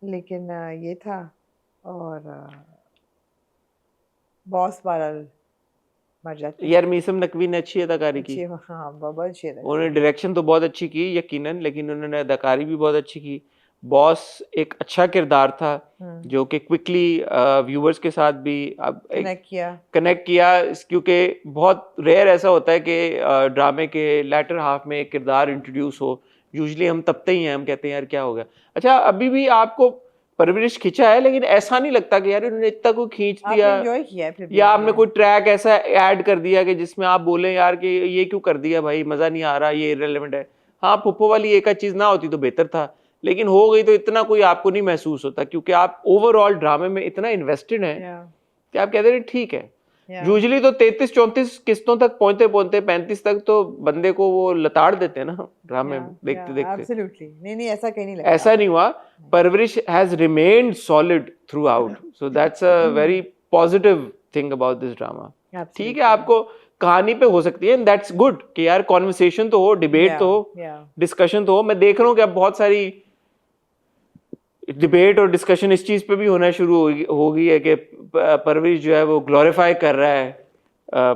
Speaker 2: लेकिन ये था, और boss बहरहाल मर जाती है।
Speaker 1: यार मीसम नकवी ने अच्छी अदाकारी की।
Speaker 2: हाँ, बहुत अच्छी अदाकारी।
Speaker 1: उन्होंने डायरेक्शन तो बहुत अच्छी की यकीनन, लेकिन उन्होंने अदाकारी भी बहुत अच्छी की। बॉस एक अच्छा किरदार था जो कि क्विकली व्यूअर्स के साथ भी कनेक्ट किया, क्योंकि बहुत रेयर ऐसा होता है कि ड्रामे के लेटर हाफ में एक किरदार इंट्रोड्यूस हो। यूजुअली हम तबते ही हैं, हम कहते हैं यार क्या हो गया। अच्छा, अभी भी आपको परवरिश खींचा है, लेकिन ऐसा नहीं लगता कि यार उन्होंने इतना कोई खींच दिया, या आपने कोई ट्रैक ऐसा ऐड कर दिया कि जिसमें आप बोले यार कि ये क्यों कर दिया भाई, मजा नहीं आ रहा, ये इररिलेवेंट है। हाँ, पुप्पो वाली एक चीज ना होती तो बेहतर था, लेकिन हो गई तो इतना कोई आपको नहीं महसूस होता, क्योंकि आप ओवरऑल ड्रामे में इतना इन्वेस्टेड हैं कि आप कहते हैं ठीक है। यूजुअली तो 33-34 किस्तों तक पहुंचते 35 तक तो बंदे को वो लताड़ देते हैं ना ड्रामे देखते देखते।
Speaker 2: एब्सोल्युटली नहीं ऐसा कहीं नहीं लगता, ऐसा
Speaker 1: नहीं हुआ। परवरिश has remained solid through out, so that's a very positive thing about this drama. ठीक है, आपको कहानी पे हो सकती है, एंड दैट्स गुड कि यार कॉन्वर्सेशन तो हो, डिबेट तो हो, डिस्कशन तो हो। मैं देख रहा हूँ कि अब बहुत सारी डिबेट और डिस्कशन इस चीज पे भी होना शुरू हो गई है कि परवरिश जो है वो ग्लोरीफाई कर रहा है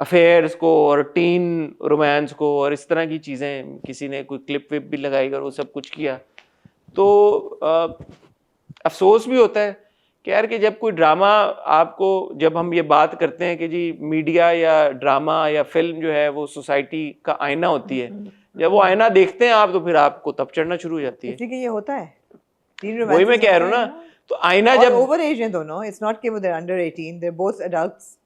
Speaker 1: अफेयर्स को और टीन रोमांस को और इस तरह की चीजें। किसी ने कोई क्लिप विप भी लगाई और वो सब कुछ किया, तो अफसोस भी होता है कि यार कि जब कोई ड्रामा आपको, जब हम ये बात करते हैं कि जी मीडिया या ड्रामा या फिल्म जो है वो सोसाइटी का आईना होती है, जब वो आईना देखते हैं आप तो फिर आपको तब चढ़ना शुरू हो जाती है।
Speaker 2: ठीक है, ये होता है,
Speaker 1: वही मैं कह रहा हूँ ना। तो आईना जब
Speaker 2: ओवर एज हैं दोनों, इट्स नॉट कि वो दे अंडर 18, दे बोथ एडल्ट्स,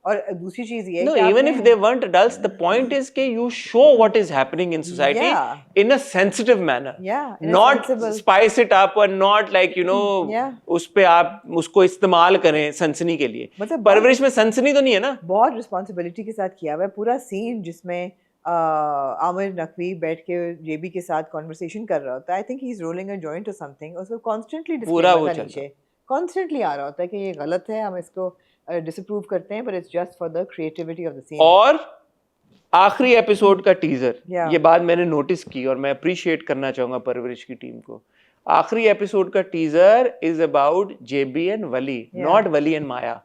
Speaker 2: और दूसरी चीज ये है
Speaker 1: No,
Speaker 2: कि
Speaker 1: even
Speaker 2: आपने
Speaker 1: if they weren't adults, the point is कि you show what is happening in society
Speaker 2: Yeah.
Speaker 1: in a sensitive manner.
Speaker 2: Yeah, in a
Speaker 1: Not
Speaker 2: sensible.
Speaker 1: spice it up or not like
Speaker 2: Yeah.
Speaker 1: उस पे आप उसको इस्तेमाल करें सनसनी के लिए.
Speaker 2: मतलब
Speaker 1: परवरिश में सनसनी तो नहीं है ना.
Speaker 2: बहुत रिस्पॉन्सिबिलिटी के साथ किया हुआ है पूरा सीन जिसमें आमिर नकवी बैठ के जेबी के साथ कॉन्वर्सेशन कर रहा होता है. I think he is rolling a joint और समथिंग. उसको कॉन्स्टेंटली
Speaker 1: पूरा वो चल
Speaker 2: नीचे कॉन्स्टेंटली आ रहा होता है कि ये गलत है, हम इसको डिसअप्रूव करते हैं, but it's just for the creativity of the scene.
Speaker 1: और आखिरी एपिसोड का टीजर,
Speaker 2: Yeah.
Speaker 1: ये बात मैंने नोटिस की और मैं अप्रिशिएट करना चाहूंगा परवरिश की टीम को. आखिरी एपिसोड का teaser is about JB and Wali, not Wali and Maya.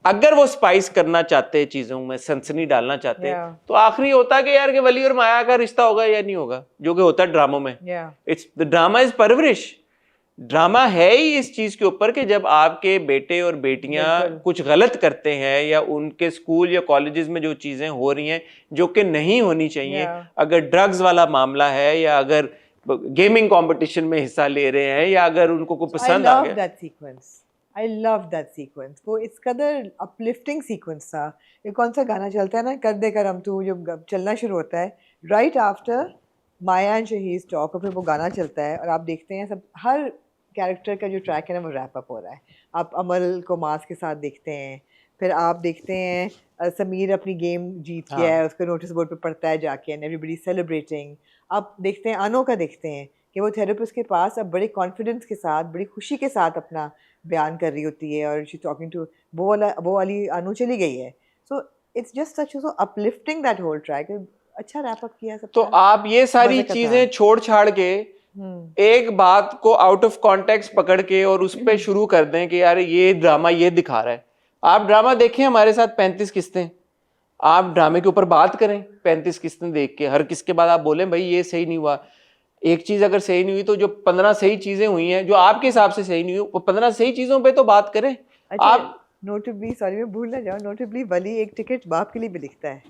Speaker 1: अगर वो स्पाइस करना चाहते हैं चीजों में, सनसनी डालना चाहते हैं, तो आखिरी होता कि यार कि वली और माया का रिश्ता होगा या नहीं होगा, जो कि होता है ड्रामों में. इट्स द ड्रामा इज परवरिश. ड्रामा है ही इस चीज के ऊपर कि जब आपके बेटे और बेटियां कुछ गलत करते हैं या उनके स्कूल या कॉलेजेस में जो चीजें हो रही हैं जो कि नहीं होनी चाहिए, अगर ड्रग्स वाला मामला है या अगर गेमिंग कंपटीशन में हिस्सा ले रहे हैं या अगर उनको कोई पसंद आ गया.
Speaker 2: I love that sequence. वो इस कदर uplifting sequence था. ये कौन सा गाना चलता है ना, कर दे करम तू, जो चलना शुरू होता है right after माया एंड शहीद टॉक, और फिर वो गाना चलता है और आप देखते हैं सब हर कैरेक्टर का जो ट्रैक है ना वो रैप अप हो रहा है. आप अमल को मास के साथ देखते हैं, फिर आप देखते हैं समीर अपनी गेम जीत गया है, उसको नोटिस बोर्ड पे पढ़ता है जाके एंड एवरीबडी सेलिब्रेटिंग. आप देखते हैं अनो का, देखते हैं कि वो थेरेपिस्ट के पास अब बड़े कॉन्फिडेंस के साथ, बड़ी खुशी के साथ अपना बयान कर रही होती है और शी टॉकिंग टू वो वाली अनु चली गई है. So it's just such so uplifting that whole track. अच्छा रैप अप किया सब.
Speaker 1: तो आप ये सारी चीजें छोड़ छाड़ के एक बात को आउट ऑफ कॉन्टेक्स्ट पकड़ के और उस पे शुरू कर दें कि यार ये ड्रामा ये दिखा रहा है. आप ड्रामा देखें हमारे साथ 35 किस्तें, आप ड्रामे के ऊपर बात करें 35 किस्तें देख के, हर किस के बाद आप बोलें भाई ये सही नहीं हुआ. एक चीज अगर सही नहीं हुई तो जो 15 सही चीजें हुई हैं जो आपके हिसाब से सही नहीं हुई, वो 15 सही चीजों पे तो बात करें. आप
Speaker 2: नोटेबली, सॉरी मैं भूल ना जाऊं, नोटेबली वली एक टिकट बाप के लिए भी लिखता है.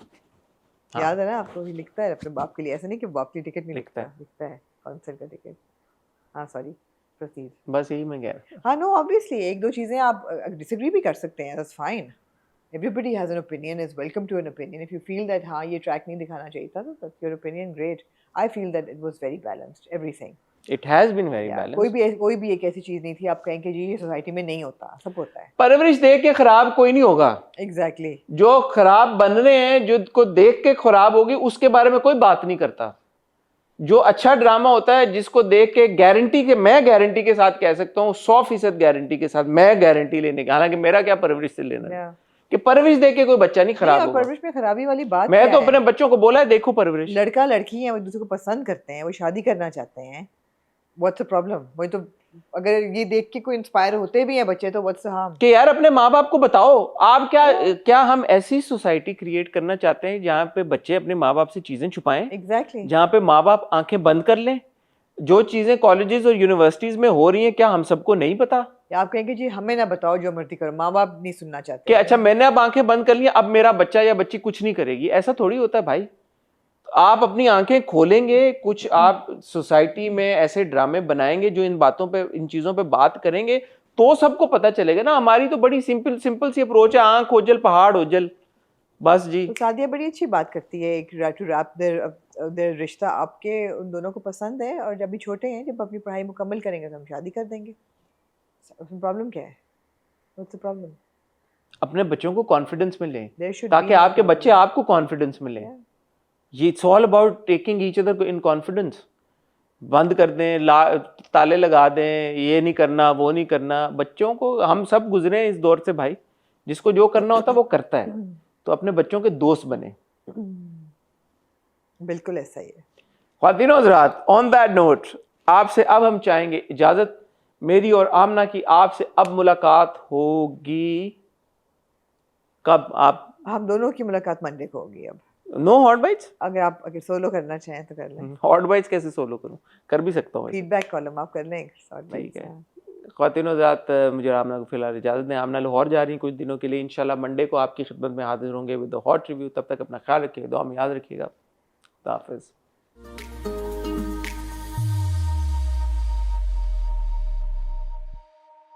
Speaker 2: याद है ना आपको, ही लिखता है अपने बाप के लिए. ऐसा नहीं कि बाप की टिकट नहीं लिखता है कॉन्सर्ट का टिकट. हाँ सॉरी, प्रोसीड.
Speaker 1: बस यही मैं कह रहा हूं.
Speaker 2: हाँ नो ऑब्वियसली एक दो चीजें आप डिसएग्री भी कर सकते हैं, that's fine. Everybody has an opinion, is welcome to an opinion. If you feel that हाँ ये ट्रैक नहीं दिखाना चाहिए था, तो that's your opinion, great. I feel that it was very balanced, everything.
Speaker 1: It has been very balanced.
Speaker 2: कोई भी एक ऐसी चीज नहीं थी आप कहें कि जी ये सोसाइटी में नहीं होता, सब होता है.
Speaker 1: परवरिश देख के खराब कोई नहीं होगा.
Speaker 2: Exactly.
Speaker 1: जो खराब बन रहे हैं, जो को देख के खराब होगी, उसके बारे में कोई बात नहीं करता. जो अच्छा ड्रामा होता है जिसको देख के मैं गारंटी के साथ कह सकता हूँ, 100% गारंटी के साथ मैं गारंटी लेने की, हालांकि मेरा क्या परवरिश से लेना है कि परवरिश देख के कोई बच्चा नहीं खराब होगा.
Speaker 2: परवरिश में खराबी वाली बात
Speaker 1: मैं तो अपने बच्चों को बोला है देखो परवरिश,
Speaker 2: लड़का लड़की है, वो एक दूसरे को पसंद करते हैं, वो शादी करना चाहते हैं. What's the problem? वही तो, अगर ये देख के कोई इंस्पायर होते भी हैं बच्चे तो व्हाट्स द हार्म?
Speaker 1: कि यार अपने माँ बाप को बताओ. आप क्या हम ऐसी सोसाइटी क्रिएट करना चाहते हैं जहाँ पे बच्चे अपने माँ बाप से चीजें छुपाएं?
Speaker 2: एग्जैक्टली.
Speaker 1: जहाँ पे माँ बाप आंखें बंद कर लें. जो चीजें कॉलेजेस और यूनिवर्सिटीज में हो रही हैं क्या हम सबको नहीं पता?
Speaker 2: आप कहेंगे जी हमें ना बताओ, जो मर्जी करो, माँ बाप नहीं सुनना चाहते
Speaker 1: कि अच्छा मैंने अब आंखें बंद कर ली, अब मेरा बच्चा या बच्ची कुछ नहीं करेगी. ऐसा थोड़ी होता है भाई. आप अपनी आंखें खोलेंगे, कुछ आप सोसाइटी में ऐसे ड्रामे बनाएंगे जो इन बातों पे, इन चीजों पे बात करेंगे, तो सबको पता चलेगा ना. हमारी तो बड़ी सिंपल सी अप्रोच है, आंख ओझल पहाड़ ओझल, बस जी.
Speaker 2: तो सादिया बड़ी अच्छी बात करती है, एक टू रैप देयर रिश्ता. आपके उन दोनों को पसंद है और जब भी छोटे हैं, जब अपनी पढ़ाई मुकम्मल करेंगे तो हम शादी कर देंगे. उसमें प्रॉब्लम क्या है? What's the problem?
Speaker 1: अपने बच्चों को कॉन्फिडेंस में लें
Speaker 2: ताकि
Speaker 1: आपके बच्चे आपको कॉन्फिडेंस में लें. ये it's all about taking each other in confidence. बंद कर दें, ताले लगा दें, ये नहीं करना वो नहीं करना. बच्चों को, हम सब गुजरे हैं इस दौर से भाई, जिसको जो करना होता है वो करता है. तो अपने बच्चों के दोस्त बने.
Speaker 2: बिल्कुल ऐसा ही है.
Speaker 1: ख्वातीन और हज़रात, ऑन दैट नोट आपसे अब हम चाहेंगे इजाजत, मेरी और आमना की आपसे अब मुलाकात होगी कब? आप
Speaker 2: हम दोनों की मुलाकात मंडे को होगी. अब
Speaker 1: नो हॉट बाइट्स.
Speaker 2: अगर सोलो करना चाहें तो कर लें.
Speaker 1: हॉट बाइट्स कैसे सोलो करूं? कर भी सकता हूं.
Speaker 2: फीडबैक कॉलम आप कर लें.
Speaker 1: ठीक है. ख्वातीन और हज़रात, मुझे आमना को फिलहाल इजाजत दें. आमना लाहौर जा रही हैं कुछ दिनों के लिए. इंशाल्लाह मंडे को आपकी खिदमत में हाजिर होंगे विद द हॉट रिव्यू. तब तक अपना ख्याल रखिएगा, दुआ में याद रखिएगा. खुदा हाफिज़.